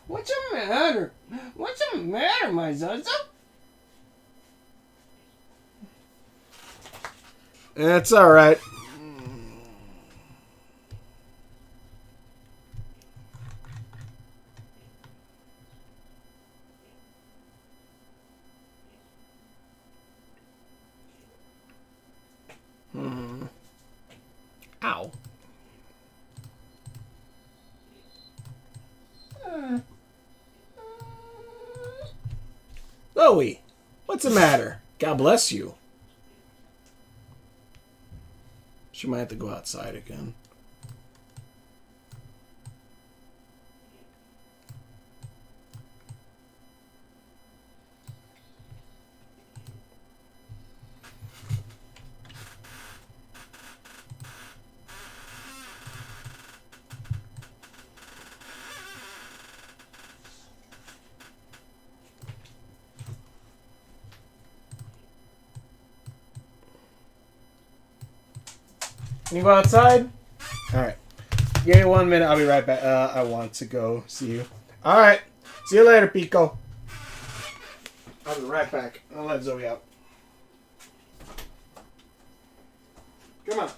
What's the matter? What's the matter, my Zaza? It's all right. Ow. Zoe, what's the matter? God bless you. She might have to go outside again. Can you go outside? Alright. Give me 1 minute, I'll be right back. I want to go see you. Alright. See you later, Pico. I'll be right back. I'll let Zoe out. Come on.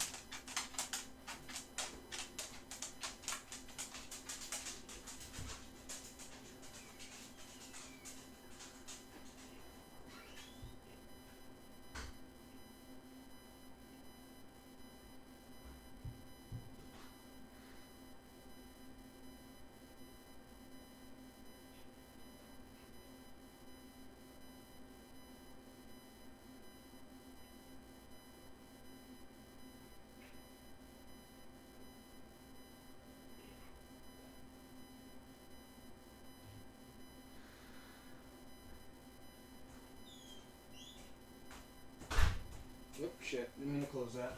Oop, shit. Didn't mean to close that.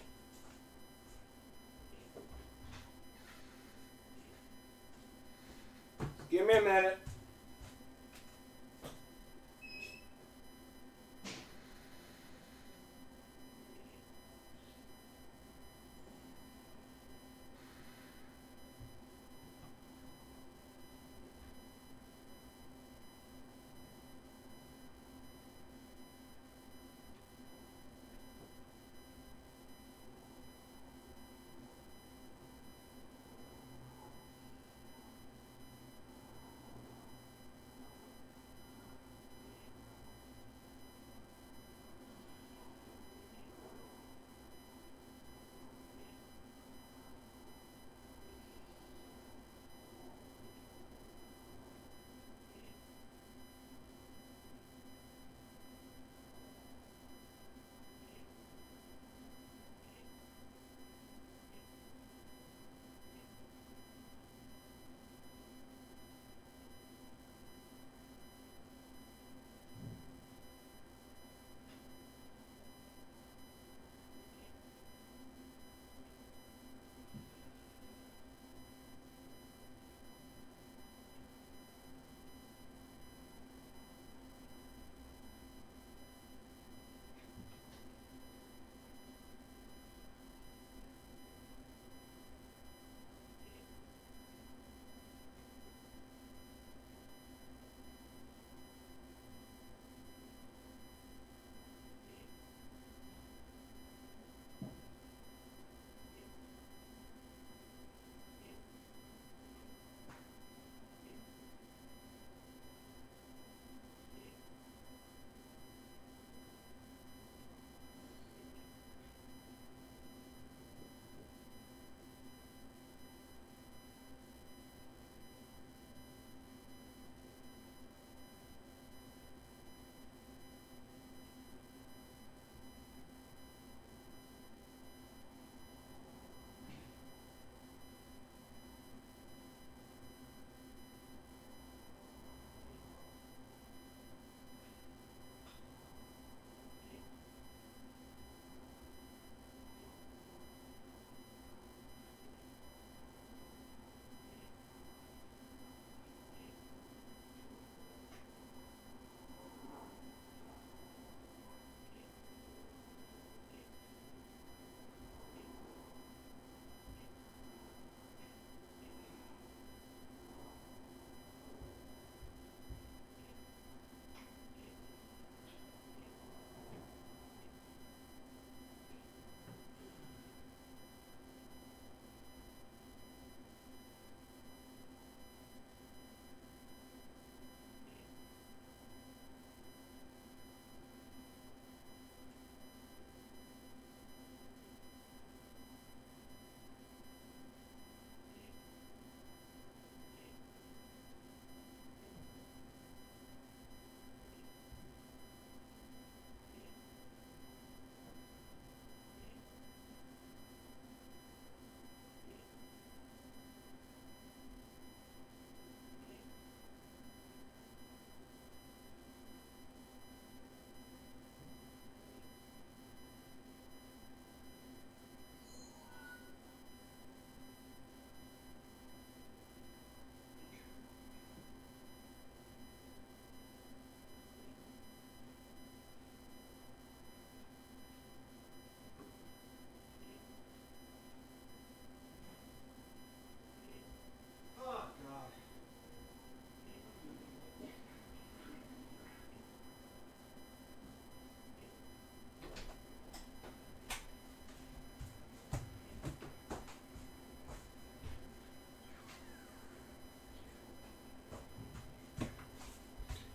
Give me a minute.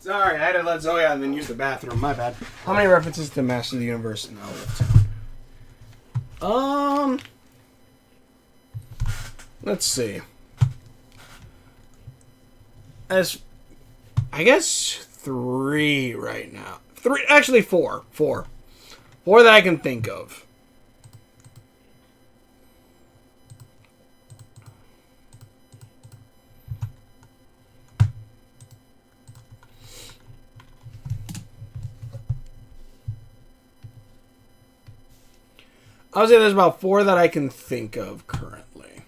Sorry, I had to let Zoe out and then use the bathroom. My bad. How many references to Master of the Universe? No, let's see. I guess 3 right now. 3, actually 4. 4 that I can think of. I would say there's about 4 that I can think of currently.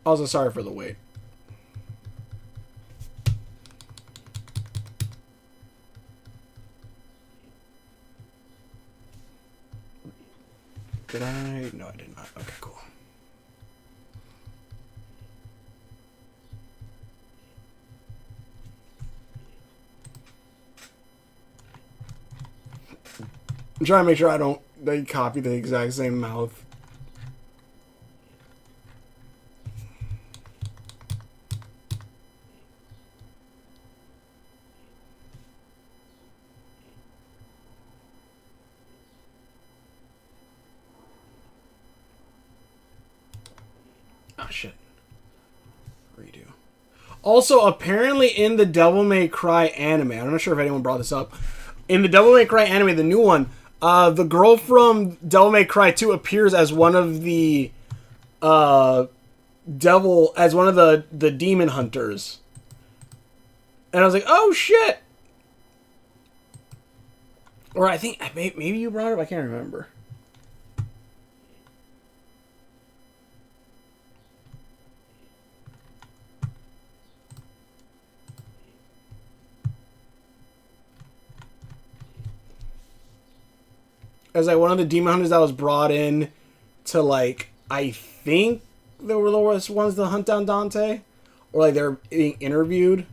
Also, sorry for the wait. Did I? No, I did not. Okay, cool. I'm trying to make sure I don't they copy the exact same mouth. Oh shit. Redo. Also, apparently in the Devil May Cry anime, I'm not sure if anyone brought this up. In the Devil May Cry anime, the new one, the girl from Devil May Cry 2 appears as one of the as one of the demon hunters. And I was like, oh shit! Or I think maybe you brought it up, I can't remember. As like one of the demon hunters that was brought in to like, I think there were the worst ones to hunt down Dante, or like they're being interviewed.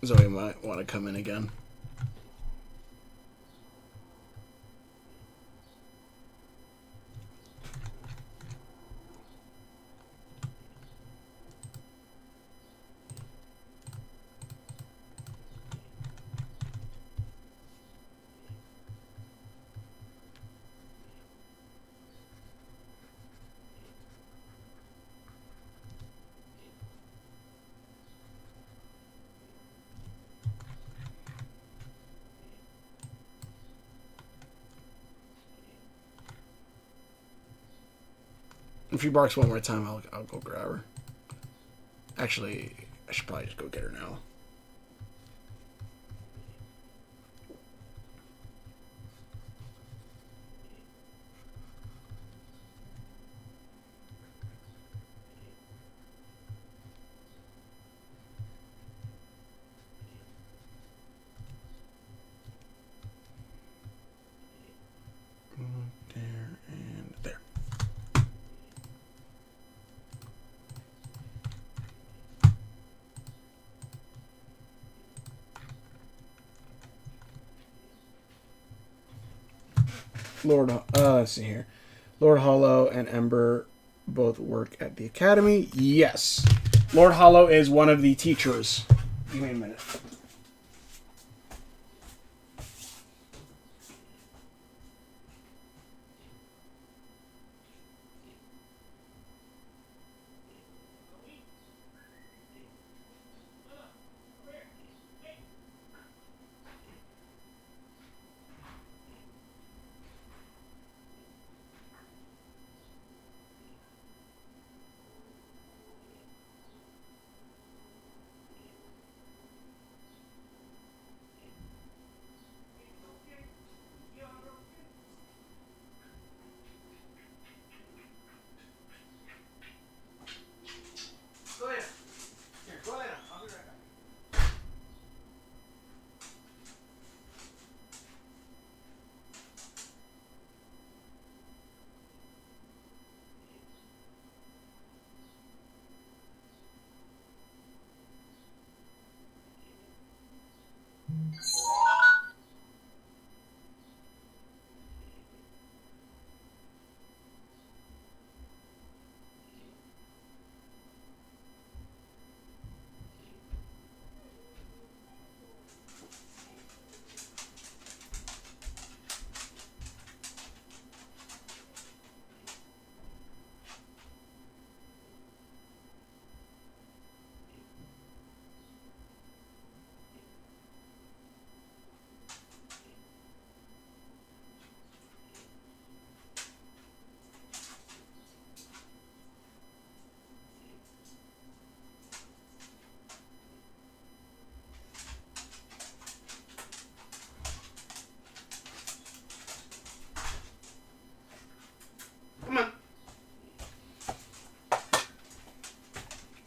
Zoe might want to come in again. If she barks one more time, I'll go grab her. Actually, I should probably just go get her now. There and there. Let's see here. Lord Hollow and Ember both work at the academy. Yes. Lord Hollow is one of the teachers. Give me a minute.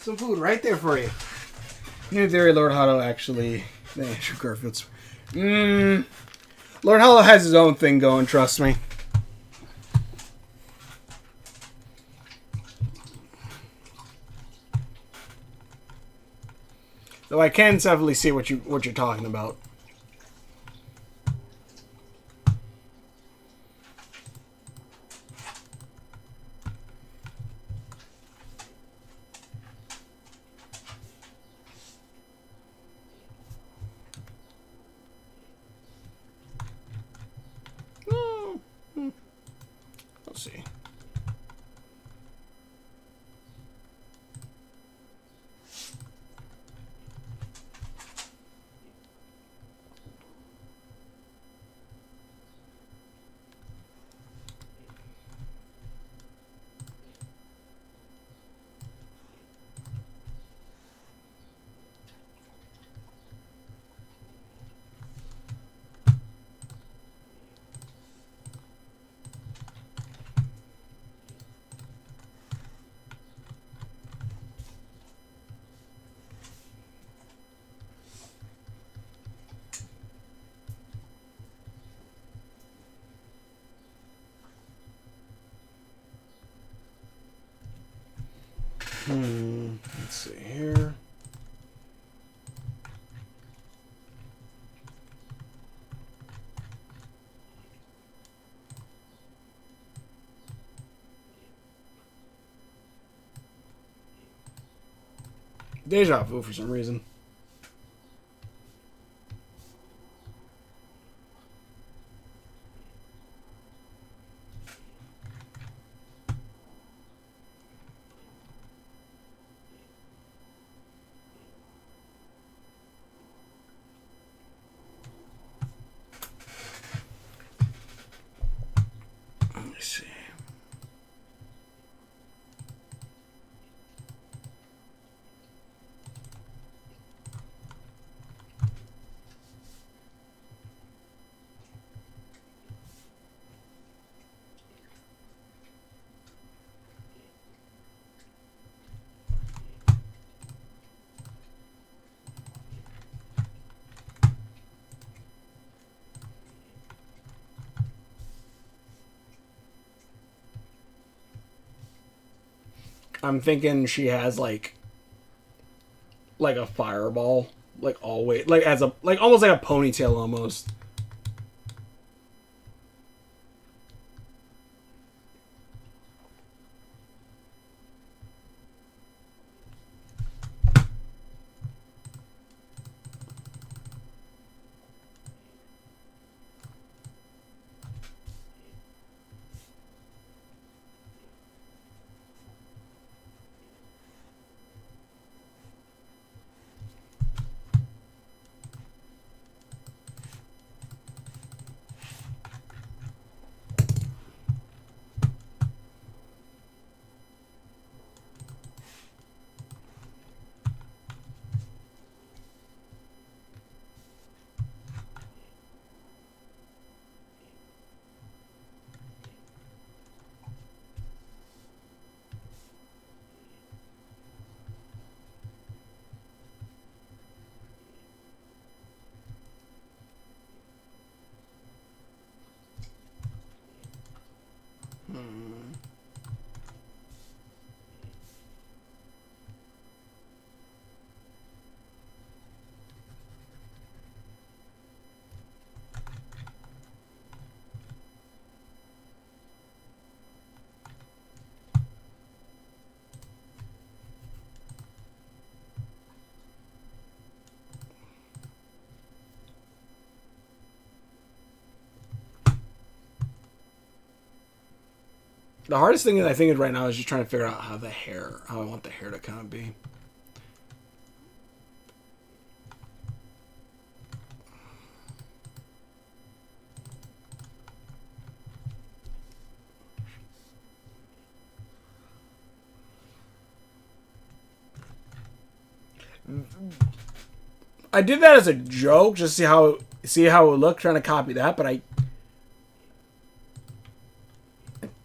Some food right there for you. New theory, Lord Hollow actually... Andrew Garfield's... Lord Hollow has his own thing going, trust me. Though I can definitely see what you're talking about. Let's see. Let's see here. Deja vu for some reason. Let's see. I'm thinking she has like a fireball, like always, like as a like almost like a ponytail almost. The hardest thing that I think is right now is just trying to figure out how I want the hair to kind of be. I did that as a joke, just see how it would look, trying to copy that, but I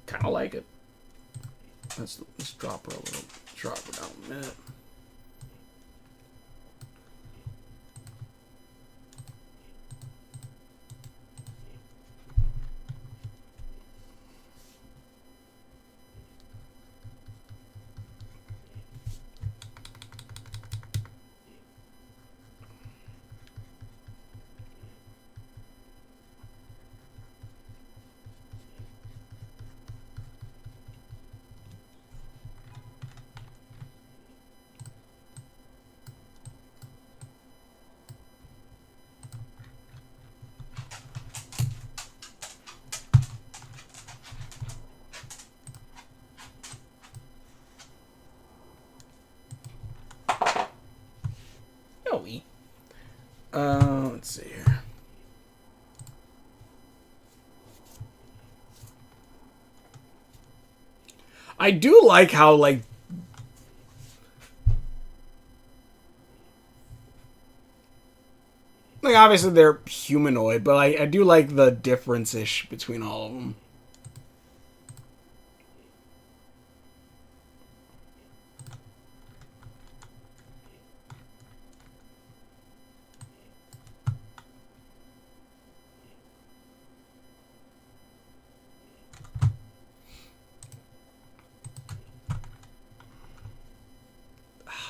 kind of like it. Let's drop her a little, drop her down a minute. Let's see here. I do like how, like, obviously they're humanoid, but I do like the difference-ish between all of them.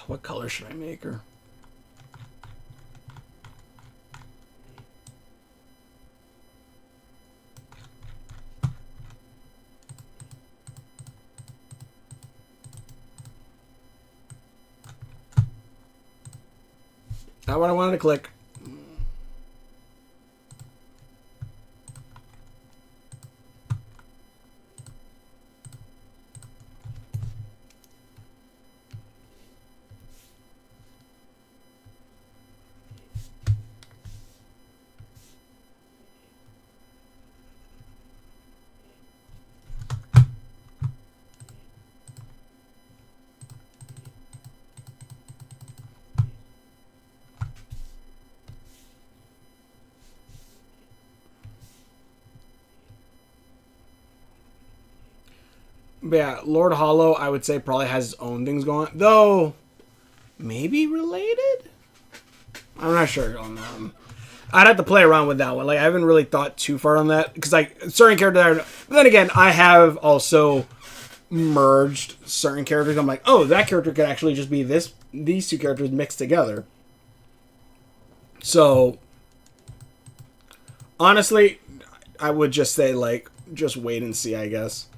What color should I make her? Not what I wanted to click. But yeah, Lord Hollow, I would say, probably has his own things going on. Though, maybe related? I'm not sure on that one. I'd have to play around with that one. Like, I haven't really thought too far on that. Because, like, certain characters... But then again, I have also merged certain characters. I'm like, oh, that character could actually just be these two characters mixed together. So, honestly, I would just say, like, just wait and see, I guess.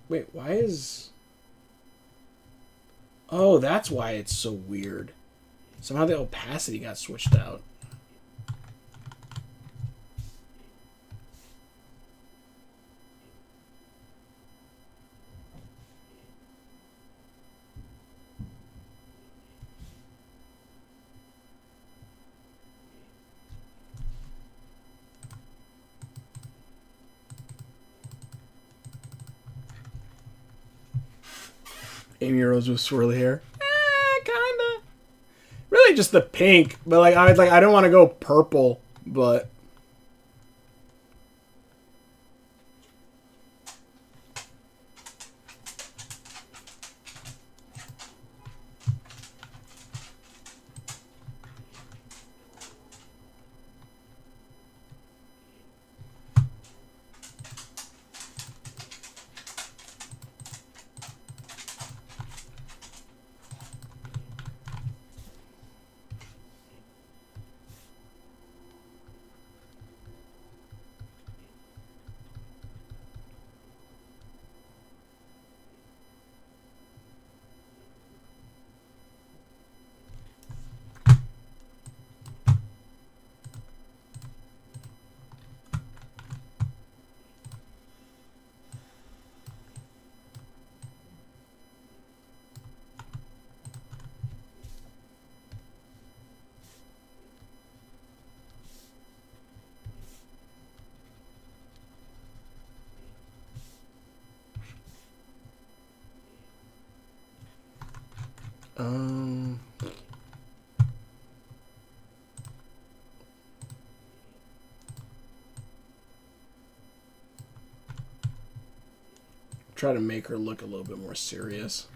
Wait, why is... Oh, that's why it's so weird. Somehow the opacity got switched out. Amy Rose with swirly hair. Kinda. Really just the pink, but I don't want to go purple, but um try to make her look a little bit more serious.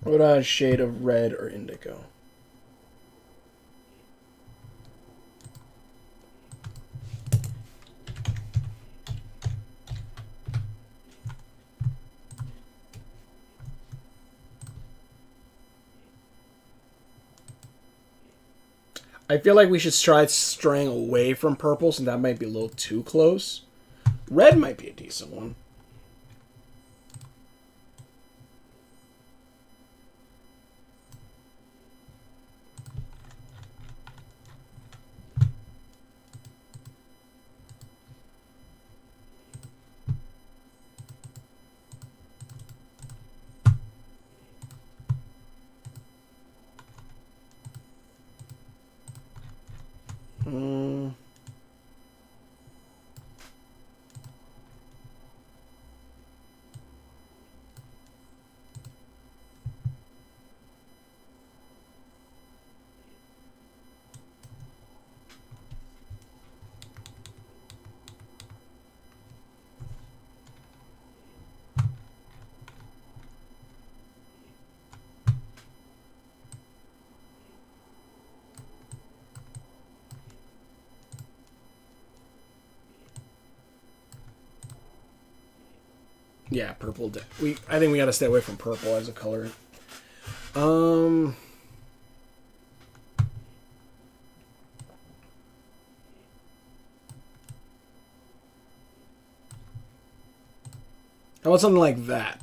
What a shade of red or indigo? I feel like we should try straying away from purple, since that might be a little too close. Red might be a decent one. Yeah, purple. I think we got to stay away from purple as a color. How about something like that?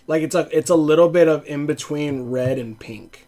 Like it's a little bit of in between red and pink.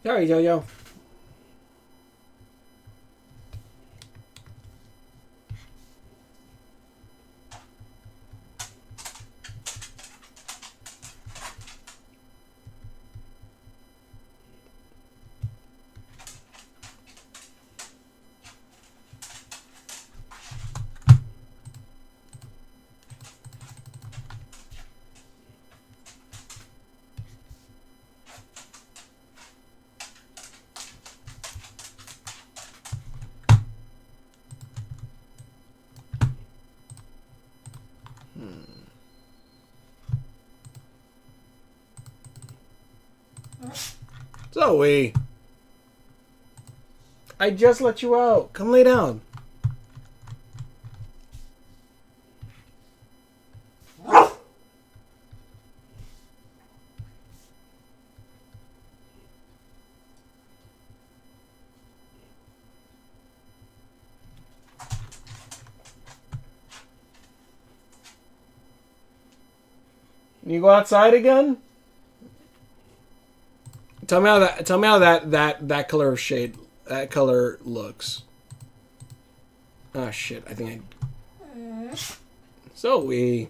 Sorry, Yo-Yo. Zoe, I just let you out. Come lay down. You go outside again? Tell me how that color of shade, that color looks. Oh shit! I think I. Zoe.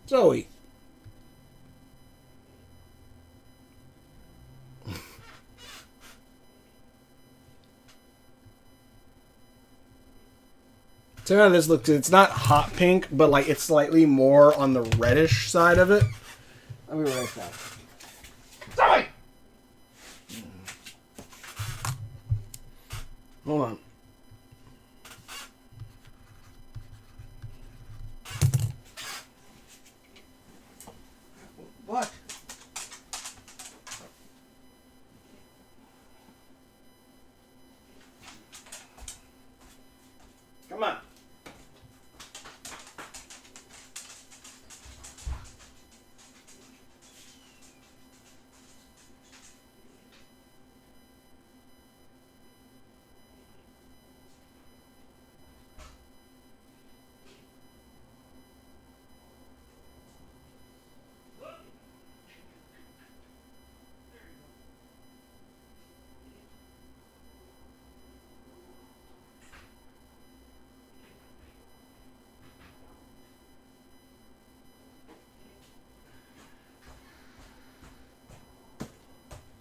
Zoe. Tell me how this looks. It's not hot pink, but like it's slightly more on the reddish side of it. I'll be right back. Stop it! Hold on. What? Come on.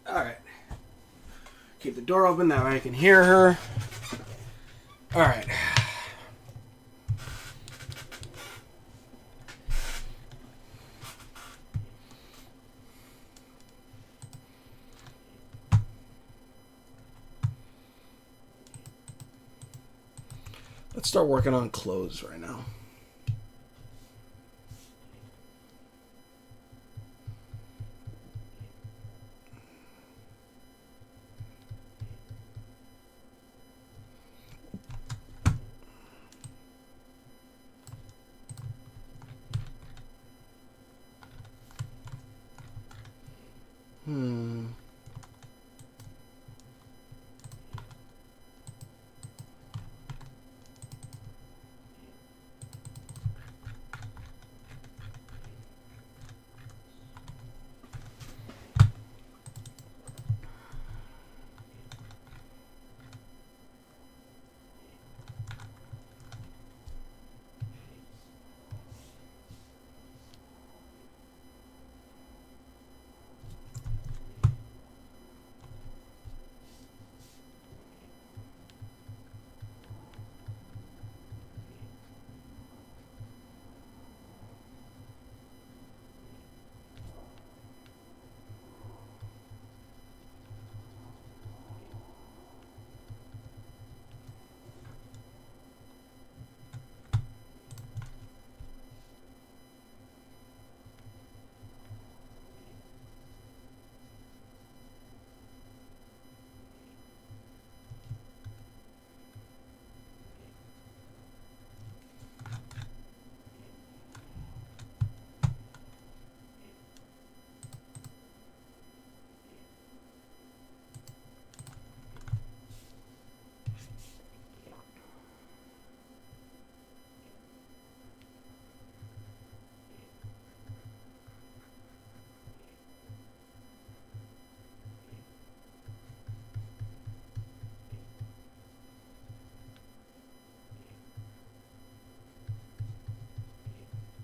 Alright. Keep the door open, that way I can hear her. Alright. Let's start working on clothes right now.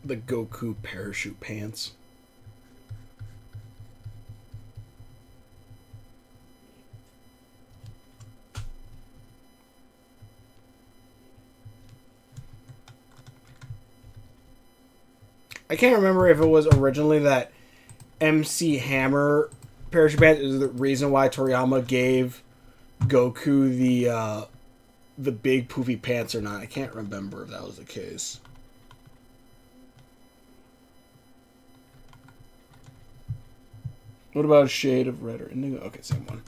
The Goku parachute pants. I can't remember if it was originally that MC Hammer parachute pants is the reason why Toriyama gave Goku the big poofy pants or not. I can't remember if that was the case. What about a shade of red or indigo? Okay, same one.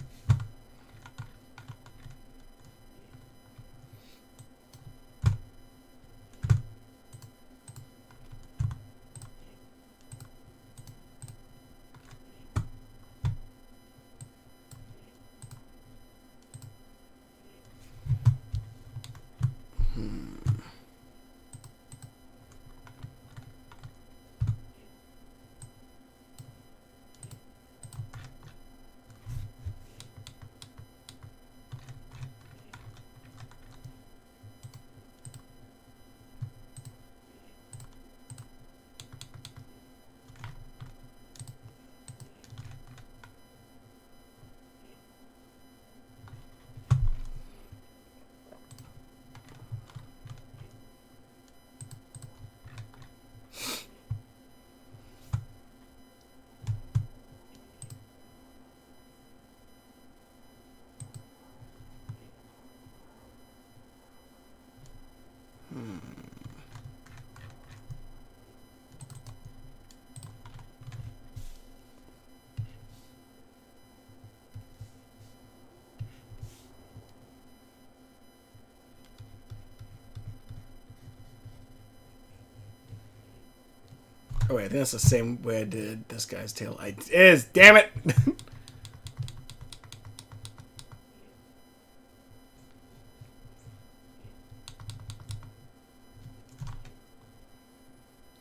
Oh wait, I think that's the same way I did this guy's tail. It is, damn it!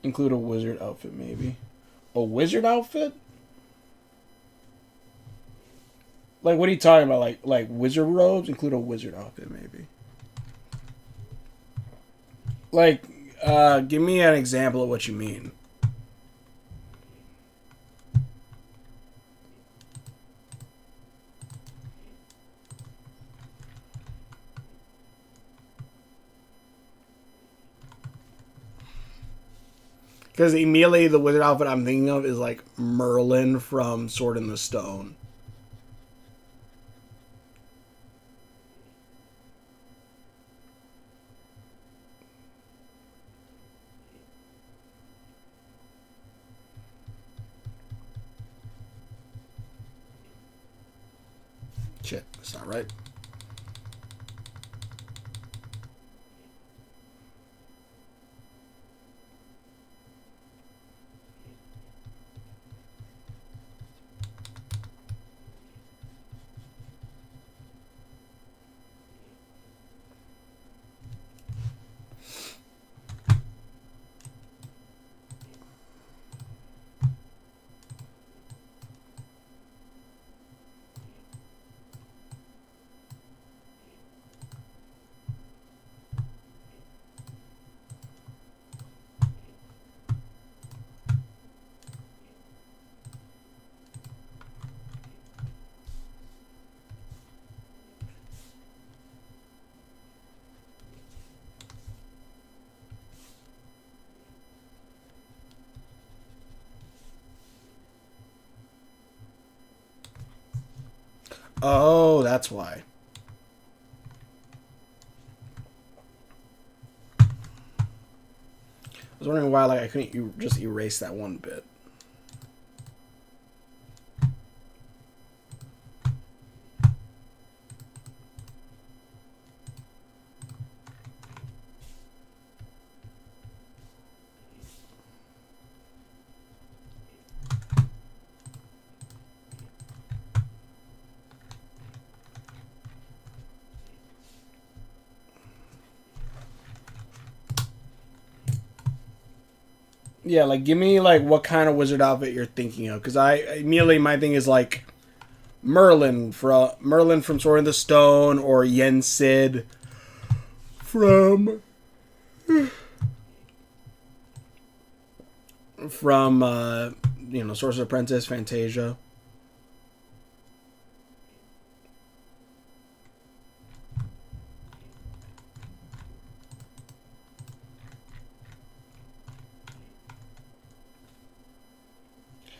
Include a wizard outfit, maybe. A wizard outfit? Like, what are you talking about? Like wizard robes? Include a wizard outfit, maybe. Like, give me an example of what you mean. Because immediately the wizard outfit I'm thinking of is like Merlin from Sword in the Stone. Shit, that's not right. Oh, that's why. I was wondering why, like, I couldn't just erase that one bit. Yeah, like, give me, like, what kind of wizard outfit you're thinking of. Because immediately, my thing is, like, Merlin from Sword in the Stone, or Yen Sid from Sorcerer's Apprentice, Fantasia.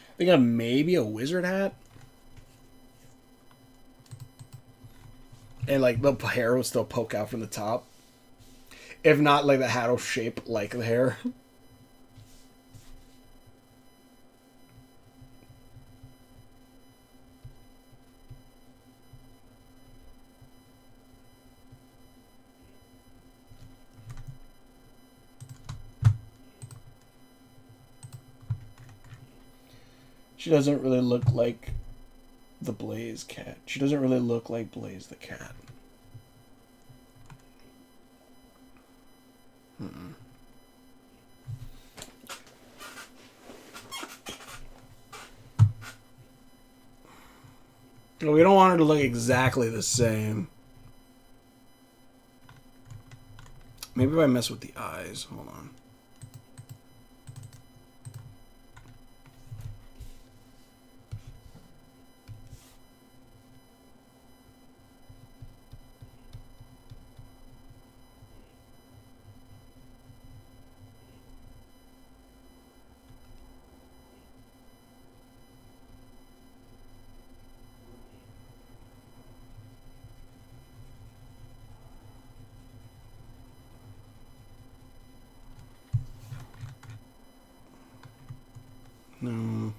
I think of maybe a wizard hat. And, like, the hair will still poke out from the top. If not, like, the hat will shape like the hair. She doesn't really look like the Blaze cat. She doesn't really look like Blaze the cat. We don't want her to look exactly the same. Maybe if I mess with the eyes. Hold on. No.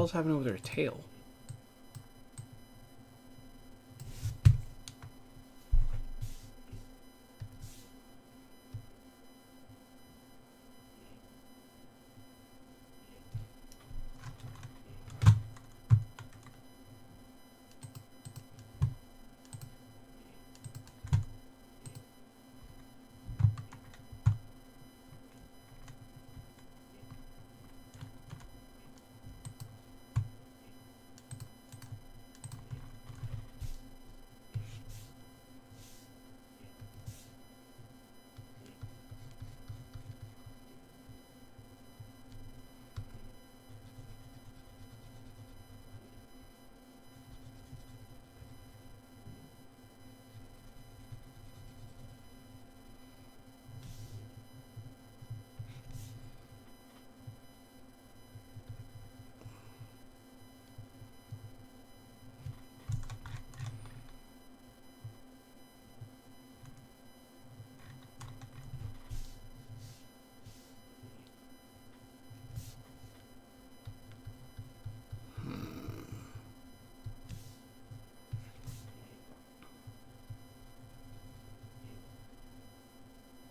hell's happening with her tail?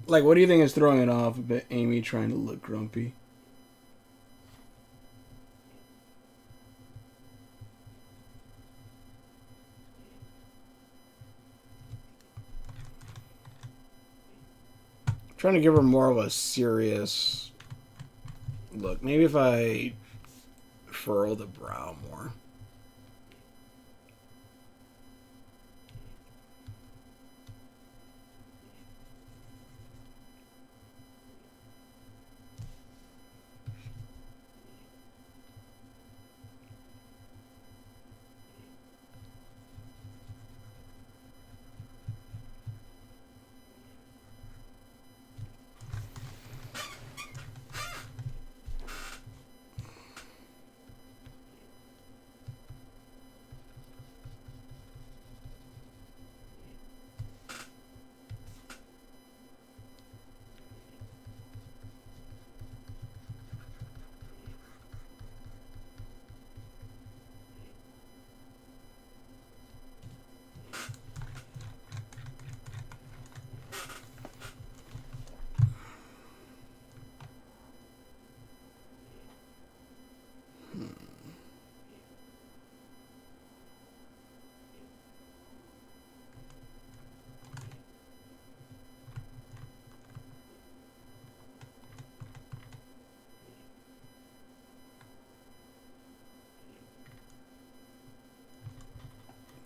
Like, what do you think is throwing it off about Amy trying to look grumpy? Trying to give her more of a serious look. Maybe if I furrow the brow more.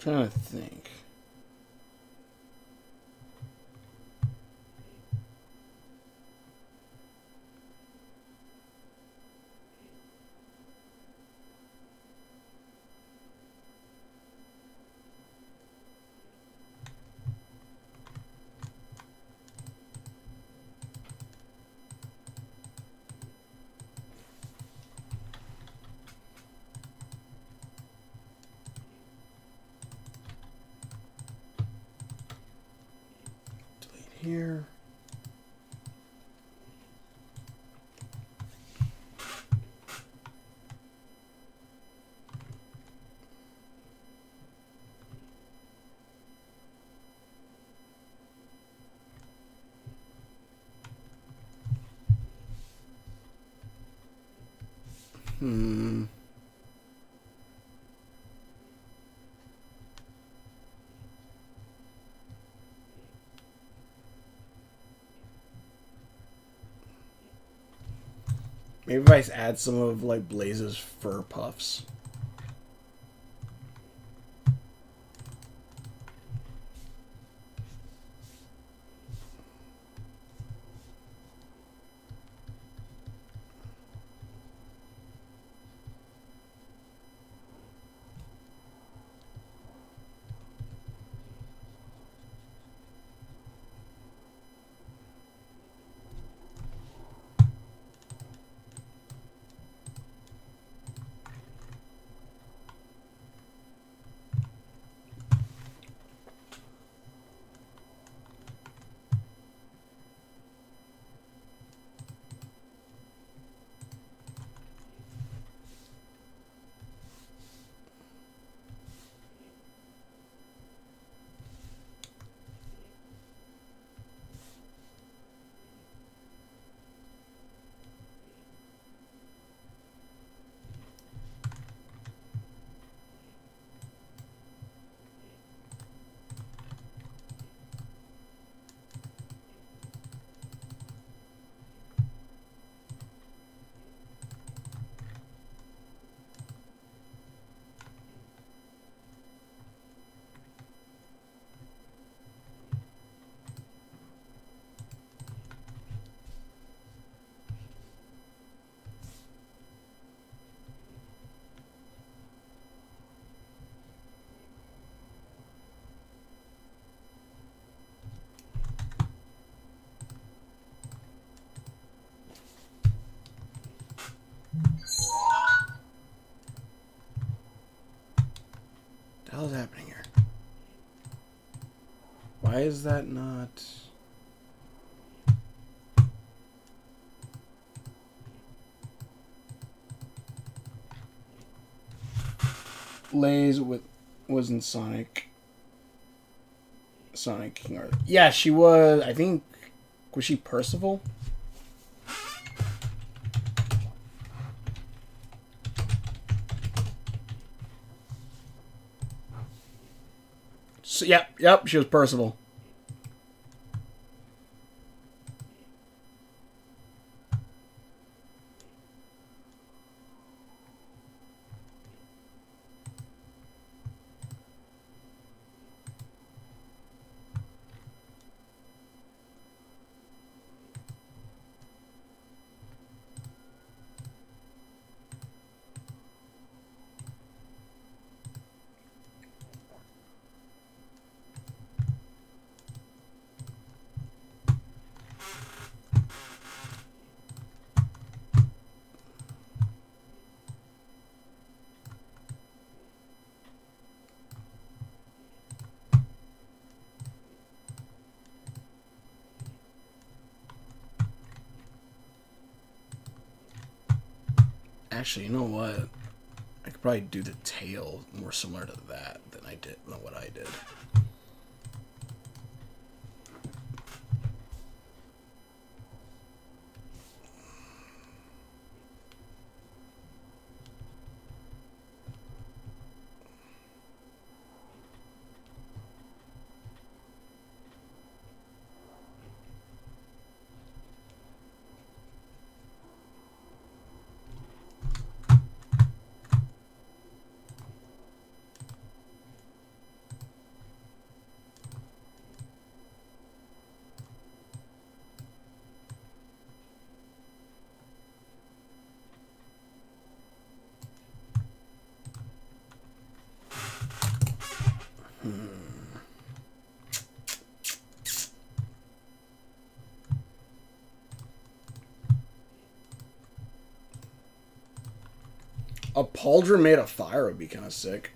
Trying to think. Delete here. Hmm. Maybe if I add some of like Blaze's fur puffs. Why is that not... Lays was in Sonic King Arthur. Yeah, she was. I think, was she Percival? So, yep, she was Percival. Actually, you know what? I could probably do the tail more similar to that than what I did. A pauldron made of fire would be kind of sick.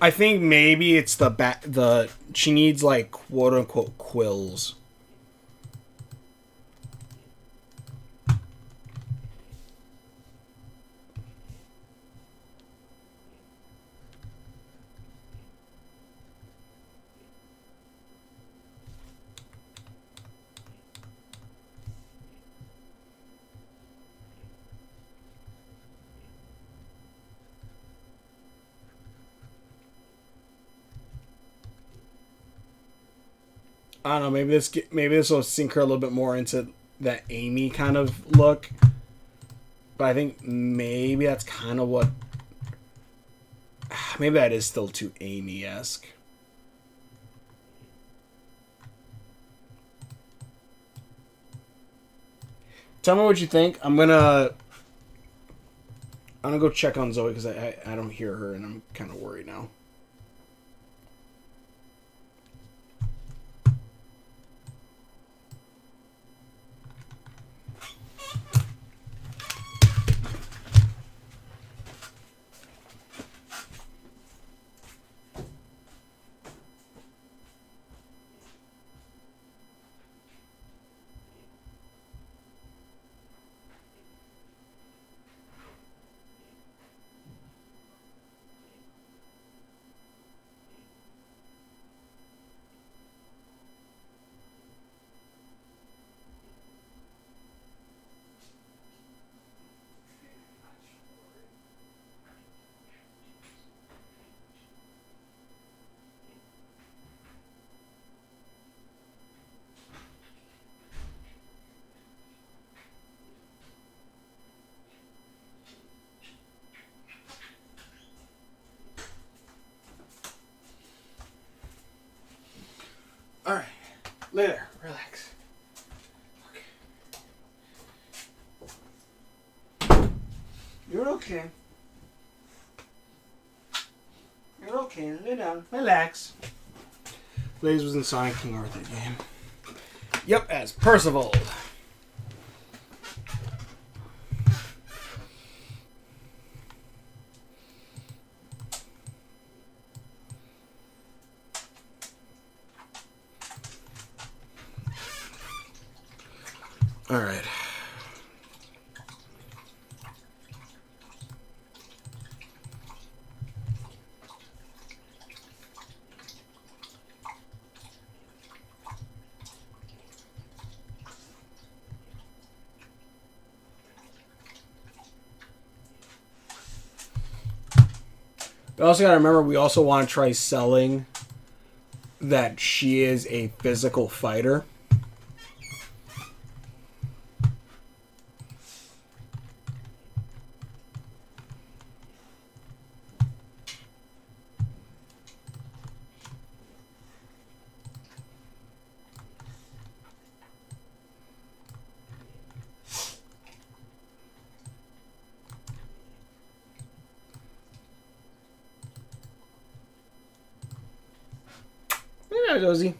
I think maybe it's the she needs like quote unquote quills. I don't know. Maybe this will sink her a little bit more into that Amy kind of look. But I think maybe that's kind of what. Maybe that is still too Amy-esque. Tell me what you think. I'm gonna go check on Zoe because I don't hear her and I'm kind of worried now. Lay there. Relax. Okay. You're okay. You're okay. Lay down. Relax. Blaze was in Sonic King Arthur game. Yep, as Percival. All right. We also got to remember, we also want to try selling that she is a physical fighter. Yeah, Josie.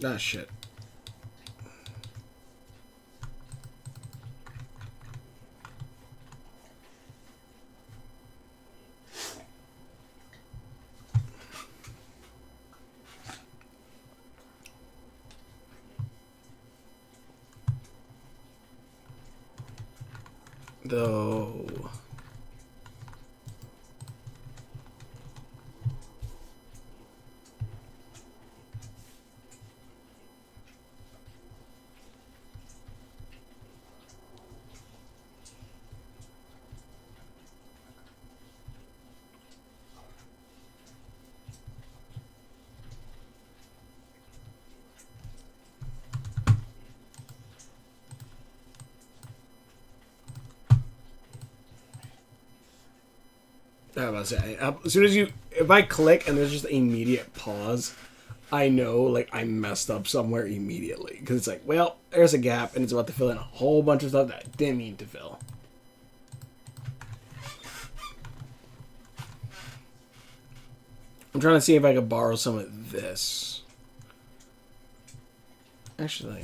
Ah, shit. Though. I was about to say, as soon as if I click and there's just immediate pause, I know, like, I messed up somewhere immediately. Because it's like, well, there's a gap, and it's about to fill in a whole bunch of stuff that I didn't mean to fill. I'm trying to see if I could borrow some of this. Actually...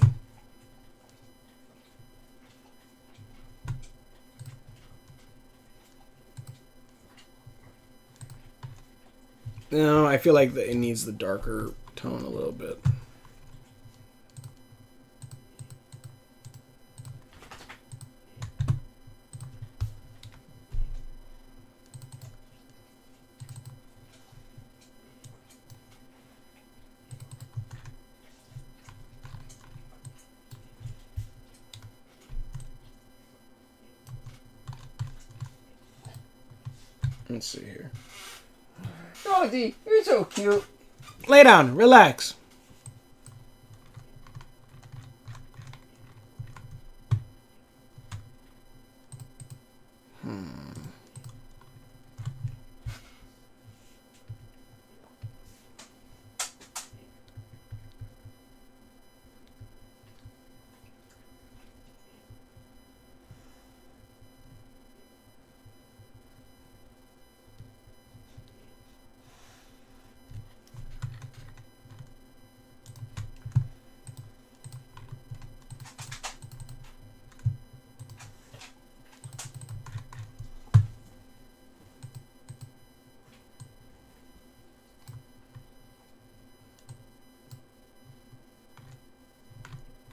No, I feel like it needs the darker tone a little bit. Let's see here. Rosie, you're so cute. Lay down, relax.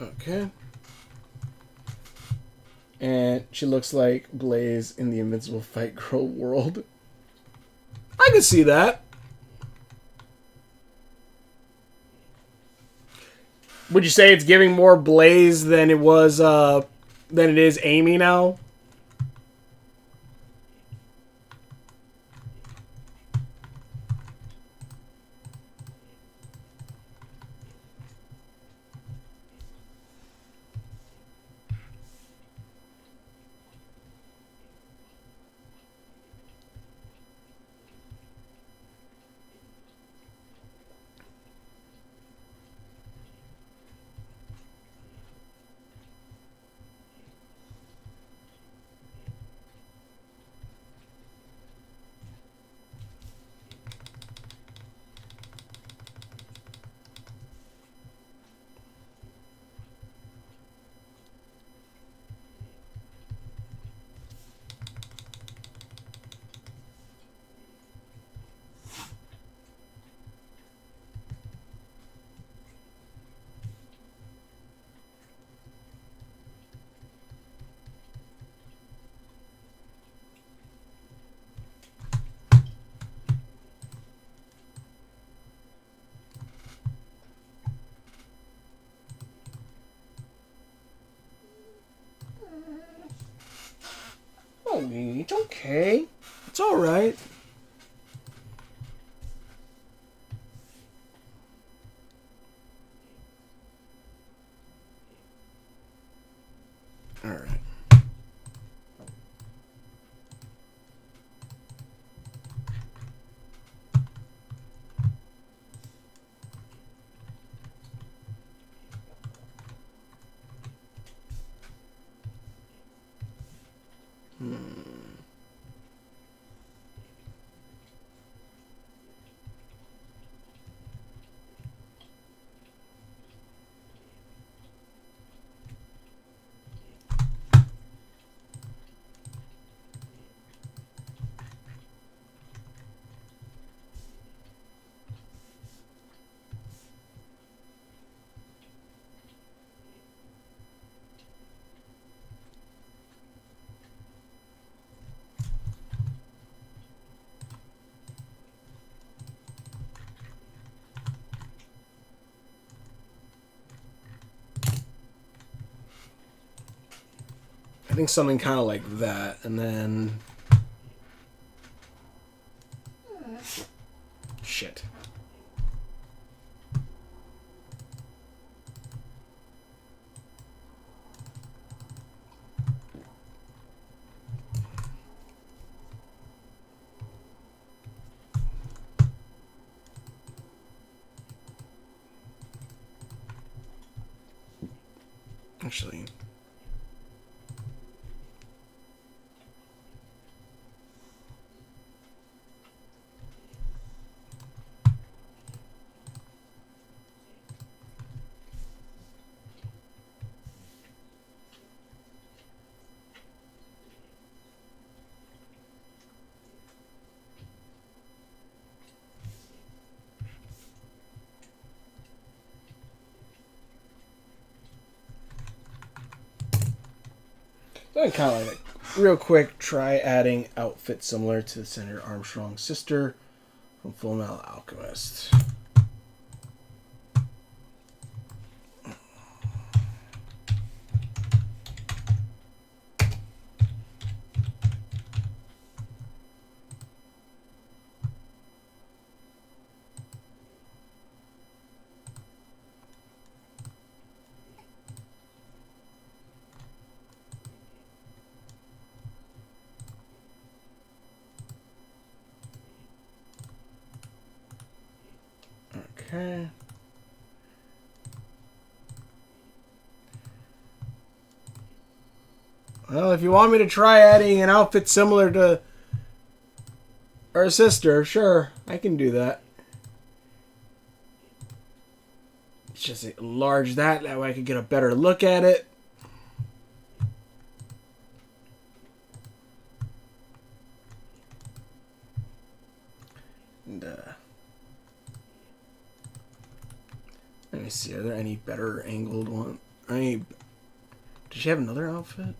Okay. And she looks like Blaze in the Invincible Fight Girl world. I can see that. Would you say it's giving more Blaze than it was, than it is Amy now? okay. It's all right. All right. I think something kind of like that, and then... Shit. Actually... So kind of like that. Real quick, try adding outfit similar to Senator Armstrong's sister from Full Metal Alchemist. Okay. Well, if you want me to try adding an outfit similar to her sister, sure, I can do that. Just enlarge that way I can get a better look at it. And, let me see, are there any better angled one? Does she have another outfit?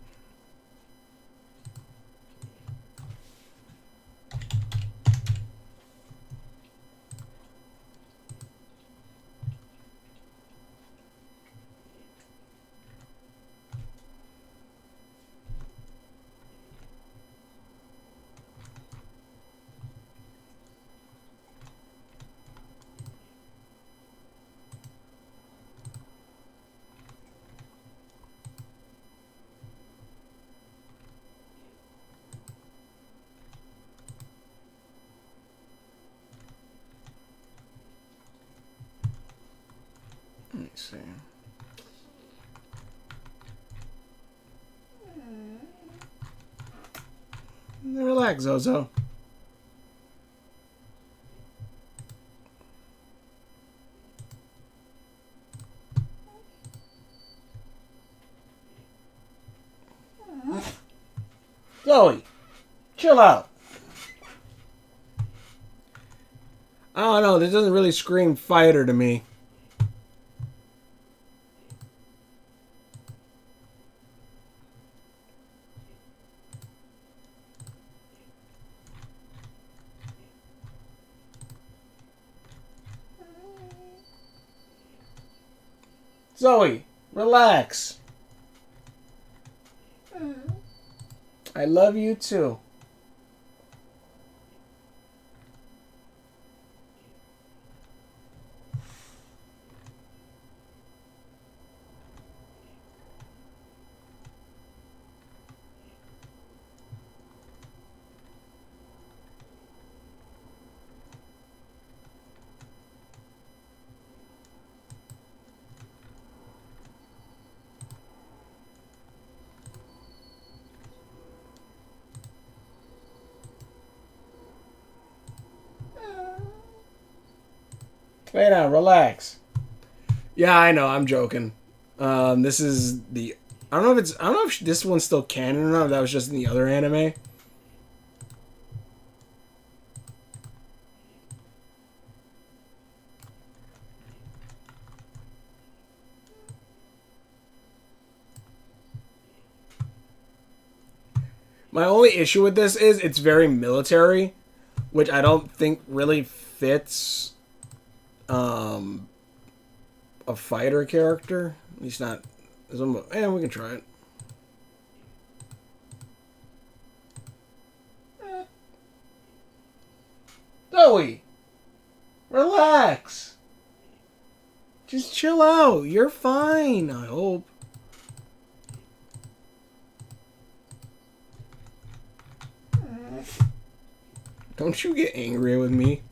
Let me see. Relax, Zozo. Zoe, chill out. I don't know, this doesn't really scream fighter to me. Zoe, relax. I love you too. Lay down, relax. Yeah, I know. I'm joking. This is the. I don't know if it's. I don't know if this one's still canon or not. If that was just in the other anime. My only issue with this is it's very military, which I don't think really fits a fighter character. At least not. Yeah, we can try it. Zoe, relax. Just chill out. You're fine, I hope. Don't you get angry with me.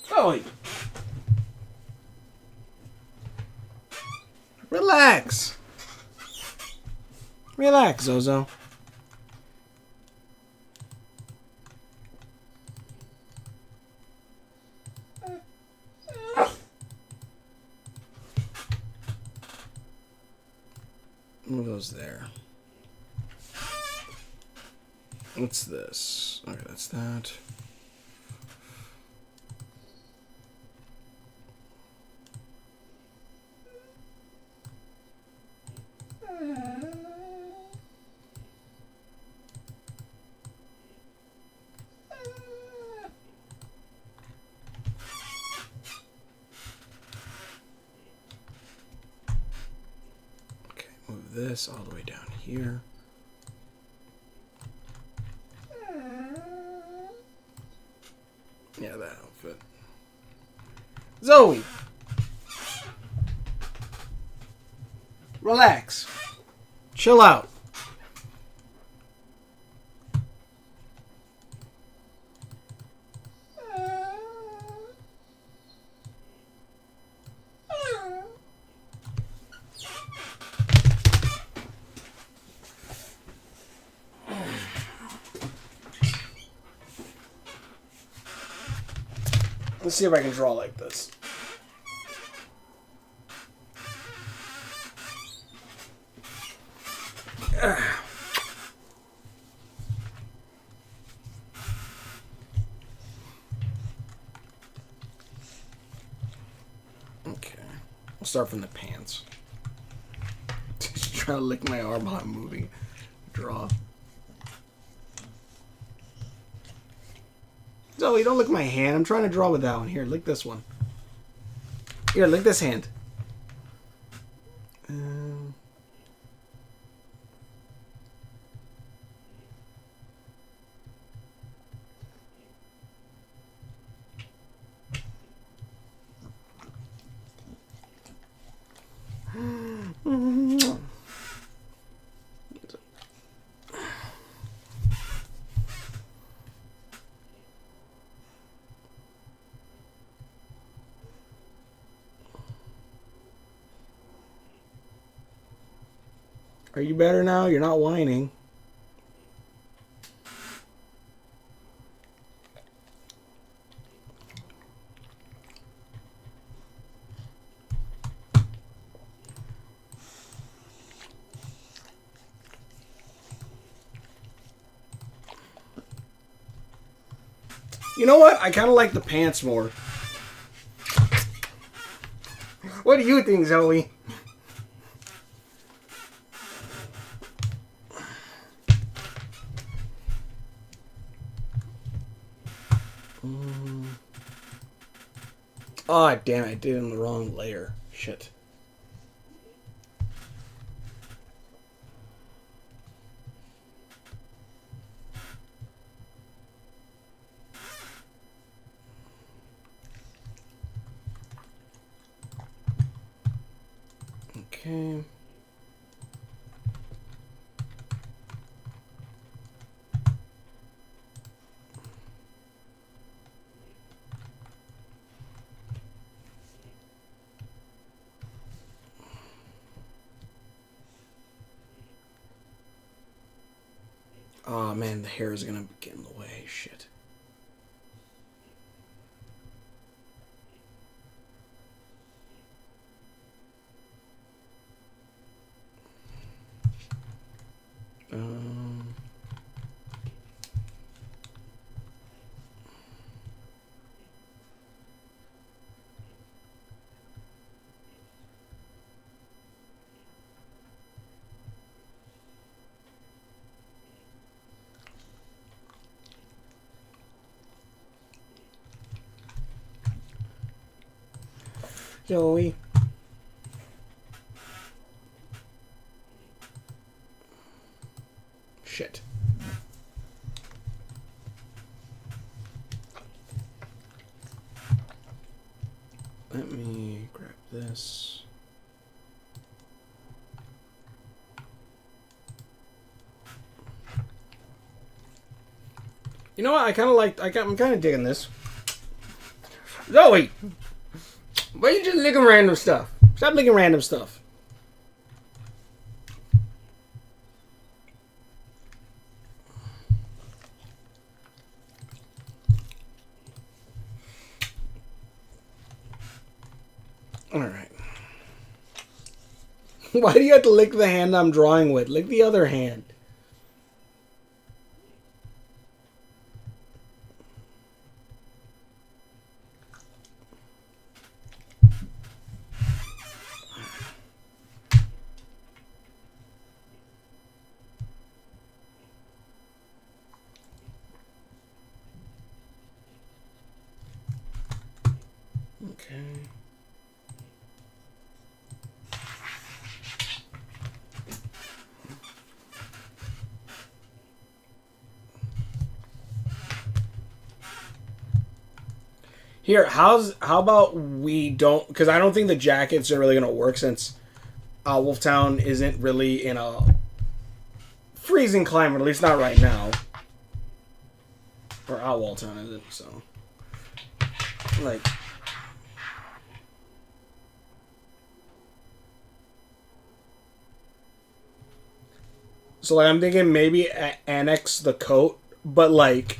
Zoe, Relax. Relax, Zozo. Move those there. What's this? Okay, that's that. Okay, move this all the way down here. Yeah, that outfit. Zoe, relax. Chill out. Let's see if I can draw like this. Okay. We'll start from the pants. Just trying to lick my arm while I'm moving. Draw. Zoe, don't lick my hand. I'm trying to draw with that one. Here, lick this one. Here, lick this hand. Are you better now? You're not whining. You know what? I kind of like the pants more. What do you think, Zoe? Oh, damn it. I did it in the wrong layer. Shit. Okay. Oh man, the hair is gonna get in the way. Shit. Um. Joey. Shit. Let me grab this. You know what? I kind of like. I'm kind of digging this. Zoe, why are you just licking random stuff? Stop licking random stuff. All right. Why do you have to lick the hand I'm drawing with? Lick the other hand. Okay. Here, how about we don't, because I don't think the jackets are really going to work since Wolftown isn't really in a freezing climate, at least not right now. Or Wolftown isn't, so. Like. So, like, I'm thinking maybe annex the coat, but, like,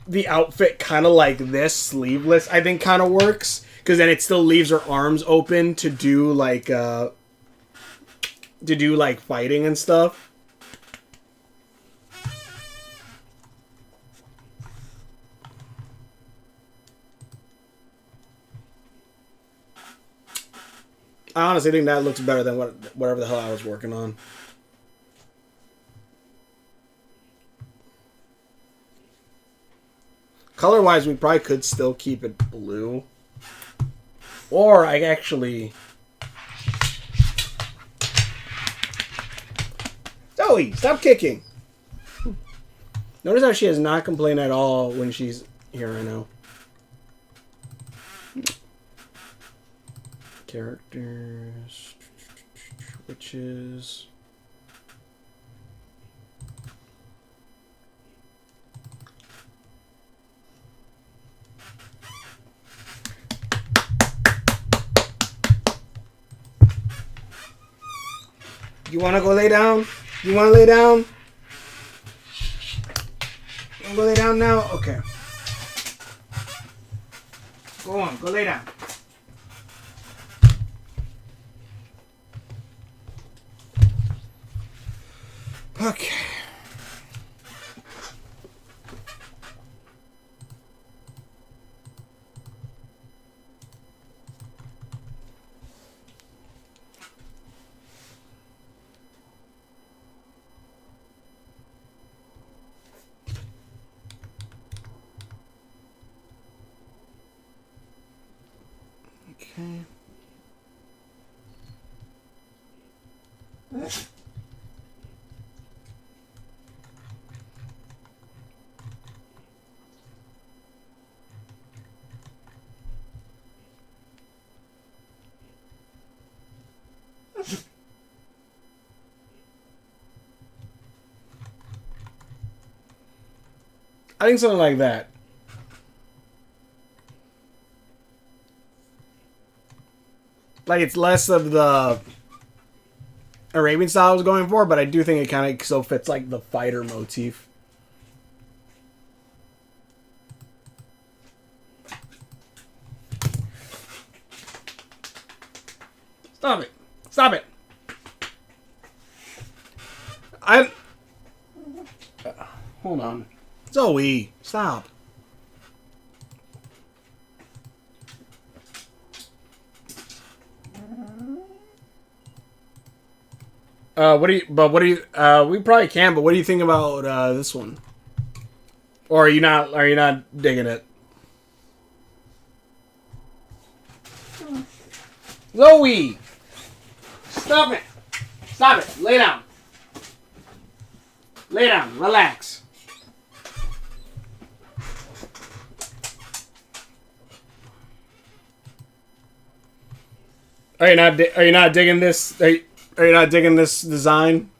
the outfit kind of like this, sleeveless, I think kind of works. Because then it still leaves her arms open to do, like, fighting and stuff. I honestly think that looks better than whatever the hell I was working on. Color-wise, we probably could still keep it blue. Or I actually... Zoe, stop kicking! Notice how she has not complained at all when she's here right now. Characters... Witches... You want to go lay down? You want to lay down? You want to go lay down now? Okay. Go on, go lay down. Okay. Okay. I think something like that. Like, it's less of the Arabian style I was going for, but I do think it kind of still fits like the fighter motif. Stop it! Stop it! Hold on. Zoe, stop. What do you, we probably can, but what do you think about, this one? Or are you not digging it? Zoe! Stop it! Stop it! Lay down! Lay down, relax. Are you not digging this? Are you not digging this design?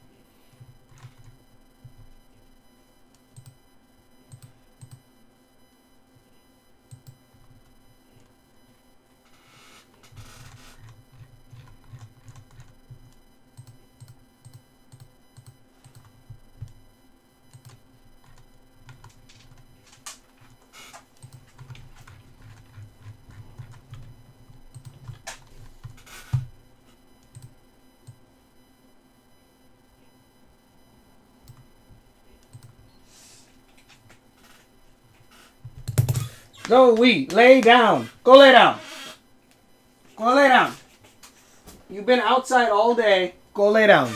Zoe, lay down. Go lay down. Go lay down. You've been outside all day. Go lay down.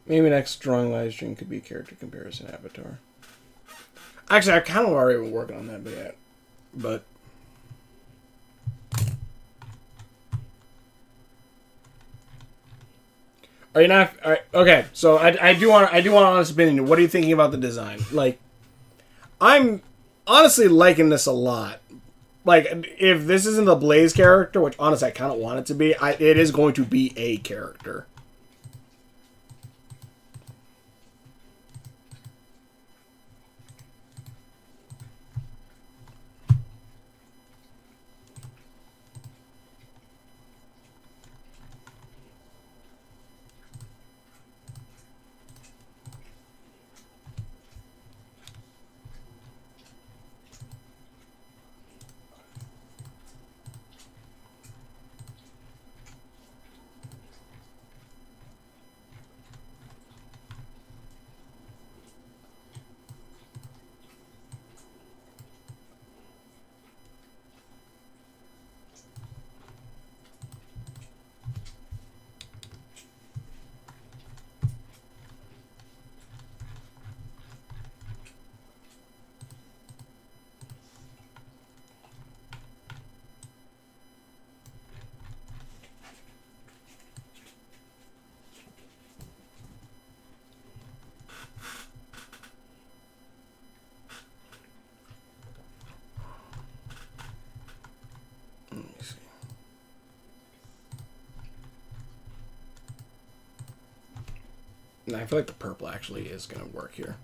Maybe next drawing live stream could be character comparison avatar. Actually, I kind of already been working on that, but are you not? Okay, so I do want an honest opinion. What are you thinking about the design? Like, I'm honestly liking this a lot. Like, if this isn't the Blaze character, which honestly I kind of want it to be, it is going to be a character. And I feel like the purple actually is going to work here.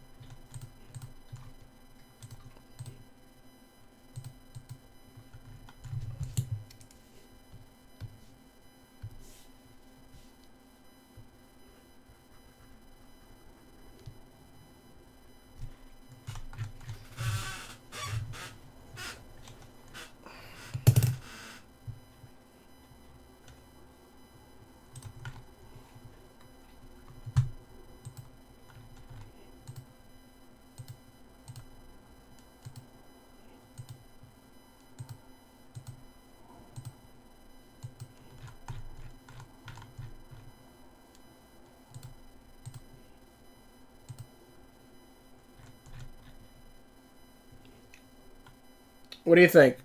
What do you think?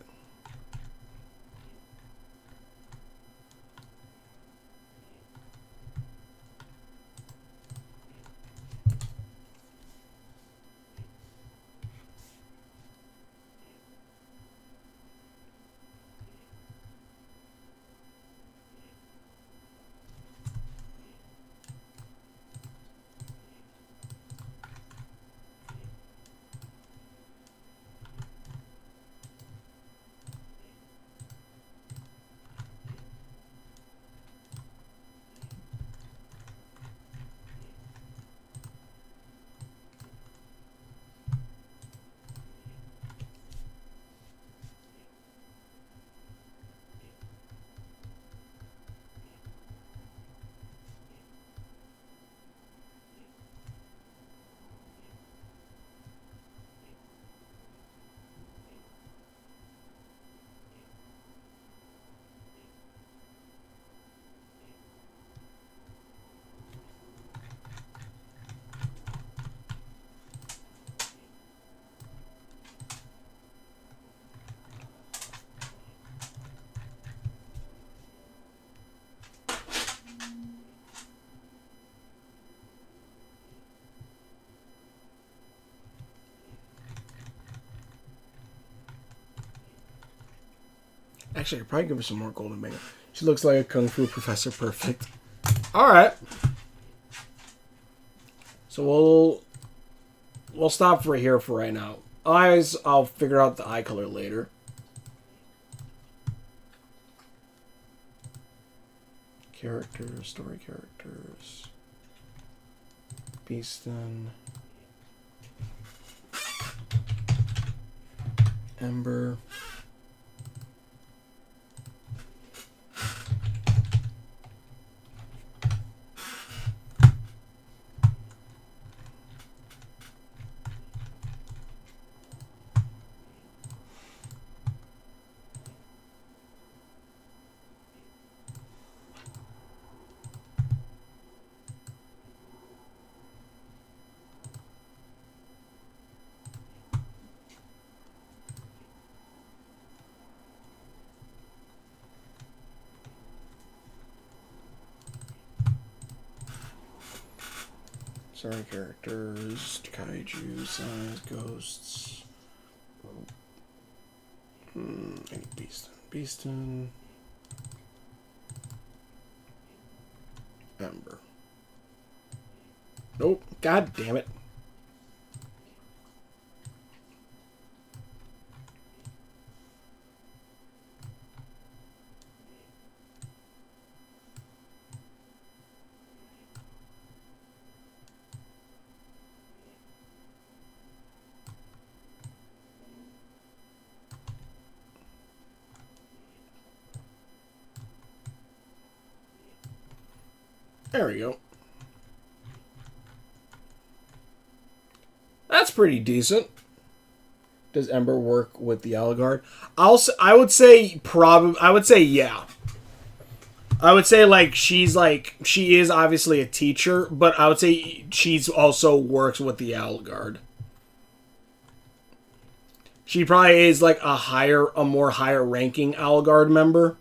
Actually, I could probably give her some more golden makeup. She looks like a Kung Fu Professor Perfect. Alright. So we'll stop right here for right now. Eyes, I'll figure out the eye color later. Characters, story characters. Beeston. Ember. Sorry, characters, kaiju, size, ghosts. Beeston. Beeston. Ember. Nope. God damn it. There we go. That's pretty decent. Does Ember work with the Algard? I would say probably. I would say yeah. I would say she is obviously a teacher, but I would say she's also works with the Algard. She probably is like a more higher ranking Algard member.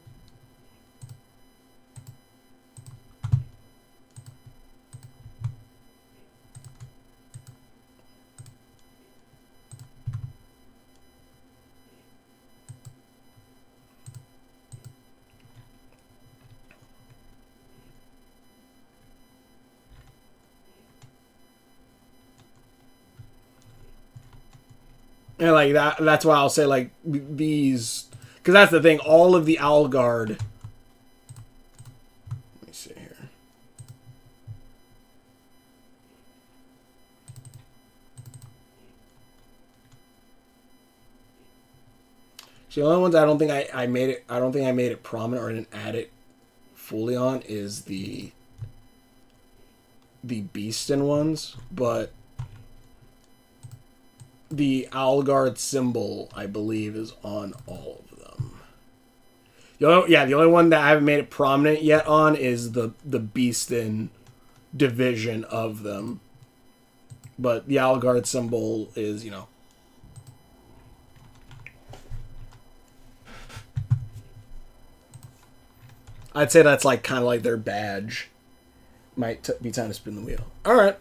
And that's why I'll say these, because that's the thing. All of the Algard. Let me see here. So the only ones I don't think I made it. I don't think I made it prominent or didn't add it fully on is the Beeston ones, but the Algard symbol, I believe, is on all of them. The only one that I haven't made it prominent yet on is the Beeston division of them. But the Algard symbol is, I'd say that's like kind of like their badge. Might be time to spin the wheel. All right.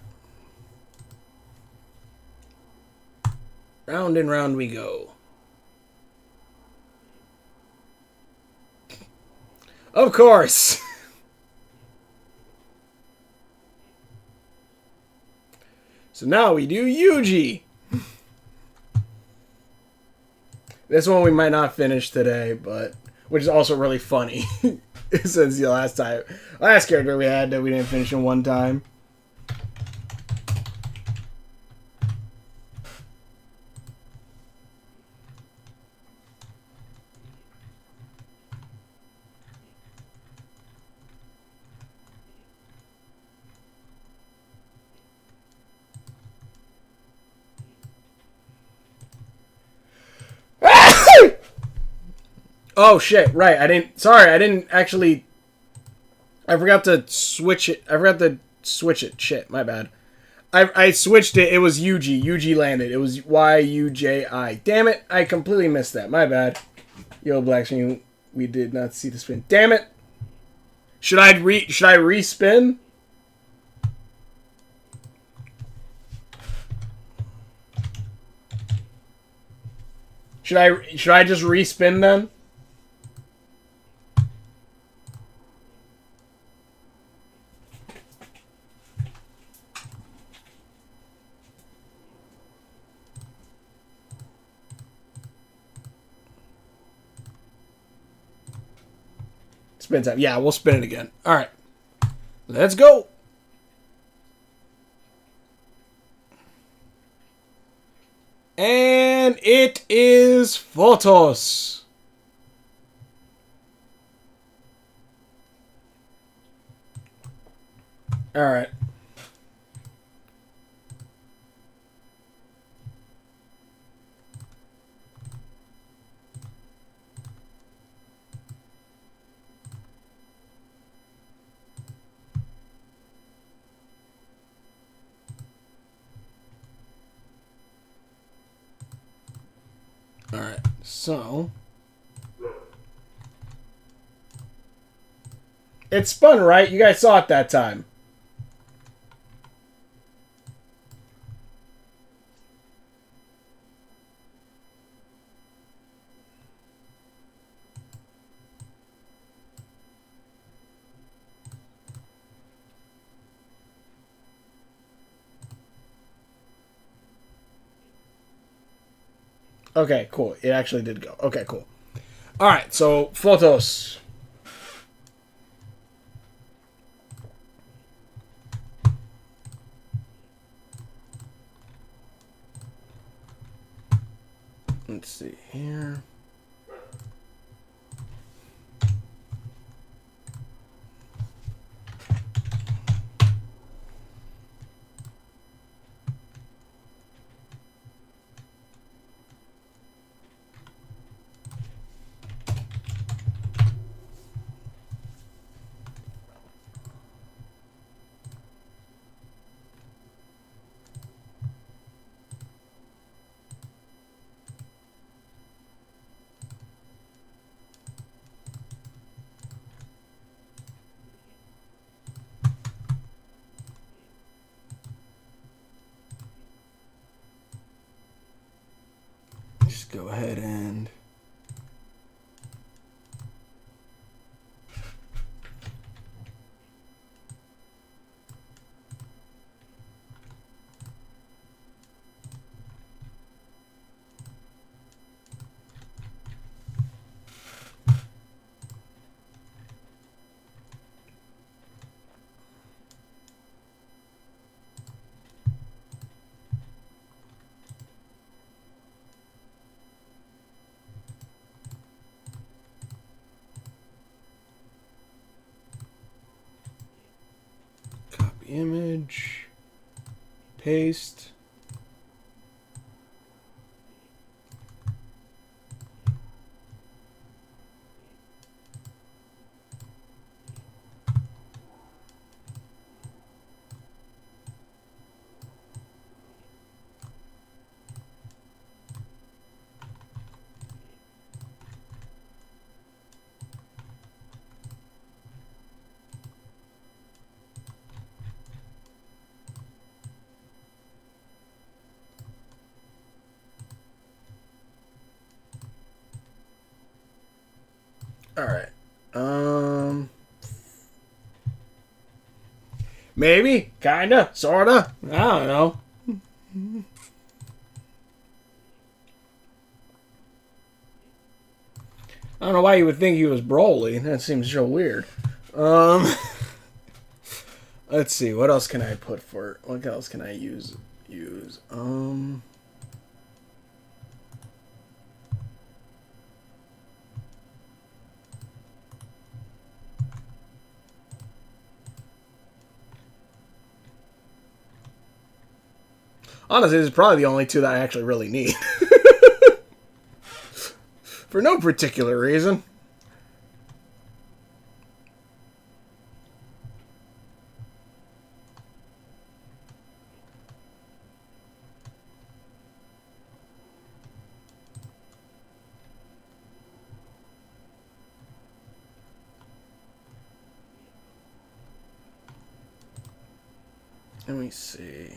Round and round we go. Of course. So now we do Yuji. This one we might not finish today, but which is also really funny since the last character we had that we didn't finish in one time. Oh shit, right. I didn't actually I forgot to switch it. Shit, my bad. I switched it. It was Yuji. Yuji landed. It was Yuji. Damn it. I completely missed that. My bad. Yo, Black Screen, we did not see the spin. Damn it. Should I respin? Should I just respin then? Spin time. Yeah, we'll spin it again. All right. Let's go. And it is Photos. All right. Alright, so it spun, right? You guys saw it that time. Okay, cool. It actually did go. Okay, cool. Alright, so Photos. Let's see here. Just go ahead and copy image, paste. Alright. Maybe. Kinda. Sorta. I don't know. I don't know why you would think he was Broly. That seems so weird. Let's see. What else can I put for... What else can I use? Honestly, this is probably the only two that I actually really need. For no particular reason. Let me see.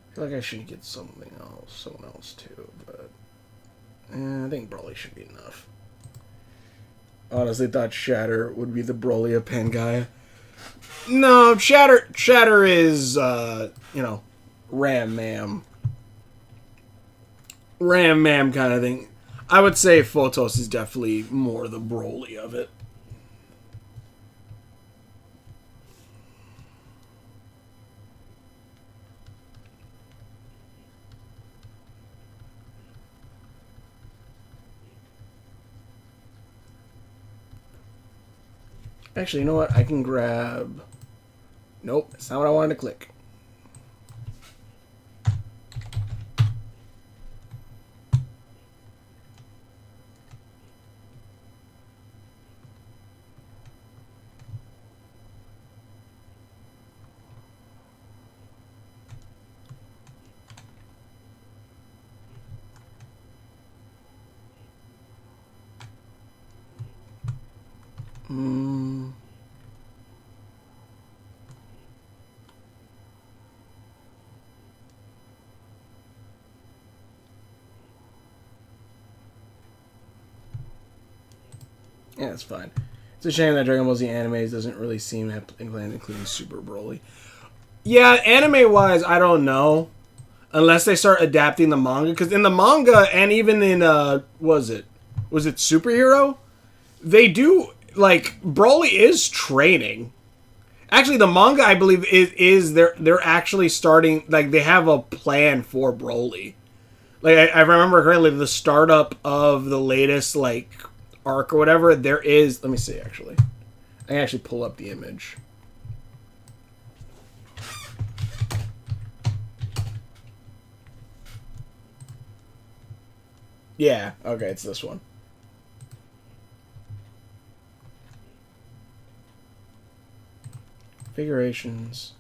I feel like I should get someone else too, but I think Broly should be enough. Honestly, thought Shatter would be the Broly of Pangaea. No, Shatter is Ram Mam kind of thing. I would say Photos is definitely more the Broly of it. Actually, you know what? I can grab... Nope, that's not what I wanted to click. Yeah, it's fine. It's a shame that Dragon Ball Z animes doesn't really seem to have including Super Broly. Yeah, anime-wise, I don't know. Unless they start adapting the manga. Because in the manga, and even in, was it Superhero? They do, like, Broly is training. Actually, the manga, I believe, is they're actually starting, like, they have a plan for Broly. Like, I remember correctly, the startup of the latest, like, arc or whatever, there is... Let me see, actually. I can actually pull up the image. Yeah, okay, it's this one. Configurations.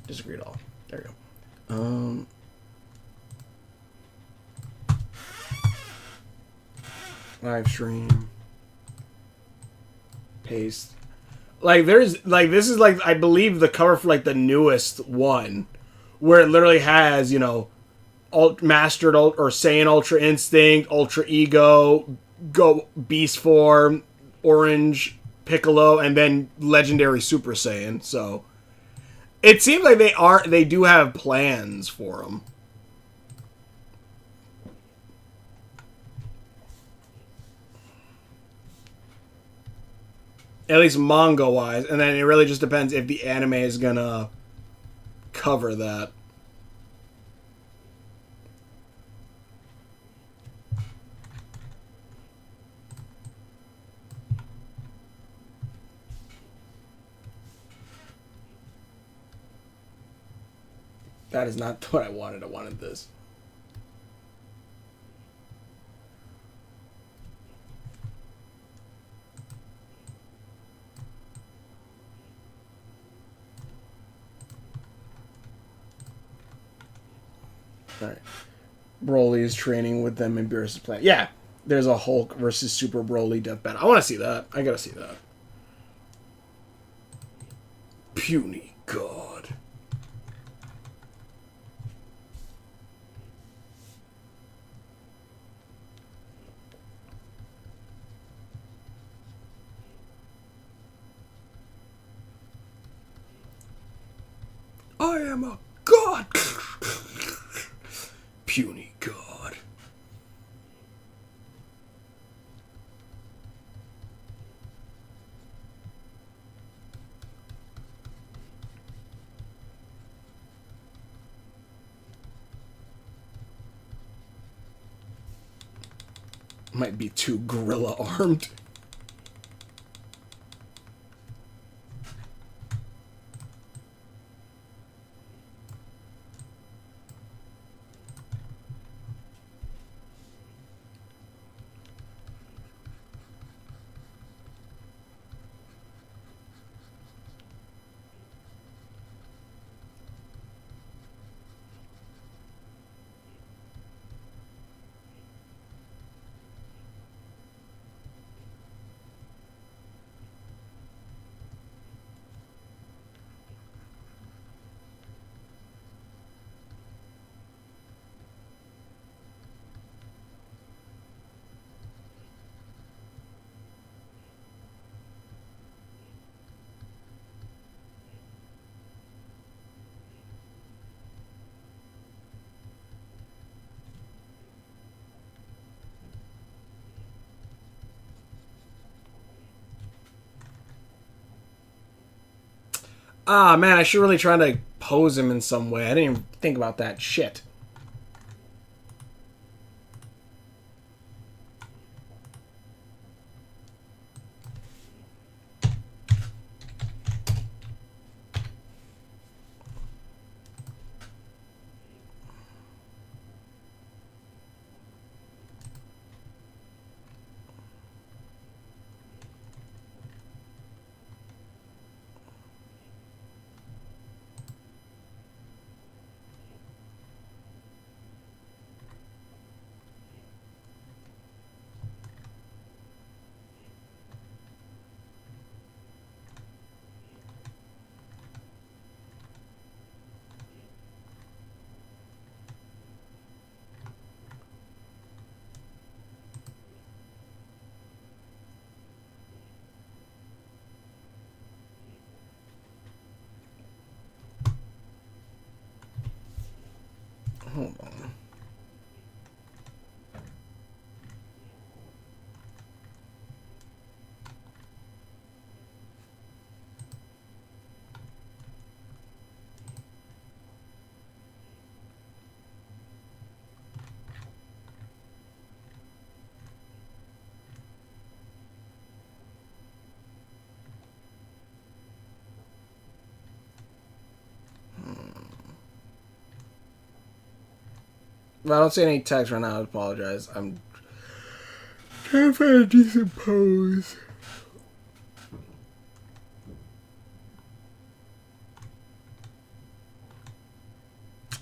Disagree at all. There we go. Live stream. Paste. Like, there's, like, this is, like, I believe the cover for, like, the newest one. Where it literally has, you know, Mastered or Saiyan Ultra Instinct, Ultra Ego, Go Beast Form, Orange, Piccolo, and then Legendary Super Saiyan. So it seems like they do have plans for them. At least manga wise, and then it really just depends if the anime is gonna cover that. That is not what I wanted. I wanted this. Alright. Broly is training with them in Beerus' planet. Yeah. there's a Hulk versus Super Broly death battle. I want to see that. I gotta see that. Puny God. I am a god. Puny God. Might be too gorilla armed. Ah, man, I should really try to pose him in some way. I didn't even think about that shit. Hold on. If I don't see any text right now, I apologize. I'm trying to find a decent pose.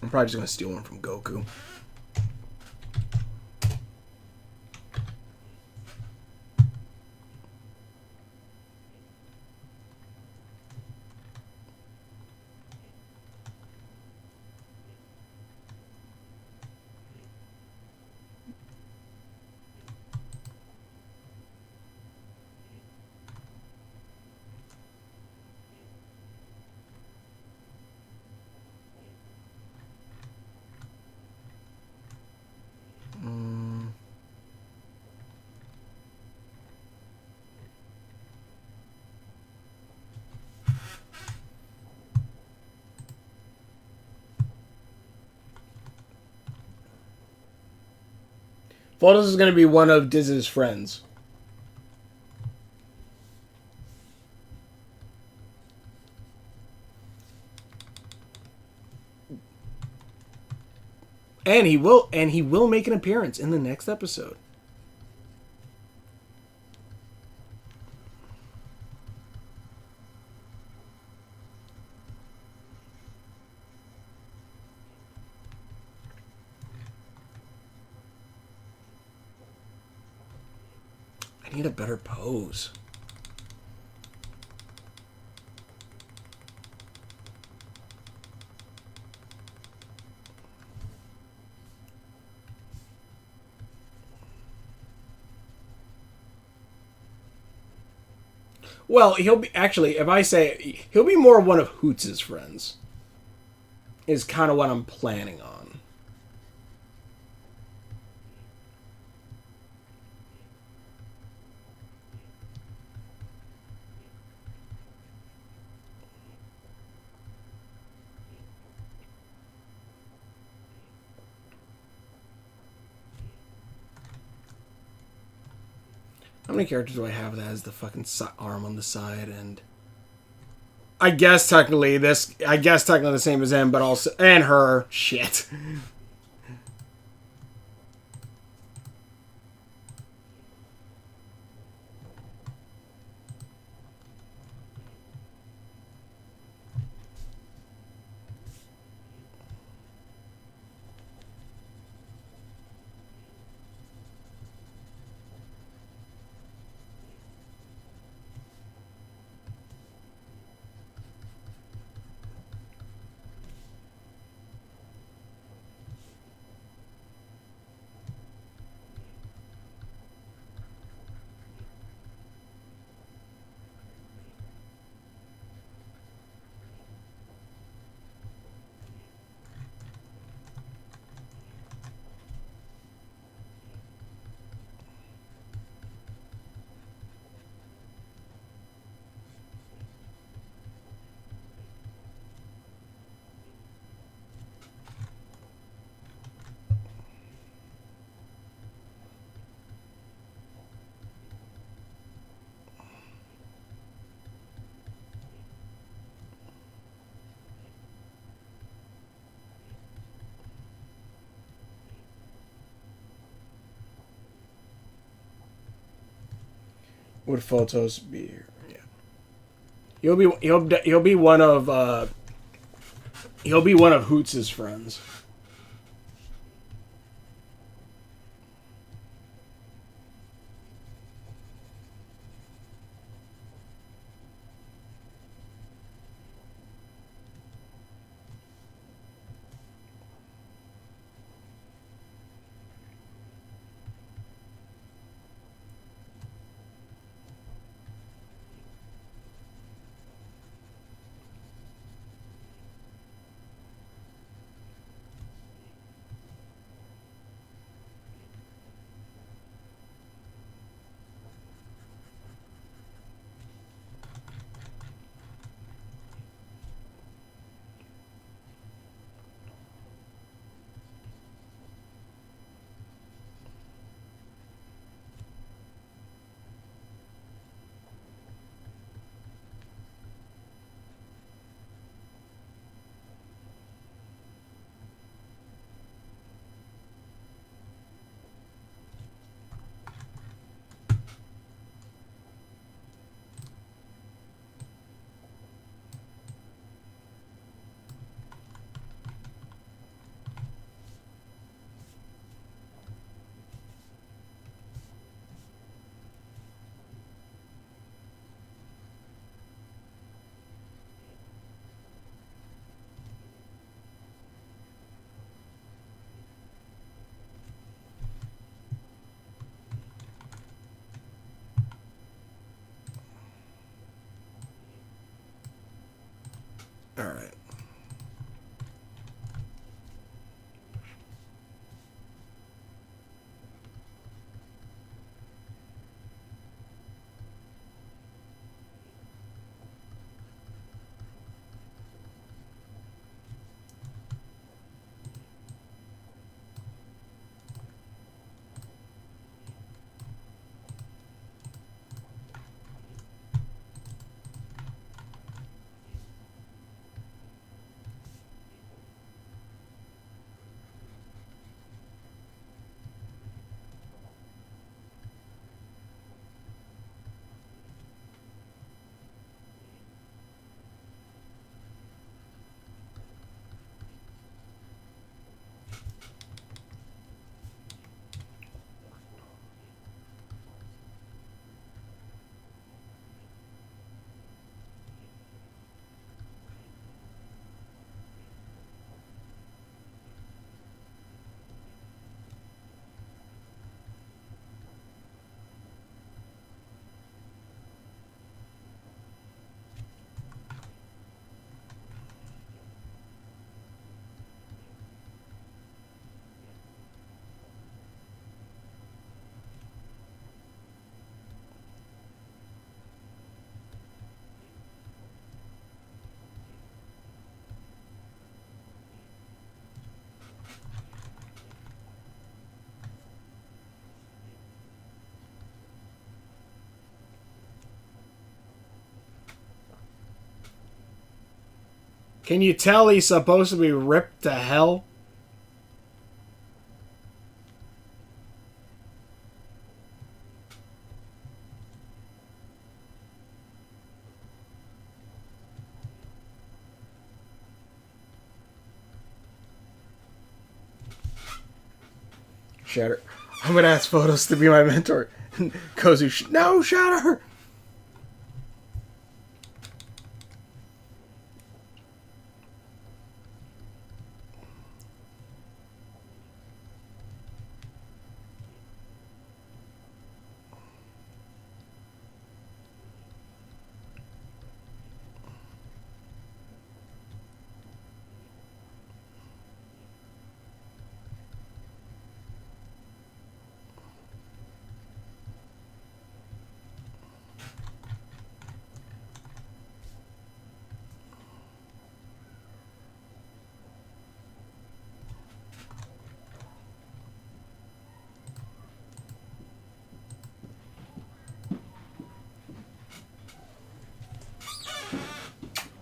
I'm probably just gonna steal one from Goku. Photos is gonna be one of Diz's friends. And he will make an appearance in the next episode. I need a better pose. Well, he'll be actually. If I say he'll be more one of Hoots' friends, is kind of what I'm planning on. How many characters do I have that has the fucking arm on the side? And I guess technically the same as him, but also and her. Shit. Would photos be here? Yeah. He'll be one of Hoots' friends. All right. Can you tell he's supposed to be ripped to hell? Shatter. I'm gonna ask Photos to be my mentor. Kozu, no, Shatter!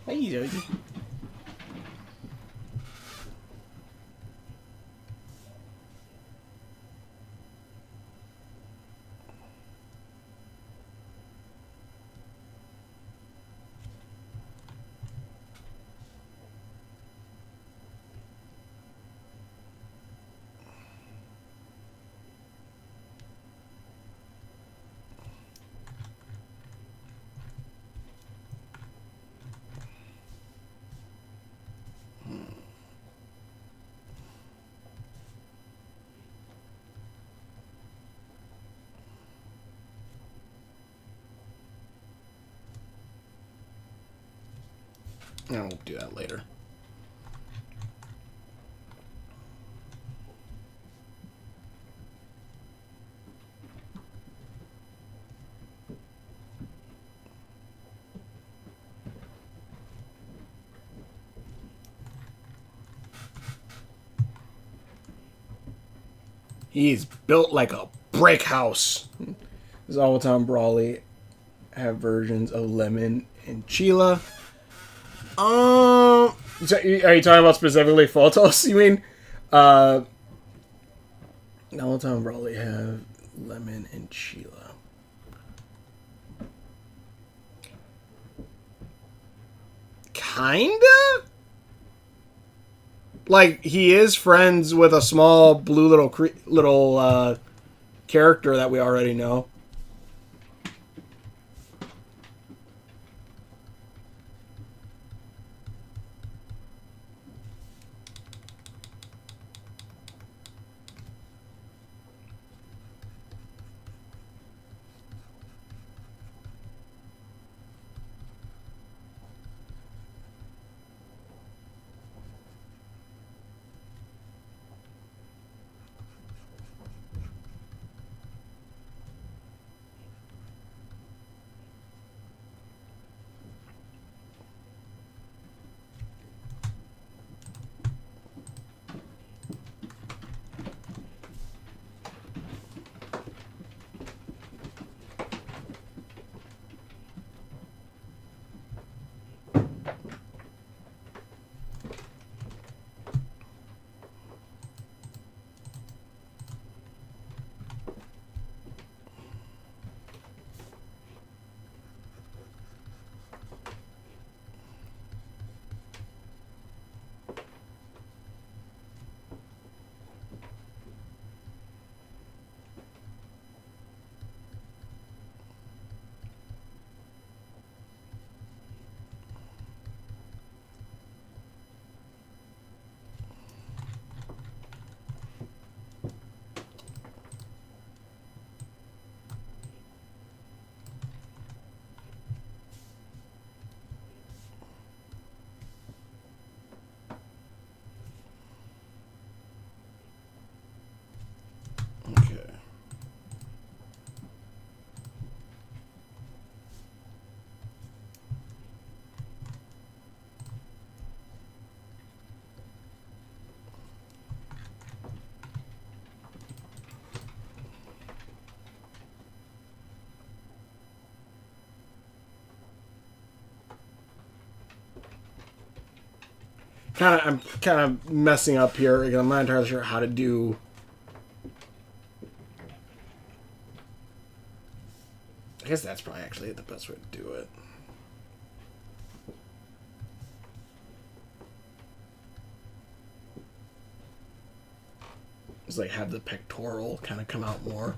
Hey, Josie. No, we'll do that later. He's built like a brick house. Does Alwaton Brawley have versions of Lemon and Chila? So are you talking about specifically Photos? You mean? Alwaton Brawley have Lemon and Chila. Kinda? Like, he is friends with a small blue little character that we already know. I'm kind of messing up here because I'm not entirely sure how to do. I guess that's probably actually the best way to do it. It's like have the pectoral kind of come out more.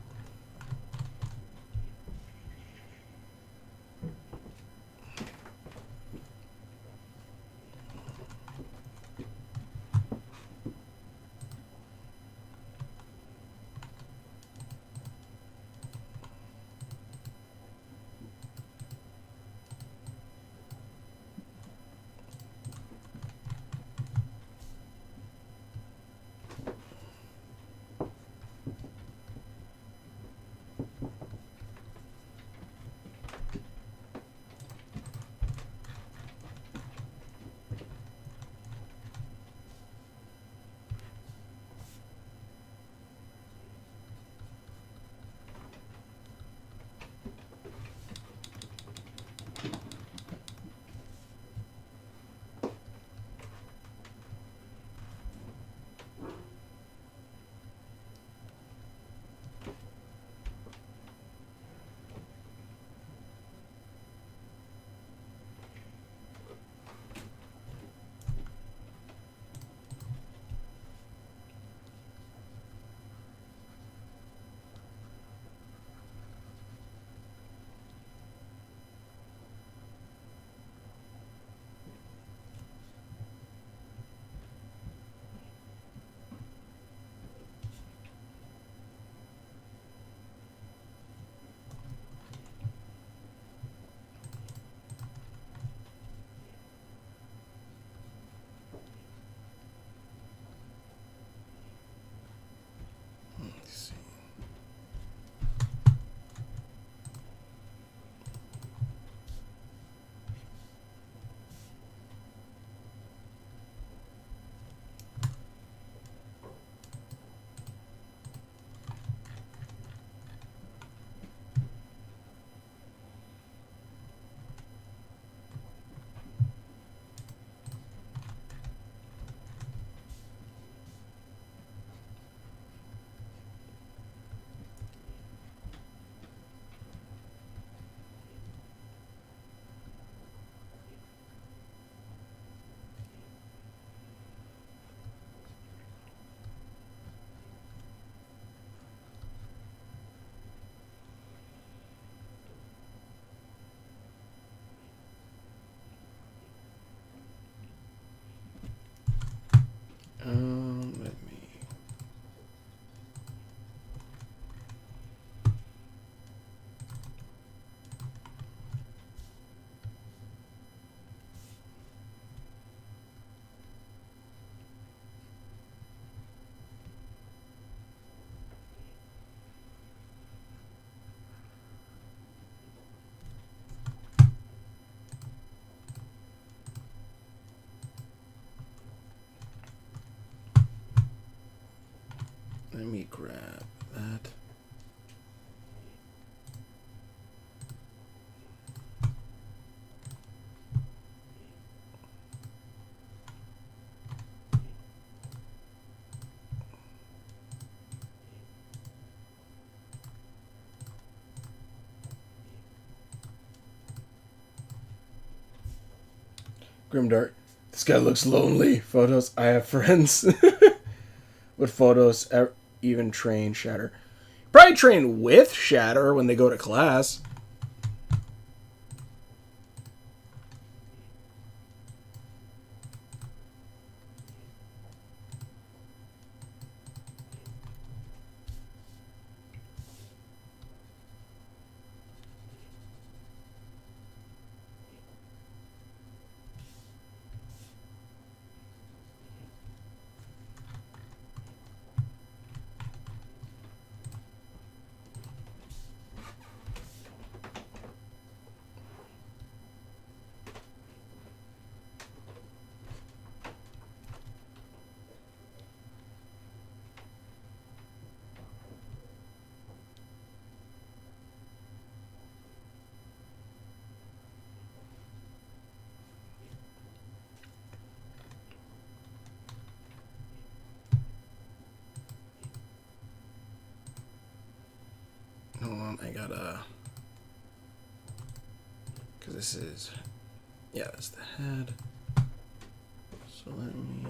Let me. Let me grab that. Grimdark. This guy looks lonely. Photos. I have friends. Would photos even train Shatter? Probably train with Shatter when they go to class. on. I gotta... Because this is... Yeah, that's the head. So let me...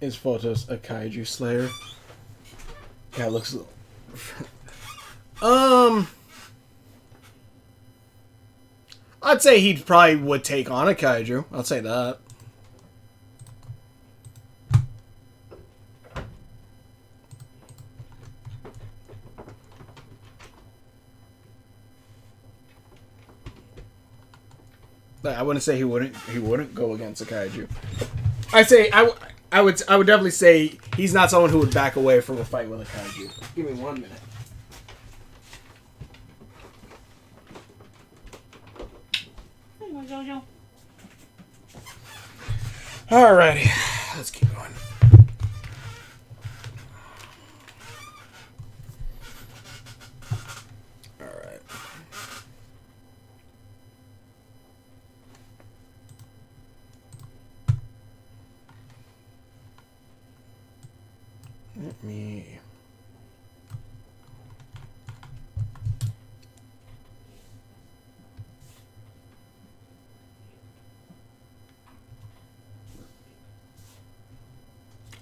Is Photos a kaiju slayer? Yeah, it looks... I'd say he probably would take on a kaiju. I'll say that. But I wouldn't say he wouldn't go against a kaiju. I say I would definitely say he's not someone who would back away from a fight with a kaiju. Give me 1 minute. Alrighty, let's keep going. Alright. Let me...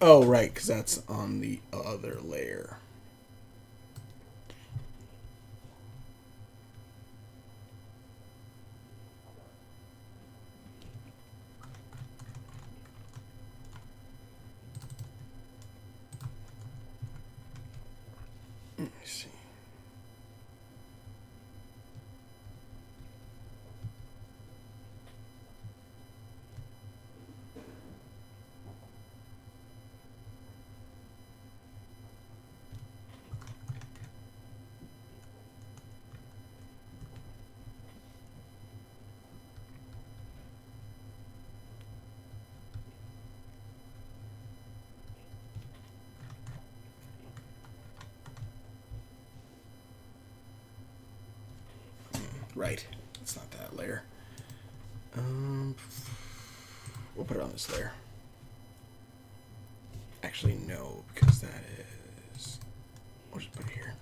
Oh, right, because that's on the other layer. Let me see. Right. It's not that layer. We'll put it on this layer. Actually, no, because that is... We'll just put it here.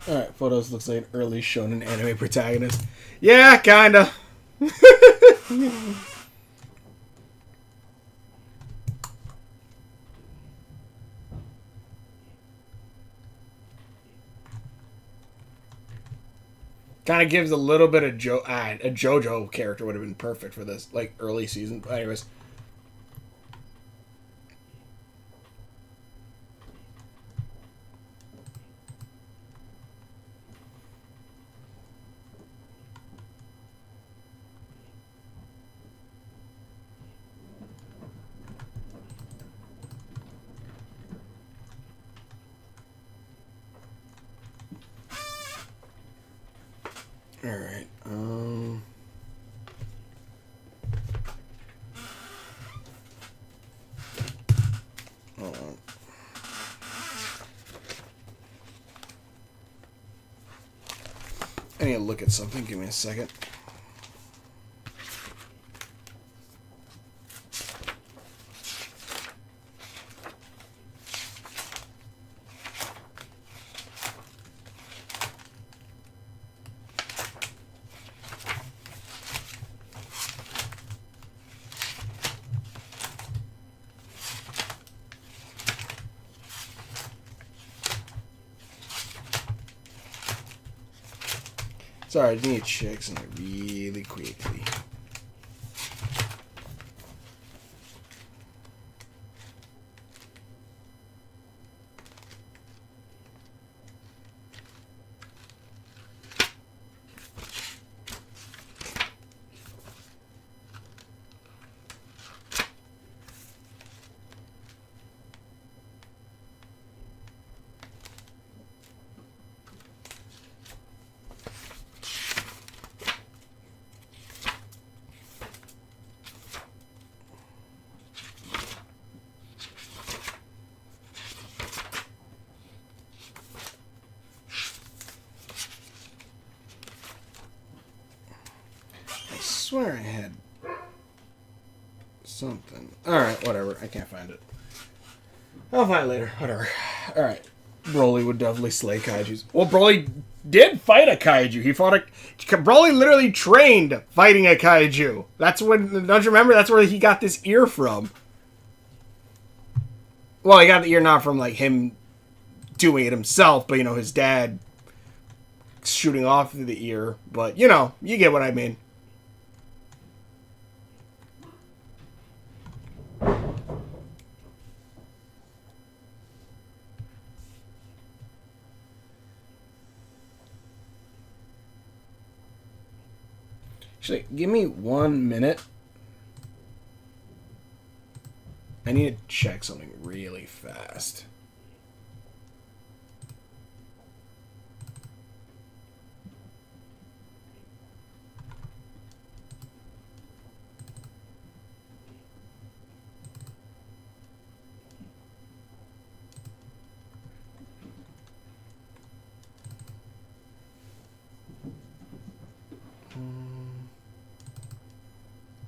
Alright, photos looks like an early shonen anime protagonist. Yeah, kinda. Kind of gives a little bit of a JoJo character would have been perfect for this, like early season. Anyways, all right. Hold on. I need to look at something. Give me a second. Sorry, I just need to check something really quickly. I swear I had something. Alright, whatever. I can't find it. I'll find it later. Whatever. Alright. Broly would definitely slay kaijus. Well, Broly did fight a kaiju. He fought a... Broly literally trained fighting a kaiju. That's when... Don't you remember? That's where he got this ear from. Well, he got the ear not from, like, him doing it himself, but, you know, his dad shooting off the ear. But, you know, you get what I mean. Actually, give me 1 minute. I need to check something really fast.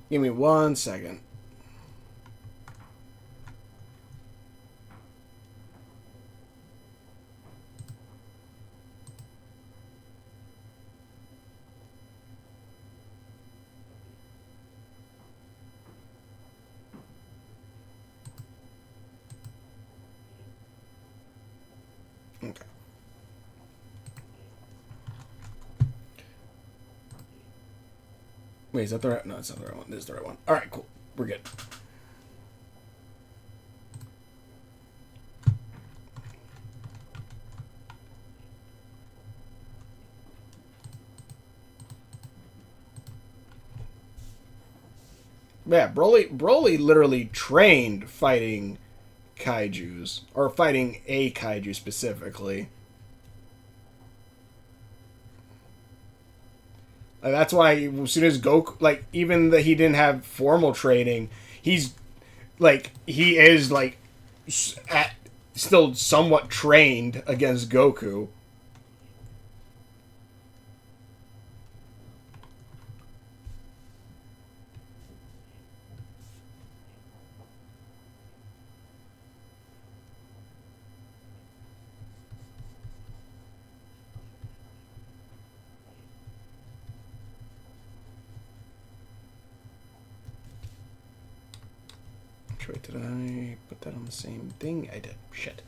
Give me 1 second. Okay. Wait, is that the right? No, it's not the right one. This is the right one. All right, cool. We're good. Yeah, Broly literally trained fighting kaijus, or fighting a kaiju specifically. That's why as soon as Goku, like, even that he didn't have formal training, he's like, he is like at still somewhat trained against Goku. Wait, did I put that on the same thing? I did. Shit.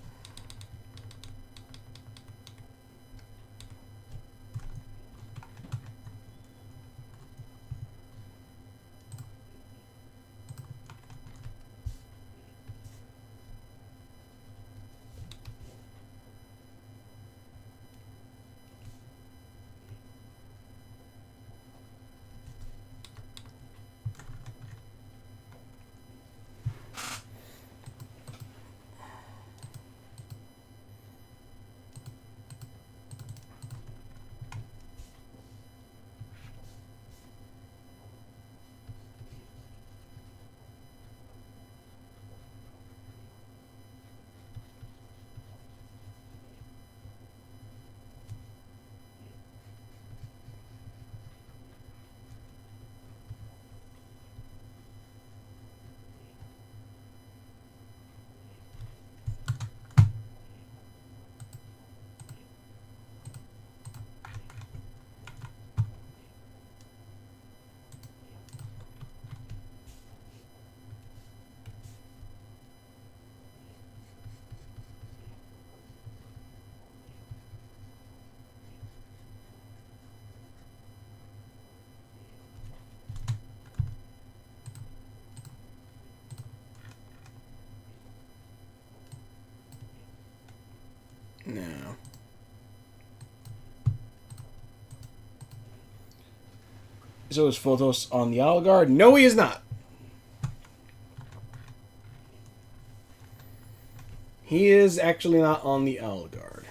No. So is Photos on the Algard? No, he is not. He is actually not on the Algard.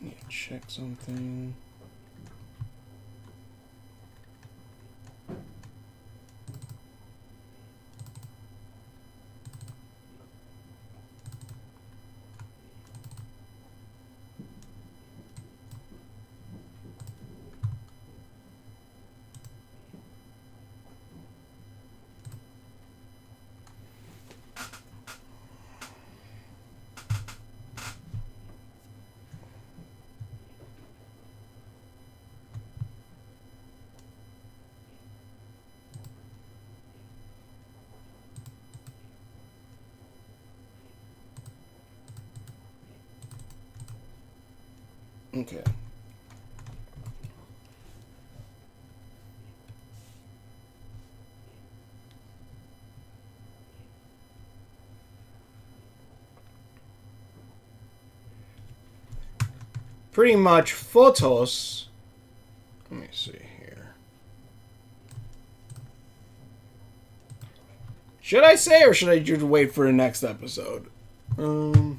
Need to check something. Okay. Pretty much Photos. Let me see here. Should I say or should I just wait for the next episode? That's wrong.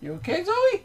You okay, Zoe?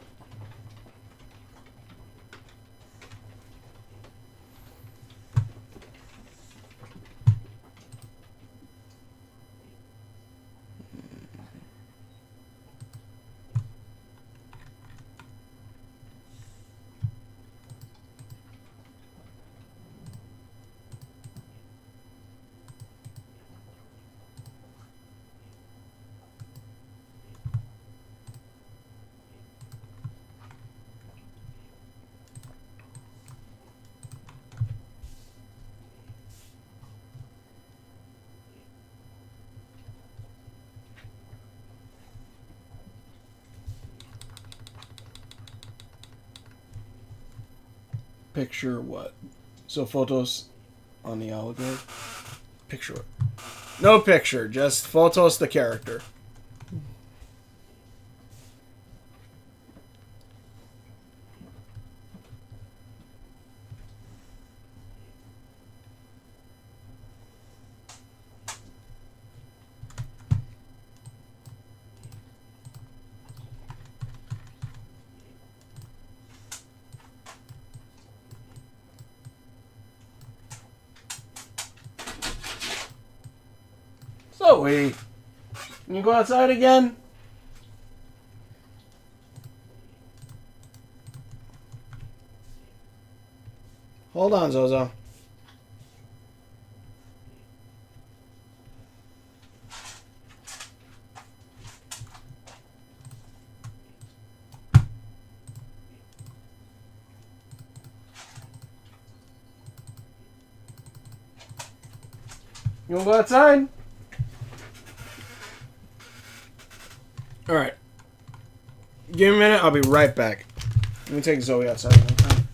picture what? So photos on the allegory? Picture what? No picture, just photos the character. Zoe, can you go outside again? Hold on, Zozo. You wanna go outside? Alright. Give me a minute, I'll be right back. Let me take Zoe outside. Come on!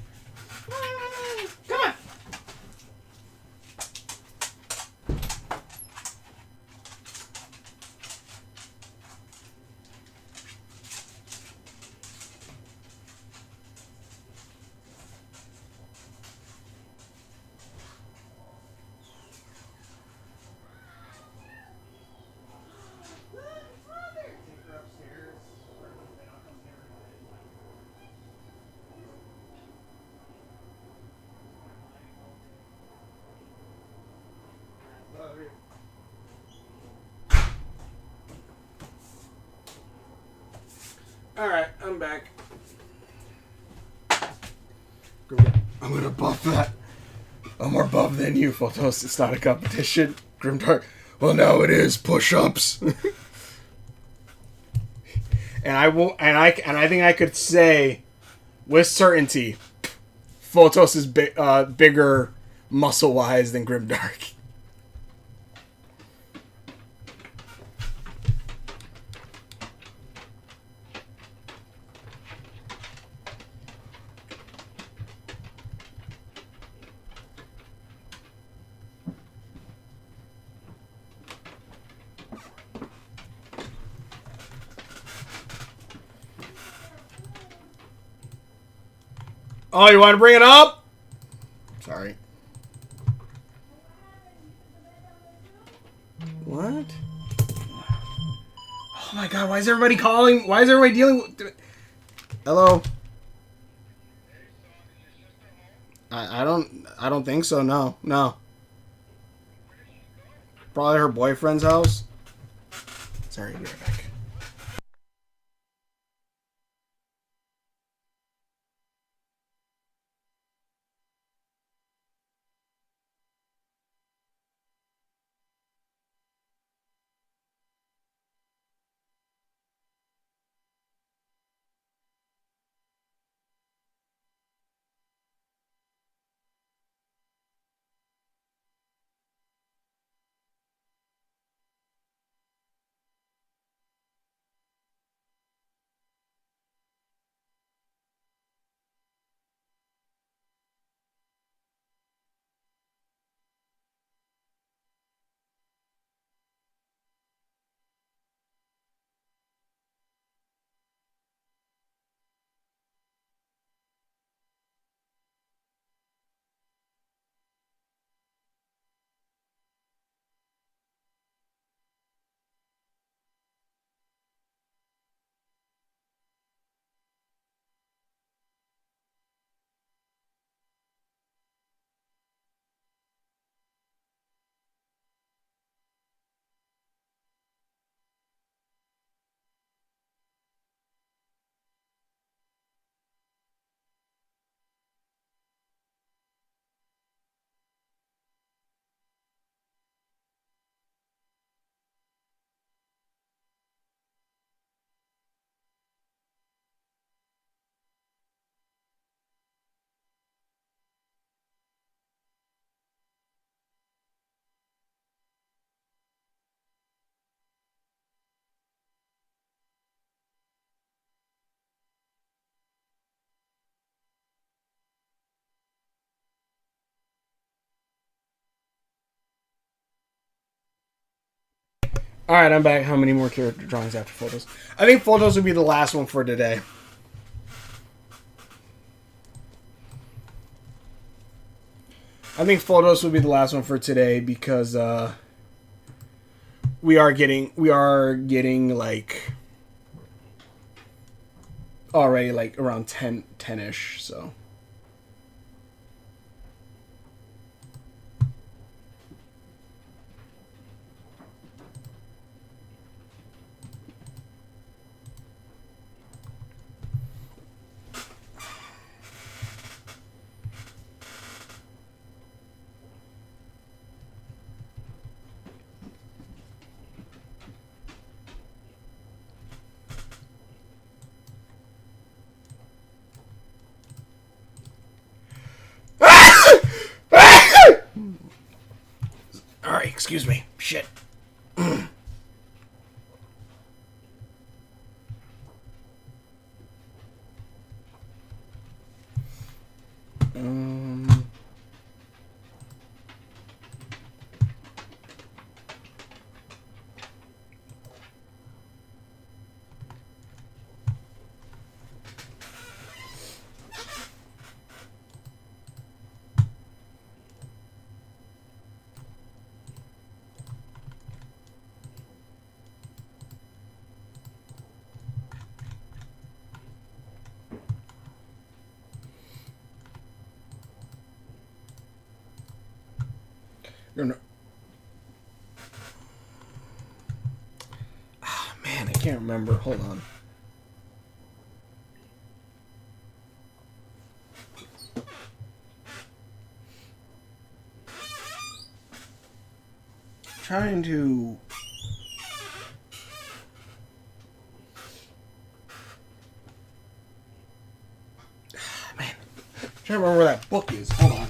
Alright, I'm back. I'm gonna buff that. I'm more buff than you, Photos. It's not a competition. Grimdark. Well, now it is. Push-ups. And I think I could say with certainty, Photos is bigger muscle-wise than Grimdark. Oh, you want to bring it up? Sorry. What? Oh my god, why is everybody calling? Why is everybody dealing with... Hello? I don't think so, no. No. Probably her boyfriend's house. Sorry, be right back. All right, I'm back. How many more character drawings after photos? I think photos would be the last one for today. I think photos would be the last one for today because we are getting like already like around 10-ish, so. All right, excuse me. Shit. Man, I can't remember. Hold on. Trying to. Man, I'm trying to remember where that book is. Hold on.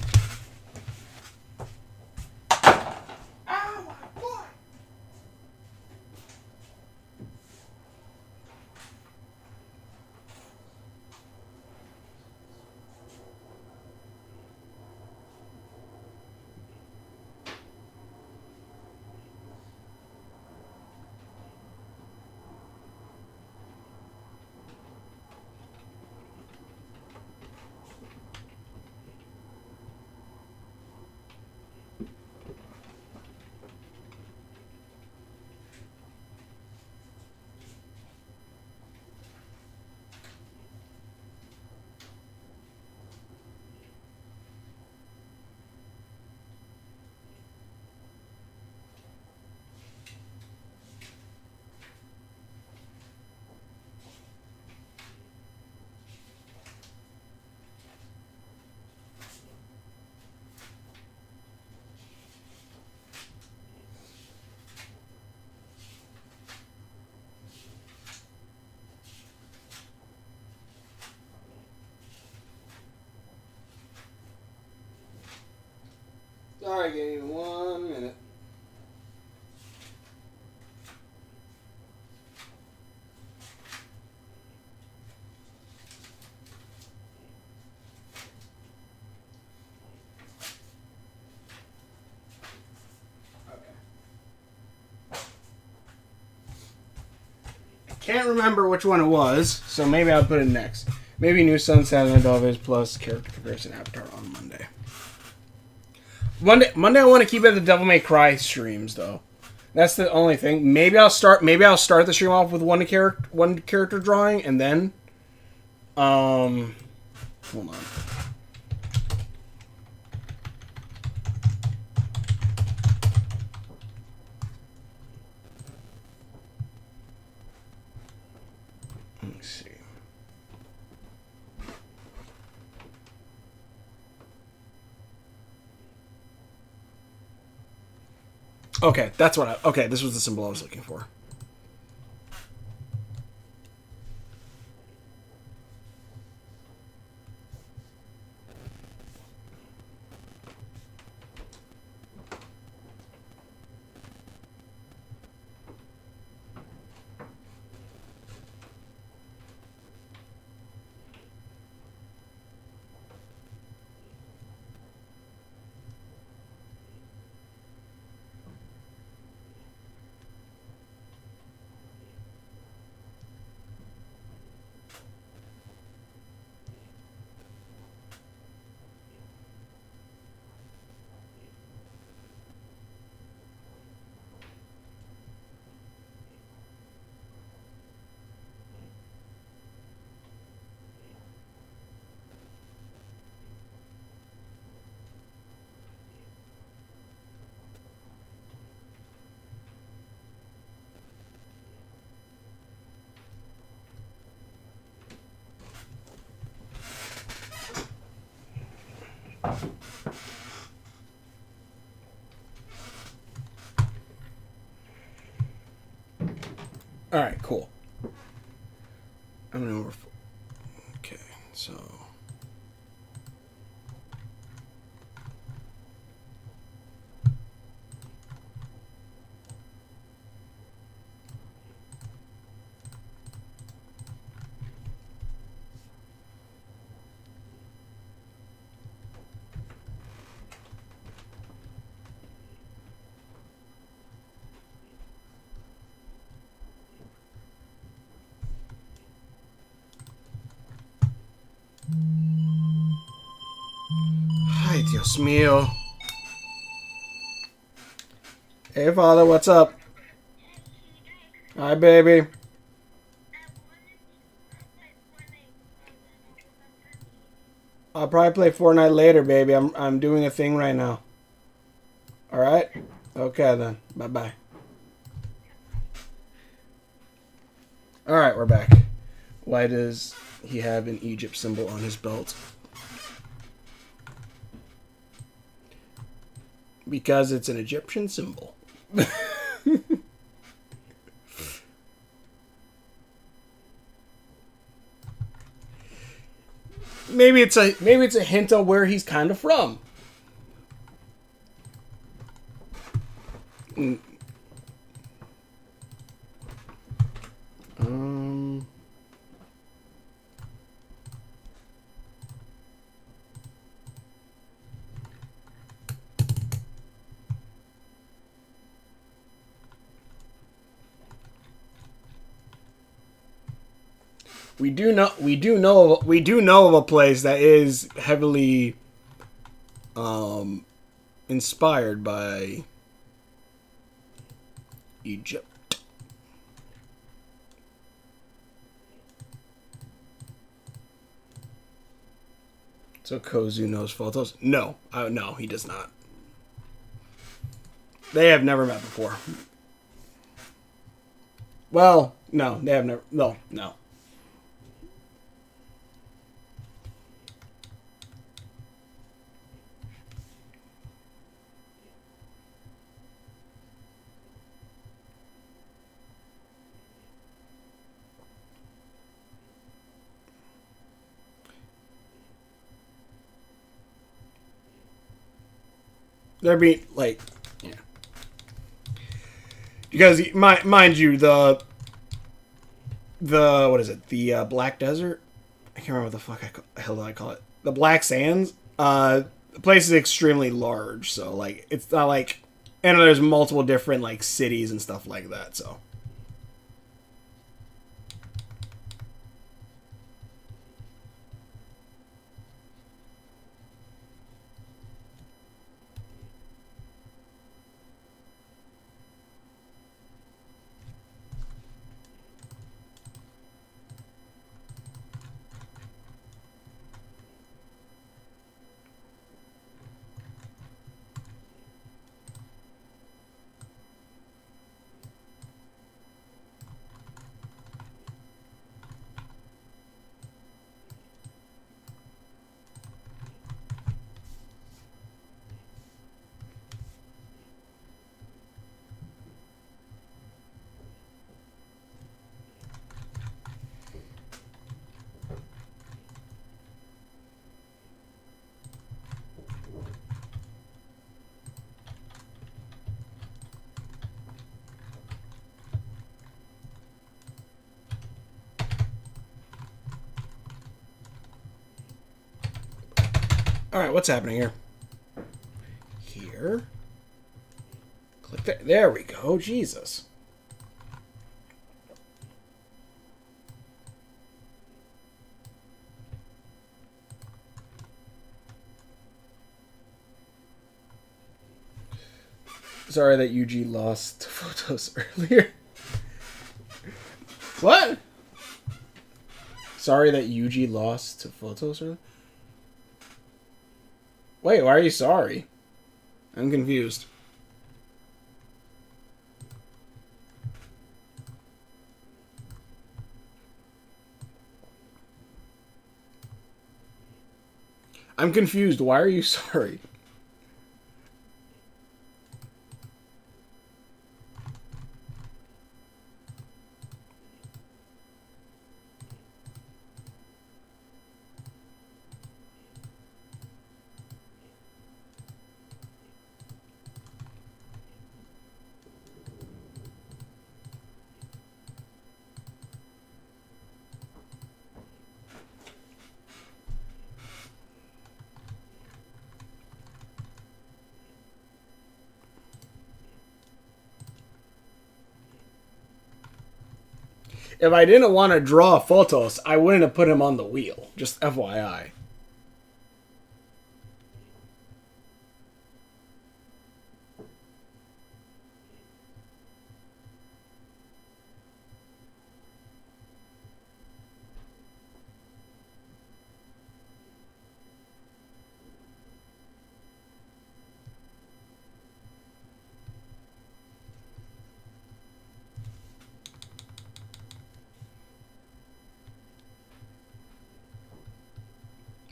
Sorry, give me 1 minute. Can't remember which one it was, so maybe I'll put it next. Maybe New Sun, Saturday Dolphins plus character comparison avatar on Monday. Monday I want to keep it the Devil May Cry streams though. That's the only thing. Maybe I'll start the stream off with one character drawing and then hold on. Let's see. Okay, that's what okay, this was the symbol I was looking for. All right, cool. I don't know where. Okay, so. Ay, Dios mío. Hey, father, what's up? Hi, baby. I'll probably play Fortnite later, baby. I'm doing a thing right now. All right. Okay then. Bye bye. All right, we're back. Why does he have an Egypt symbol on his belt? Because it's an Egyptian symbol. maybe it's a hint of where he's kind of from. Um. We do know of a place that is heavily inspired by Egypt. So Kozu knows photos? No, no, he does not. They have never met before. Well, no, they have never. No. They're being like, yeah. Because mind you, the what is it? The Black Desert. I can't remember what the fuck the hell I call it. The Black Sands. The place is extremely large, so like it's not like, and there's multiple different like cities and stuff like that. So. All right, what's happening here? Here. Click there. There we go. Jesus. Sorry that UG lost photos earlier. What? Sorry that UG lost to photos earlier? Wait, why are you sorry? I'm confused. I'm confused. Why are you sorry? If I didn't want to draw Photos, I wouldn't have put him on the wheel. Just FYI.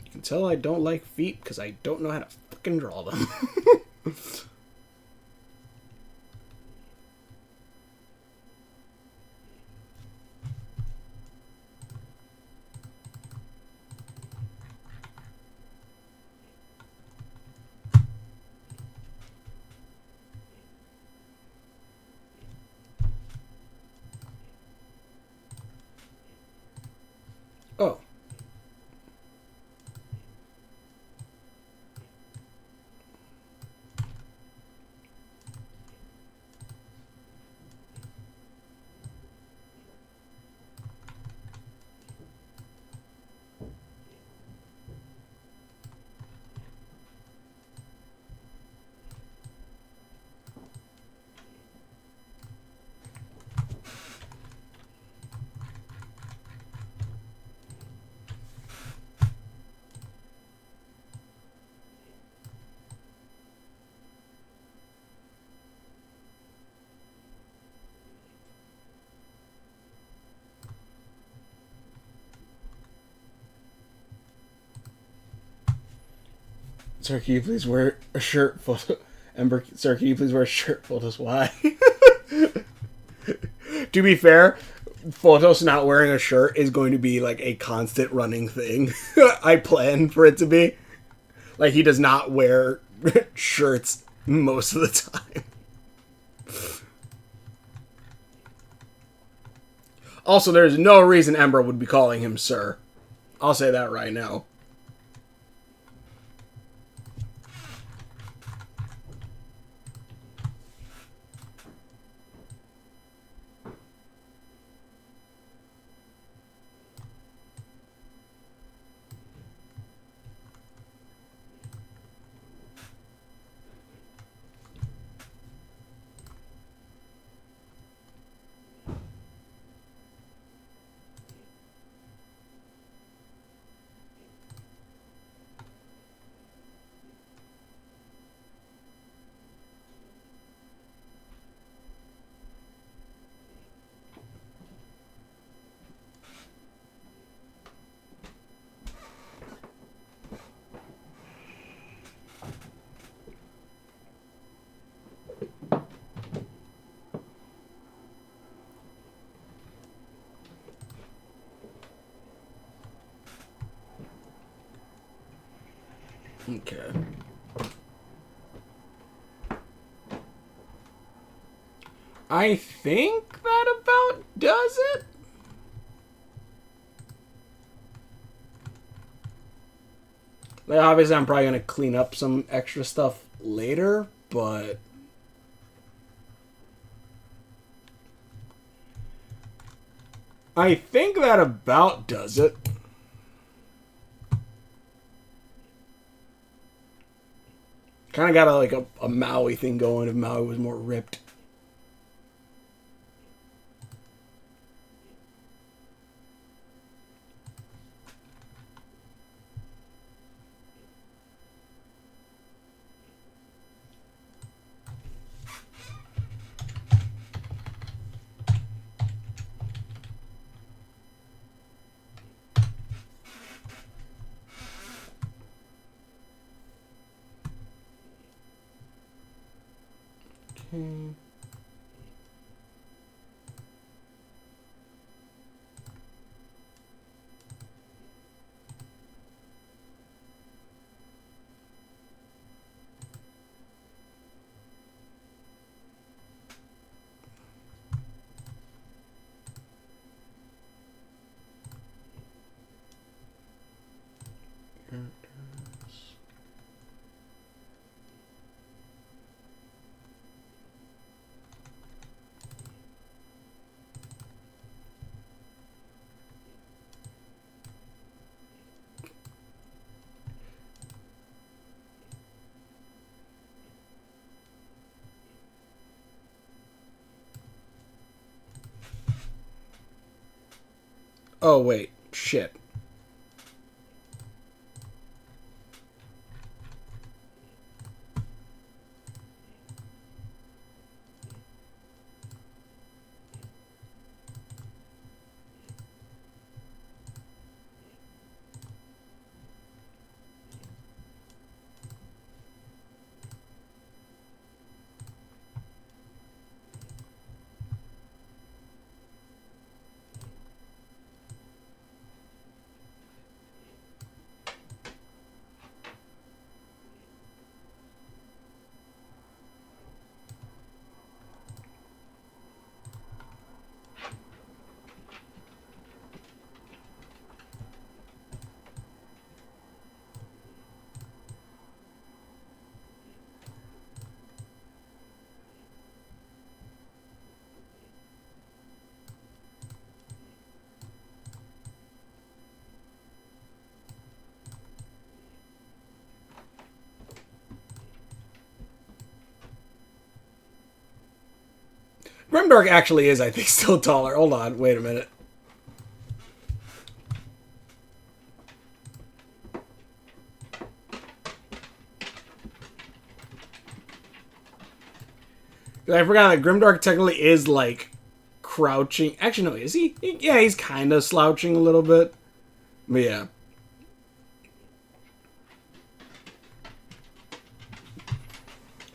You can tell I don't like feet because I don't know how to fucking draw them. Oh. Sir, can you please wear a shirt photo? Ember, sir, can you please wear a shirt Photos? Why? To be fair, Photos not wearing a shirt is going to be like a constant running thing. I plan for it to be. Like, he does not wear shirts most of the time. Also, there's no reason Ember would be calling him sir. I'll say that right now. Okay. I think that about does it. Like, obviously, I'm probably going to clean up some extra stuff later, but I think that about does it. Kind of got a Maui thing going if Maui was more ripped. Okay. Oh, wait. Shit. Grimdark actually is, I think, still taller. Hold on, wait a minute. I forgot that Grimdark technically is, like, crouching. Actually, no, is he? Yeah, he's kind of slouching a little bit. But yeah.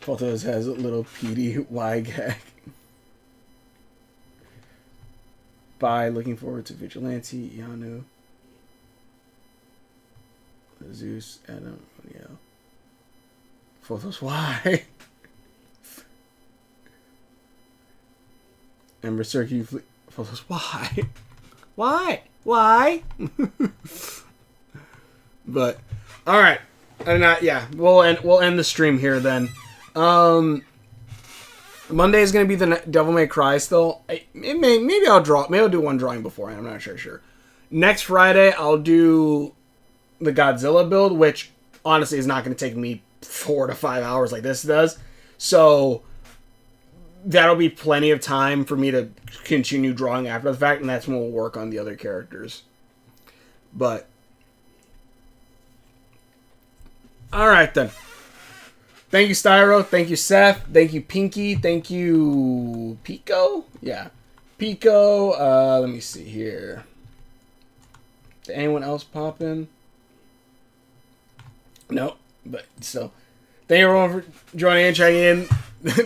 Photos has a little PDY gag. Bye, looking forward to Vigilante, Yanu, Zeus, Adam, yeah. Photos, why? And Berserk, photos, why? Why? But, alright. Yeah, we'll end the stream here then. Monday is going to be the Devil May Cry still. Maybe I'll do one drawing beforehand. I'm not sure. Next Friday, I'll do the Godzilla build, which honestly is not going to take me 4 to 5 hours like this does. So that'll be plenty of time for me to continue drawing after the fact, and that's when we'll work on the other characters. But all right then. Thank you, Styro. Thank you, Seth. Thank you, Pinky. Thank you, Pico. Yeah, Pico. Let me see here. Did anyone else pop in? No, but still, thank you everyone for joining and checking in.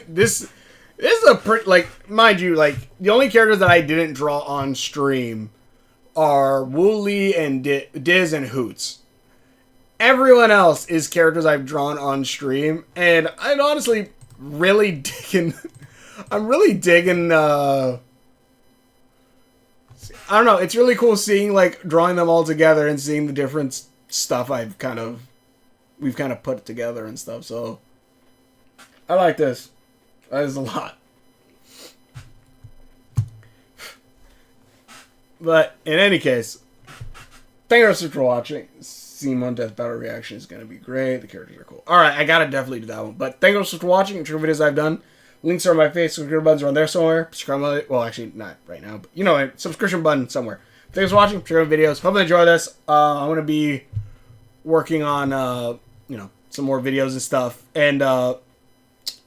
This is a pretty, like, mind you, like, the only characters that I didn't draw on stream are Wooly and Diz and Hoots. Everyone else is characters I've drawn on stream, and I'm honestly really digging. I'm really digging. I don't know. It's really cool seeing, like, drawing them all together and seeing the different stuff we've kind of put together and stuff. So I like this. That is a lot. But in any case, thank you so much for watching. Simon Death Battle reaction is going to be great. The characters are cool. Alright, I gotta definitely do that one. But thank you so much for watching. Whichever videos I've done. Links are on my face. Subscription buttons are on there somewhere. Subscribe, well, actually, not right now. But you know it. Subscription button somewhere. Thanks for watching. Share videos. Hope you enjoy this. I'm going to be working on, some more videos and stuff. And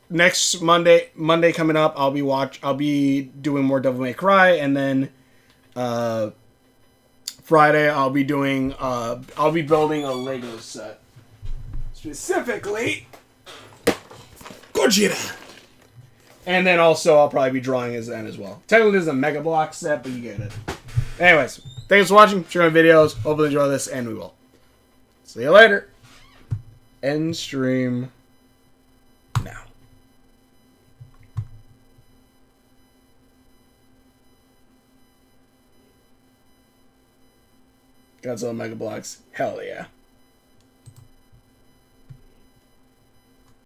next Monday coming up, I'll be doing more Devil May Cry. And then Friday, I'll be building a Lego set. Specifically, Gojira. And then also, I'll probably be drawing as then as well. Technically, this is a Mega Block set, but you get it. Anyways, thanks for watching. Share my videos. Hopefully enjoy this, and we will. See you later. End stream now. Godzilla Mega Blocks. Hell yeah.